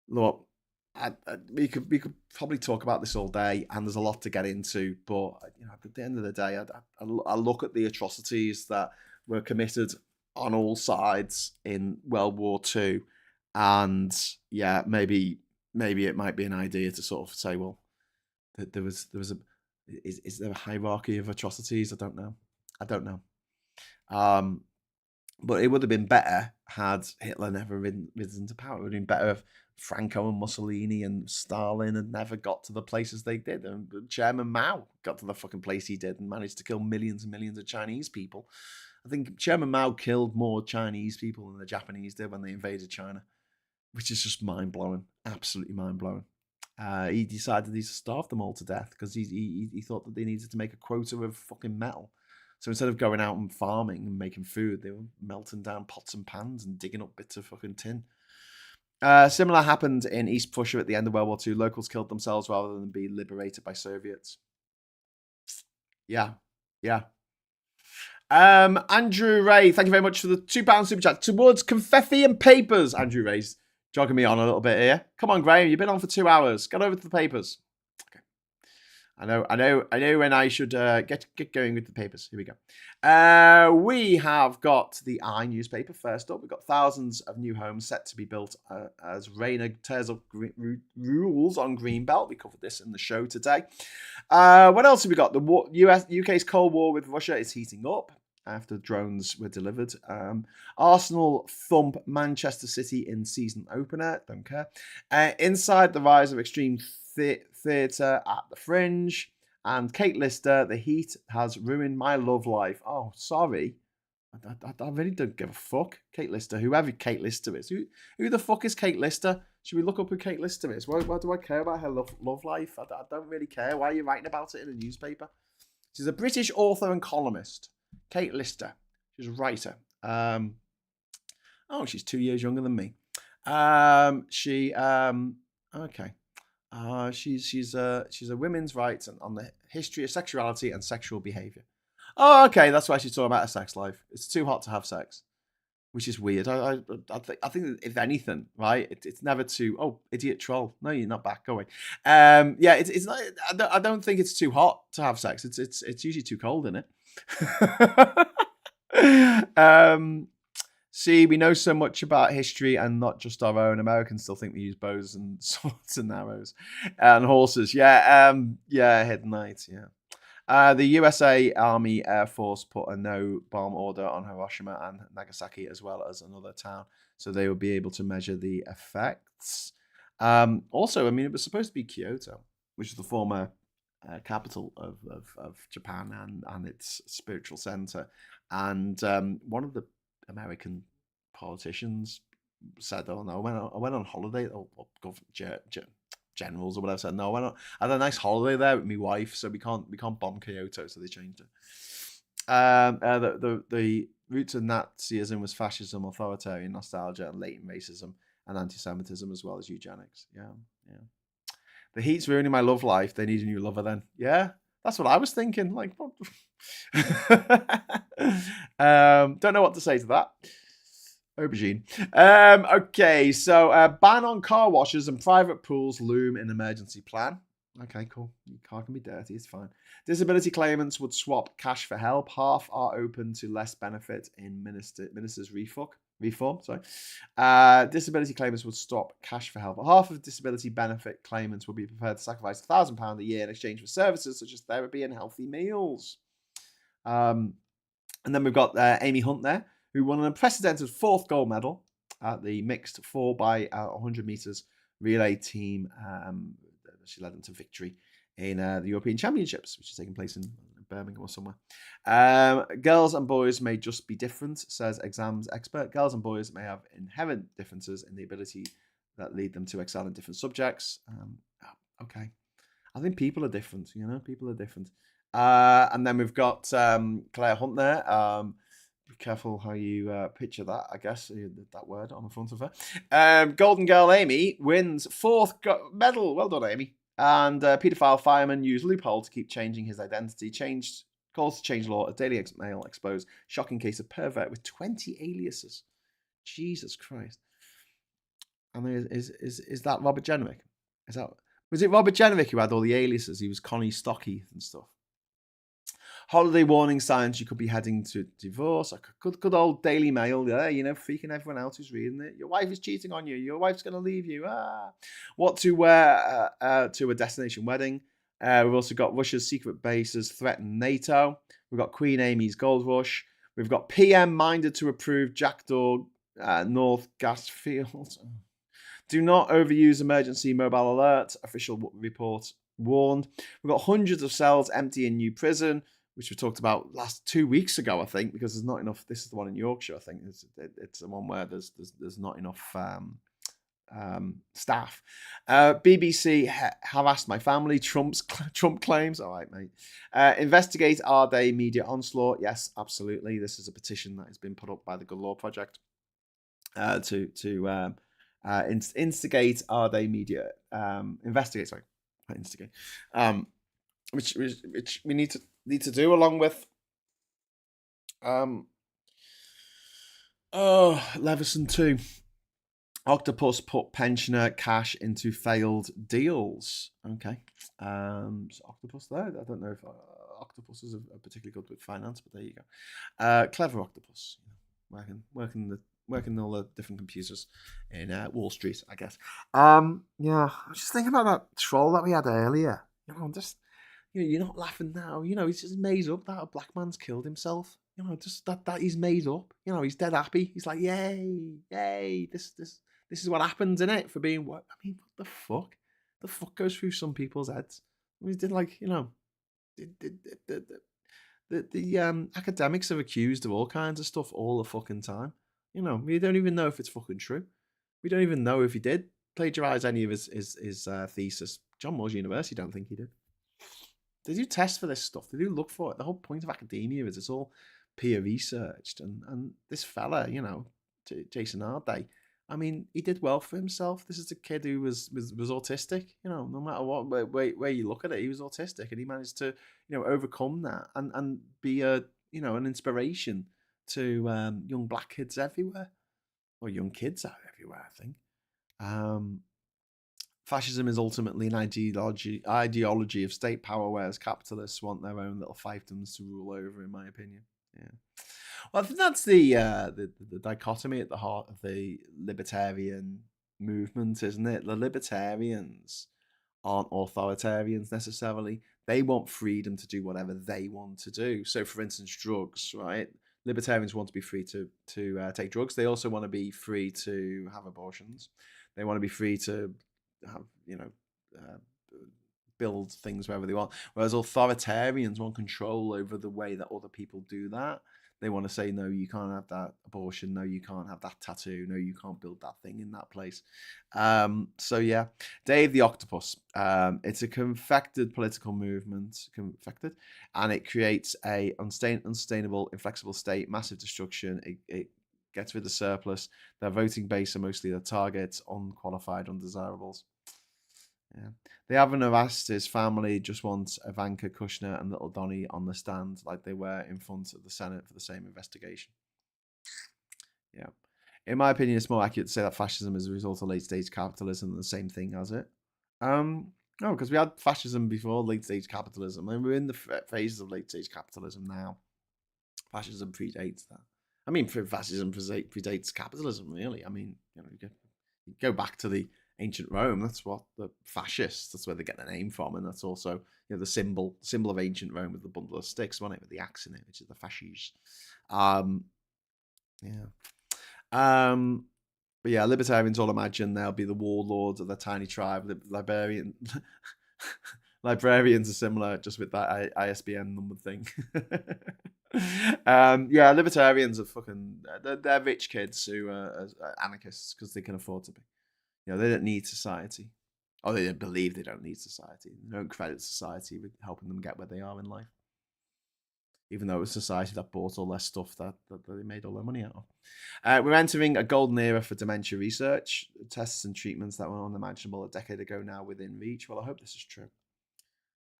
look, we could probably talk about this all day, and there's a lot to get into. But you know, at the end of the day, I look at the atrocities that were committed on all sides in World War II, and yeah, maybe it might be an idea to sort of say, well, there was is there a hierarchy of atrocities? I don't know. But it would have been better had Hitler never risen to power. It would have been better if Franco and Mussolini and Stalin had never got to the places they did. And Chairman Mao got to the fucking place he did and managed to kill millions and millions of Chinese people. I think Chairman Mao killed more Chinese people than the Japanese did when they invaded China, which is just mind-blowing. Absolutely mind-blowing. He decided he starved them all to death because he thought that they needed to make a quota of fucking metal. So instead of going out and farming and making food, they were melting down pots and pans and digging up bits of fucking tin. Similar happened in East Prussia at the end of World War II. Locals killed themselves rather than be liberated by Soviets. Yeah. Andrew Ray, thank you very much for the £2 super chat. Towards confetti and papers. Andrew Ray's jogging me on a little bit here. Come on, Graham, you've been on for 2 hours. Get over to the papers. Okay. I know when I should get going with the papers. Here we go. We have got the I newspaper first up. We've got thousands of new homes set to be built as Rayner tears up rules on Greenbelt. We covered this in the show today. What else have we got? The UK's Cold War with Russia is heating up after drones were delivered. Arsenal thump Manchester City in season opener. Don't care. Inside the rise of extreme theatre at the Fringe. And Kate Lister, the heat has ruined my love life. Oh, sorry. I really don't give a fuck. Kate Lister, whoever Kate Lister is. Who the fuck is Kate Lister? Should we look up who Kate Lister is? Why do I care about her love life? I don't really care. Why are you writing about it in a newspaper? She's a British author and columnist. Kate Lister. She's a writer. She's 2 years younger than me. Okay. She's a women's rights and on the history of sexuality and sexual behavior. Oh, okay, that's why she's talking about her sex life. It's too hot to have sex, which is weird. I think if anything, right, it's never too. Oh, idiot troll! No, you're not back. Go away. Yeah, it's not. I don't think it's too hot to have sex. It's usually too cold, isn't it? See, we know so much about history and not just our own. Americans still think we use bows and swords and arrows and horses. Yeah, hidden knights. Yeah. The USA Army Air Force put a no-bomb order on Hiroshima and Nagasaki as well as another town, so they would be able to measure the effects. Also, I mean, it was supposed to be Kyoto, which is the former capital of Japan and its spiritual center. And one of the American politicians said, "Oh no, I went on holiday." Or generals or whatever said, "No, I had a nice holiday there with my wife, so we can't bomb Kyoto." So they changed it. The roots of Nazism was fascism, authoritarian nostalgia, and latent racism and anti-Semitism, as well as eugenics. Yeah. The heat's ruining my love life. They need a new lover then. Yeah, that's what I was thinking. Like, what? Don't know what to say to that. Aubergine. Okay, so ban on car washes and private pools loom in emergency plan. Okay, cool. Your car can be dirty, it's fine. Disability claimants would swap cash for help. Half are open to less benefit in minister's reform. Disability claimants would stop cash for help. Half of disability benefit claimants would be prepared to sacrifice £1,000 a year in exchange for services such as therapy and healthy meals. And then we've got Amy Hunt there, who won an unprecedented 4th gold medal at the mixed 4x100 meters relay team. She led them to victory in the European Championships, which is taking place in Birmingham or somewhere. Girls and boys may just be different, says exams expert. Girls and boys may have inherent differences in the ability that lead them to excel in different subjects. Okay. I think people are different, people are different. And then we've got Claire Hunt there. Be careful how you picture that, I guess, that word on the front of her. Golden Girl Amy wins 4th medal. Well done, Amy. And paedophile fireman used loophole to keep changing his identity. Calls to change law. A Daily Mail exposed shocking case of pervert with 20 aliases. Jesus Christ. I mean, is that Robert Jenrick? Was it Robert Jenrick who had all the aliases? He was Connie Stockheath and stuff. Holiday warning signs you could be heading to divorce. Good old Daily Mail there, freaking everyone out who's reading it. Your wife is cheating on you. Your wife's going to leave you. What to wear to a destination wedding. We've also got Russia's secret bases threaten NATO. We've got Queen Amy's gold rush. We've got PM minded to approve Jackdaw North gas field. Do not overuse emergency mobile alert. Official report warned. We've got hundreds of cells empty in new prison, which we talked about 2 weeks ago, I think, because there's not enough. This is the one in Yorkshire, I think. It's the one where there's not enough staff. BBC harassed my family. Trump claims. All right, mate. Investigate Arday media onslaught. Yes, absolutely. This is a petition that has been put up by the Good Law Project to instigate Arday media. Investigate. Sorry, not instigate. Which we need to do along with Leveson 2. Octopus put pensioner cash into failed deals. Okay. So Octopus there. I don't know if octopuses are particularly good with finance, but there you go. Clever octopus. Working all the different computers in Wall Street, I guess. Yeah, I was just thinking about that troll that we had earlier. You're not laughing now. He's just made up that a black man's killed himself. Just that he's made up. He's dead happy. He's like, yay, this is what happens, innit? For being what? I mean, what the fuck? The fuck goes through some people's heads? I mean, The academics are accused of all kinds of stuff all the fucking time. We don't even know if it's fucking true. We don't even know if he did plagiarize any of his thesis. John Moores University don't think he did. They do test for this stuff. They do look for it. The whole point of academia is it's all peer researched. And this fella, Jason Arday, I mean, he did well for himself. This is a kid who was autistic. No matter what where you look at it, he was autistic, and he managed to overcome that and be an inspiration to young black kids everywhere, or young kids out everywhere. I think. Fascism is ultimately an ideology of state power, whereas capitalists want their own little fiefdoms to rule over, in my opinion. Yeah. Well, I think that's the dichotomy at the heart of the libertarian movement, isn't it? The libertarians aren't authoritarians necessarily. They want freedom to do whatever they want to do. So, for instance, drugs, right? Libertarians want to be free to take drugs. They also want to be free to have abortions. They want to be free to have, build things wherever they want. Whereas authoritarians want control over the way that other people do that. They want to say, no, you can't have that abortion. No, you can't have that tattoo. No, you can't build that thing in that place. So yeah, Dave the Octopus. It's a confected political movement, and it creates a unsustainable, inflexible state, massive destruction. It gets rid of surplus. Their voting base are mostly the targets, unqualified, undesirables. Yeah, they haven't harassed his family. Just wants Ivanka, Kushner, and little Donny on the stand like they were in front of the Senate for the same investigation. Yeah, in my opinion, it's more accurate to say that fascism is a result of late-stage capitalism than the same thing as it. No, because we had fascism before late-stage capitalism, and we're in the phases of late-stage capitalism now. Fascism predates that. I mean, fascism predates capitalism, really. I mean, you go back to the ancient Rome. That's what the fascists. That's where they get their name from, and that's also the symbol of ancient Rome with the bundle of sticks, wasn't it, with the axe in it, which is the fasces. Yeah. But yeah, libertarians all imagine they'll be the warlords of their tiny tribe. Librarians are similar, just with that ISBN number thing. Yeah, libertarians are fucking. They're rich kids who are anarchists because they can afford to be. They don't need society. Or they don't believe they don't need society. They don't credit society with helping them get where they are in life. Even though it was society that bought all their stuff that they made all their money out of. We're entering a golden era for dementia research. Tests and treatments that were unimaginable a decade ago now within reach. Well, I hope this is true.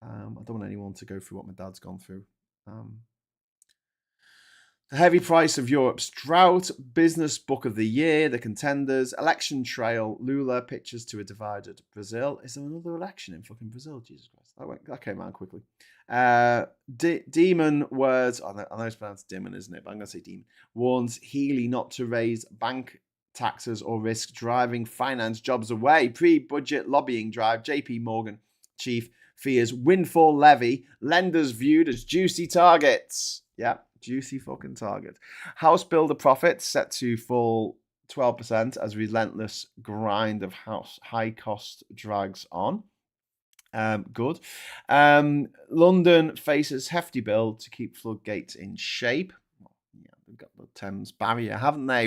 I don't want anyone to go through what my dad's gone through. The heavy price of Europe's drought, business book of the year, the contenders, election trail, Lula pitches to a divided Brazil. Is there another election in fucking Brazil? Jesus Christ. That came out quickly. Demon words, I know it's pronounced Demon, isn't it? But I'm going to say Demon. Warns Healy not to raise bank taxes or risk driving finance jobs away. Pre-budget lobbying drive, JP Morgan chief fears windfall levy, lenders viewed as juicy targets. Yeah. Juicy fucking target. House builder profits set to fall 12% as relentless grind of high cost drags on. Good. London faces hefty bill to keep floodgates in shape. Yeah, they've got the Thames barrier, haven't they?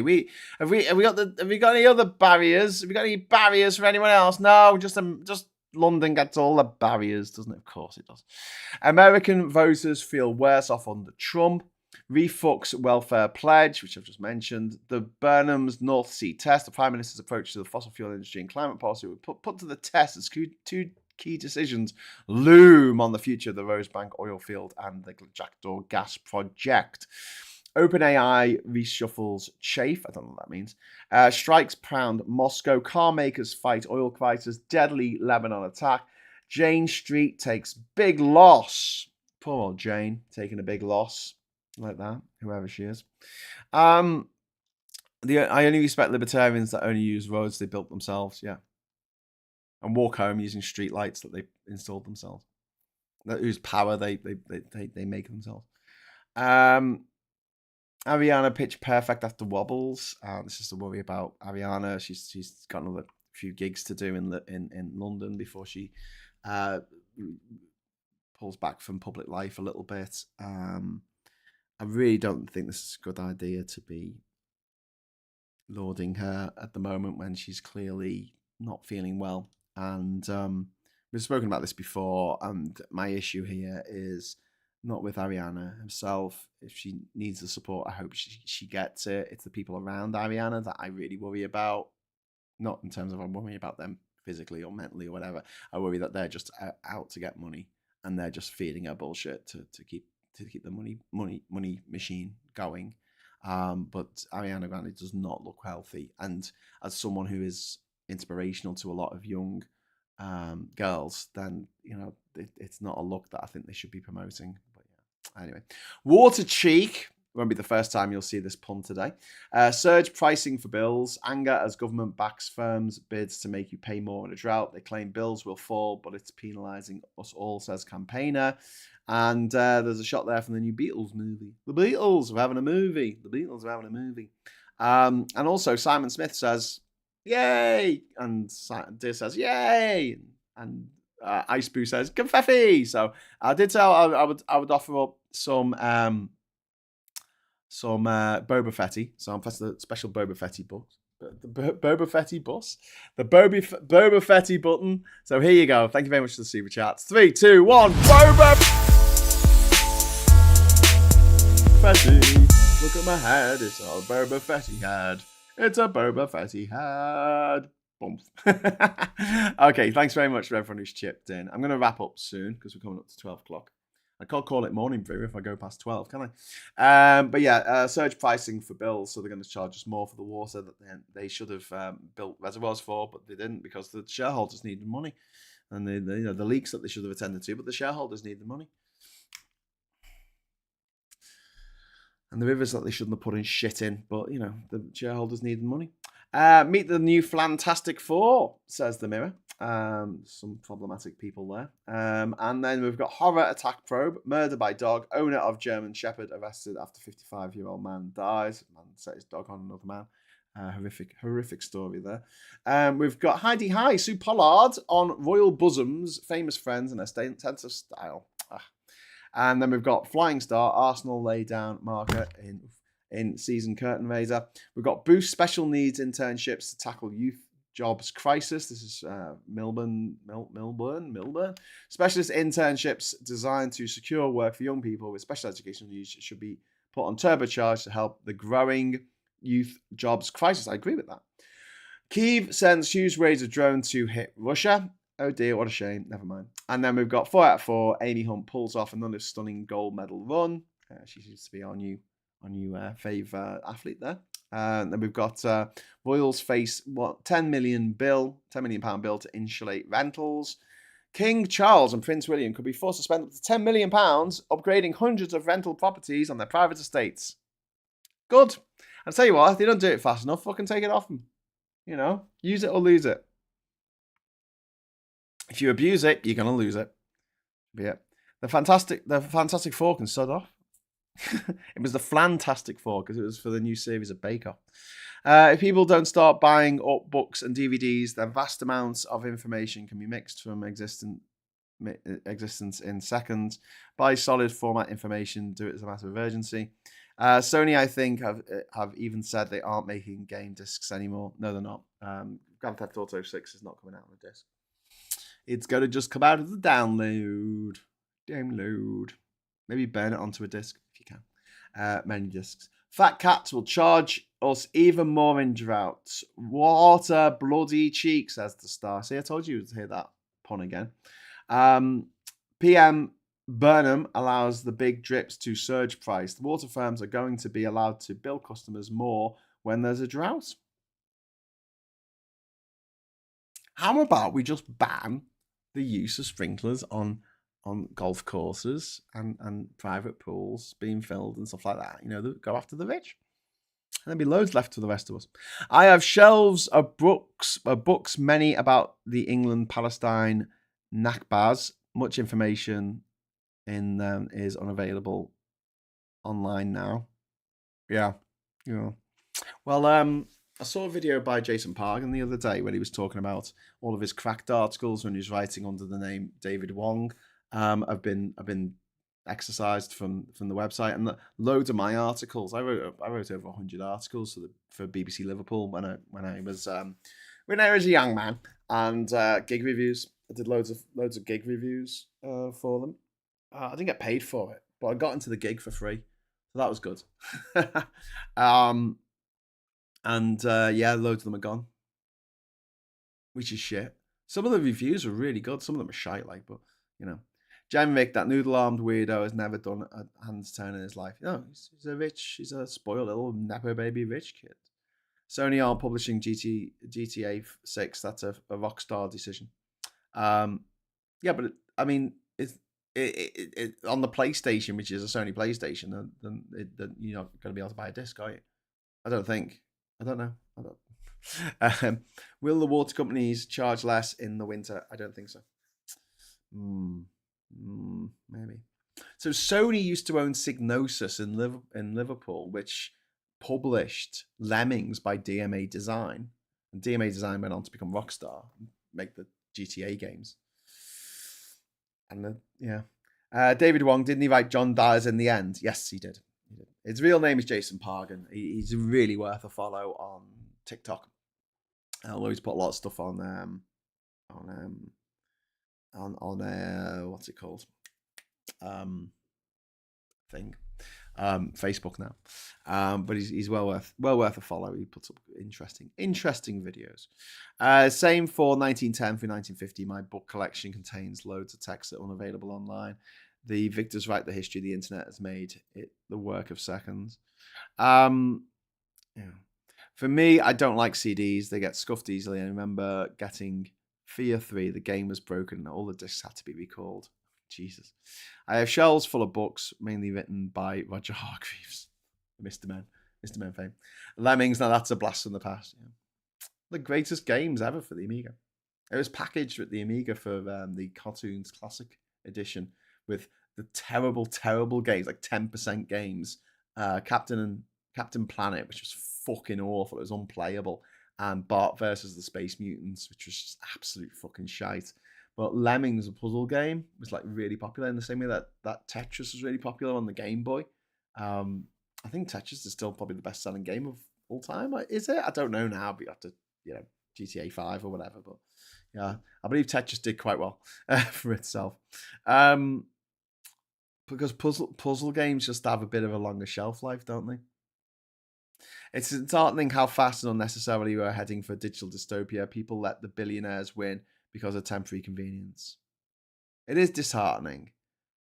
Have we got any other barriers? Have we got any barriers for anyone else? No, just London gets all the barriers, doesn't it? Of course it does. American voters feel worse off under Trump. Refucks welfare pledge, which I've just mentioned. The Burnham's North Sea test. The Prime Minister's approach to the fossil fuel industry and climate policy were put to the test as two key decisions loom on the future of the Rosebank oil field and the Jackdaw gas project. OpenAI reshuffles chafe. I don't know what that means. Strikes pound Moscow. Car makers fight oil crisis. Deadly Lebanon attack. Jane Street takes big loss. Poor old Jane taking a big loss. Like that, whoever she is. I only respect libertarians that only use roads they built themselves, yeah. And walk home using street lights that they installed themselves. That whose power they make themselves. Ariana pitch perfect after wobbles. This is the worry about Ariana. She's got another few gigs to do in London before she pulls back from public life a little bit. I really don't think this is a good idea to be lauding her at the moment when she's clearly not feeling well. And we've spoken about this before, and my issue here is not with Ariana herself. If she needs the support, I hope she gets it. It's the people around Ariana that I really worry about. Not in terms of I'm worrying about them physically or mentally or whatever. I worry that they're just out to get money, and they're just feeding her bullshit to keep the money machine going. But Ariana Grande does not look healthy, and as someone who is inspirational to a lot of young girls, then it's not a look that I think they should be promoting. But yeah, anyway, Water Cheek won't be the first time you'll see this pun today. Surge pricing for bills. Anger as government backs firms' bids to make you pay more in a drought. They claim bills will fall, but it's penalising us all, says campaigner. And there's a shot there from the new Beatles movie. The Beatles are having a movie. And also Simon Smith says, yay! And Dear says, yay! And Ice Boo says, confetti! So I did tell I would offer up some Boba Fetty. So I'm pressing the special Boba Fetty bus. The Boba Fetty bus. The Boba Fetty button. So here you go. Thank you very much for the super chats. 3, 2, 1. Boba Fetty. Look at my head. It's a Boba Fetty head. It's a Boba Fetty head. Boom. Okay, thanks very much for everyone who's chipped in. I'm going to wrap up soon because we're coming up to 12 o'clock. I can't call it morning brew if I go past 12, can I? But yeah, surge pricing for bills. So they're going to charge us more for the water that they should have built reservoirs for, but they didn't because the shareholders needed money. And the leaks that they should have attended to, but the shareholders need the money. And the rivers that they shouldn't have put in shit in, but the shareholders need the money. Meet the new Flantastic Four, says the Mirror. Some problematic people there. And then we've got horror attack probe, murder by dog, owner of German Shepherd arrested after 55-year-old man dies. Man set his dog on another man. Horrific story there. We've got Heidi High, Sue Pollard on Royal Bosoms, famous friends and a sense of style. And then we've got Flying Star, Arsenal lay down marker in season curtain raiser. We've got Boost special needs internships to tackle youth jobs crisis. This is Melbourne. Specialist internships designed to secure work for young people with special educational needs should be put on turbocharge to help the growing youth jobs crisis. I agree with that. Kyiv sends Hughes raids a drone to hit Russia. Oh dear, what a shame. Never mind. And then we've got 4 out of 4. Amy Hunt pulls off another stunning gold medal run. She seems to be our new fave athlete there. Then we've got Royals face £10 million bill to insulate rentals. King Charles and Prince William could be forced to spend up to £10 million upgrading hundreds of rental properties on their private estates. Good. I'll tell you what, if they don't do it fast enough, fucking take it off them. Use it or lose it. If you abuse it, you're gonna lose it. But yeah, the Fantastic Four can sod off. It was the Flantastic Four because it was for the new series of Bake Off. If people don't start buying up books and DVDs, then vast amounts of information can be mixed from existence in seconds. Buy solid format information. Do it as a matter of urgency. Sony, I think, have even said they aren't making game discs anymore. No, they're not. Grand Theft Auto 6 is not coming out on a disc. It's going to just come out as a download. Maybe burn it onto a disc if you can. Many discs. Fat cats will charge us even more in droughts. What a bloody cheek, says the Star. See, I told you to hear that pun again. PM Burnham allows the big drips to surge price. The water firms are going to be allowed to bill customers more when there's a drought. How about we just ban the use of sprinklers on golf courses and private pools being filled and stuff like that? Go after the rich. And there'll be loads left for the rest of us. I have shelves of books, many about the England-Palestine Nakbas. Much information in them is unavailable online now. Yeah. Well, I saw a video by Jason Pargan the other day when he was talking about all of his cracked articles when he was writing under the name David Wong. I've been exercised from the website, and loads of my articles. I wrote over 100 articles for BBC Liverpool when I was a young man, and gig reviews. I did loads of gig reviews for them. I didn't get paid for it, but I got into the gig for free, so that was good. um, and yeah, loads of them are gone, which is shit. Some of the reviews are really good. Some of them are shite, like, but you know, Jenrick, that noodle-armed weirdo, has never done a hands turn in his life. No, he's a spoiled little nepo baby rich kid. Sony aren't publishing GTA 6. That's a Rockstar decision. Yeah, but I mean, on the PlayStation, which is a Sony PlayStation, then you're not going to be able to buy a disc, are you? I don't think. I don't know. I don't. Will the water companies charge less in the winter? I don't think so. Maybe. So Sony used to own Psygnosis in Liverpool, which published Lemmings by DMA Design. And DMA Design went on to become Rockstar, and make the GTA games. And David Wong, didn't he write John Dyers in the end? Yes, he did. His real name is Jason Pargan. He's really worth a follow on TikTok. Although he's put a lot of stuff on what's it called? Facebook now. But he's well worth a follow. He puts up interesting videos. Same for 1910 through 1950. My book collection contains loads of texts that are unavailable online. The Victors Write the History of the Internet has made it the work of seconds. Yeah. For me, I don't like CDs. They get scuffed easily. I remember getting Fear 3. The game was broken and all the discs had to be recalled. Jesus. I have shelves full of books, mainly written by Roger Hargreaves. Mr. Men fame. Lemmings, now that's a blast from the past. Yeah. The greatest games ever for the Amiga. It was packaged with the Amiga for the Cartoons Classic Edition with the terrible games, like 10% games. Captain Planet, which was fucking awful. It was unplayable. And Bart versus the Space Mutants, which was just absolute fucking shite. But Lemmings, a puzzle game, was like really popular in the same way that Tetris was really popular on the Game Boy. I think Tetris is still probably the best-selling game of all time. Is it? I don't know now, but you have to, GTA 5 or whatever. But yeah, I believe Tetris did quite well for itself. Because puzzle games just have a bit of a longer shelf life, don't they? It's disheartening how fast and unnecessarily we're heading for digital dystopia. People let the billionaires win because of temporary convenience. It is disheartening,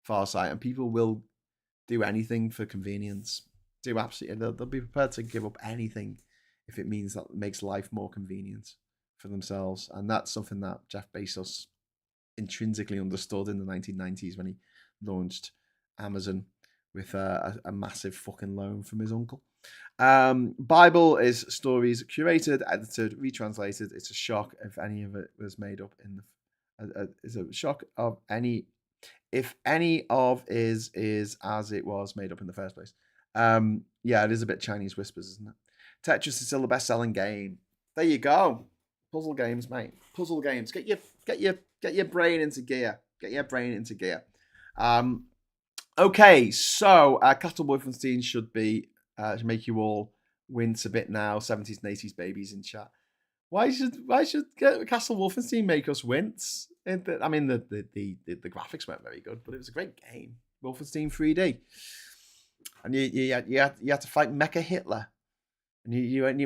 Farsight, and people will do anything for convenience. Do absolutely, they'll be prepared to give up anything if it means that it makes life more convenient for themselves. And that's something that Jeff Bezos intrinsically understood in the 1990s when he launched Amazon with a massive fucking loan from his uncle. Bible is stories curated, edited, retranslated. It's a shock if any of it was made up in the. It's a shock of any, if any of is as it was made up in the first place. Yeah, it is a bit Chinese whispers, isn't it? Tetris is still the best-selling game. There you go. Puzzle games, mate. Puzzle games. Get your brain into gear. Get your brain into gear. Okay, so Castle Wolfenstein should make you all wince a bit now. 70s and 80s babies in chat. Why should Castle Wolfenstein make us wince? I mean, the graphics weren't very good, but it was a great game. Wolfenstein 3D, and you had to fight Mecha Hitler, and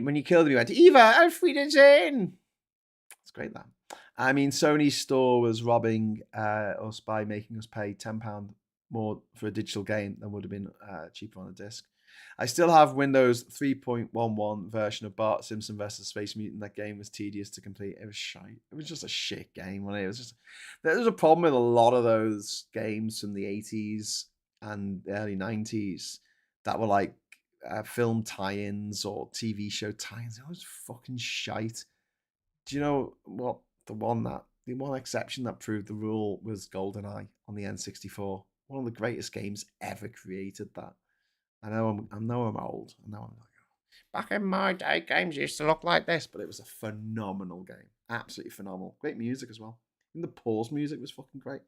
when you killed him, you went, Eva, I'm free to Jane. It's great that. I mean, Sony's store was robbing us by making us pay £10 more for a digital game than would have been cheaper on a disc. I still have Windows 3.11 version of Bart Simpson vs. Space Mutant. That game was tedious to complete. It was shite. It was just a shit game, wasn't it? It was just, there was a problem with a lot of those games from the 80s and early 90s that were like film tie-ins or TV show tie-ins. It was fucking shite. Do you know what? The one exception that proved the rule was GoldenEye on the N64. One of the greatest games ever created. That I know I'm old. I know I'm like, back in my day, games used to look like this, but it was a phenomenal game. Absolutely phenomenal. Great music as well. And the pause music was fucking great.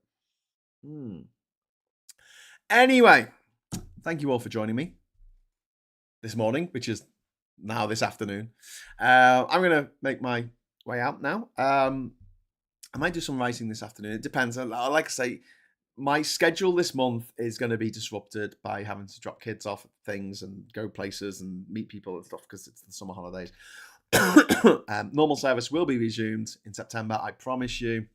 Anyway, thank you all for joining me this morning, which is now this afternoon. I'm going to make my way out now. I might do some writing this afternoon. It depends. Like I say, my schedule this month is going to be disrupted by having to drop kids off at things and go places and meet people and stuff because it's the summer holidays. Normal service will be resumed in September, I promise you.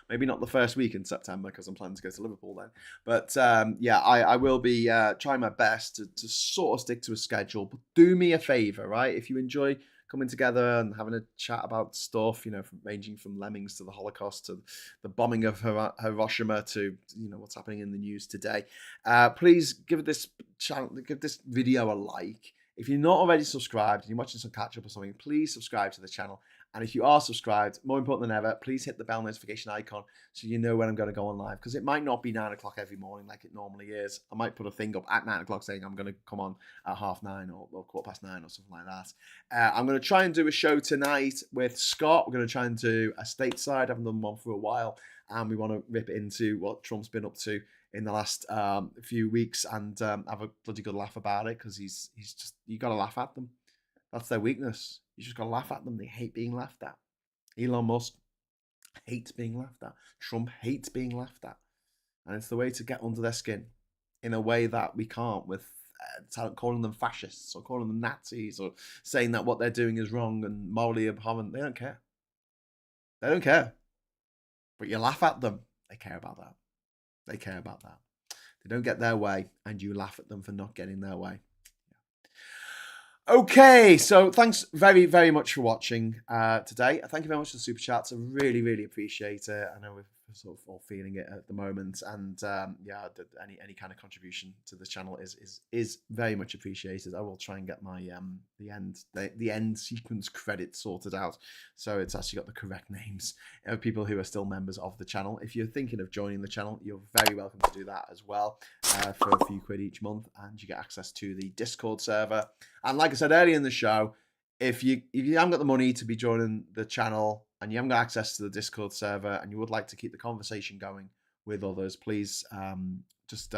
Maybe not the first week in September because I'm planning to go to Liverpool then. But I will be trying my best to sort of stick to a schedule. But do me a favor, right? If you enjoy coming together and having a chat about stuff, ranging from lemmings to the Holocaust to the bombing of Hiroshima to what's happening in the news today, please give this video a like. If you're not already subscribed and you're watching some catch up or something, please subscribe to the channel. And if you are subscribed, more important than ever, please hit the bell notification icon so you know when I'm going to go on live. Because it might not be 9 o'clock every morning like it normally is. I might put a thing up at 9 o'clock saying I'm going to come on at 9:30 or 9:15 or something like that. I'm going to try and do a show tonight with Scott. We're going to try and do a stateside. I haven't done one for a while. And we want to rip into what Trump's been up to in the last few weeks and have a bloody good laugh about it, because he's just, you got to laugh at them. That's their weakness. You just got to laugh at them. They hate being laughed at. Elon Musk hates being laughed at. Trump hates being laughed at. And it's the way to get under their skin in a way that we can't with calling them fascists or calling them Nazis or saying that what they're doing is wrong and morally abhorrent. They don't care. They don't care. But you laugh at them. They care about that. They care about that. They don't get their way and you laugh at them for not getting their way. Okay, so thanks very, very much for watching today. Thank you very much for the super chats. I really, really appreciate it. I know we're sort of all feeling it at the moment, and any kind of contribution to the channel is very much appreciated. I will try and get my the end sequence credits sorted out, so it's actually got the correct names of people who are still members of the channel. If you're thinking of joining the channel, you're very welcome to do that as well for a few quid each month, and you get access to the Discord server. And like I said earlier in the show, if you haven't got the money to be joining the channel and you haven't got access to the Discord server and you would like to keep the conversation going with others, please just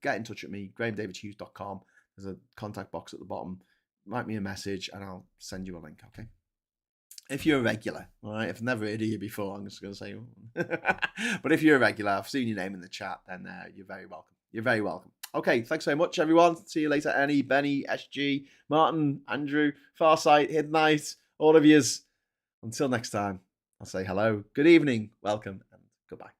get in touch with me, grahamdavidhughes.com. There's a contact box at the bottom. Write me a message and I'll send you a link, okay? If you're a regular, all right? If I've never heard of you before, I'm just going to say, but if you're a regular, I've seen your name in the chat, then you're very welcome. You're very welcome. Okay, thanks very much, everyone. See you later. Annie, Benny, SG, Martin, Andrew, Farsight, Hidnight, all of yous. Until next time, I'll say hello, good evening, welcome, and goodbye.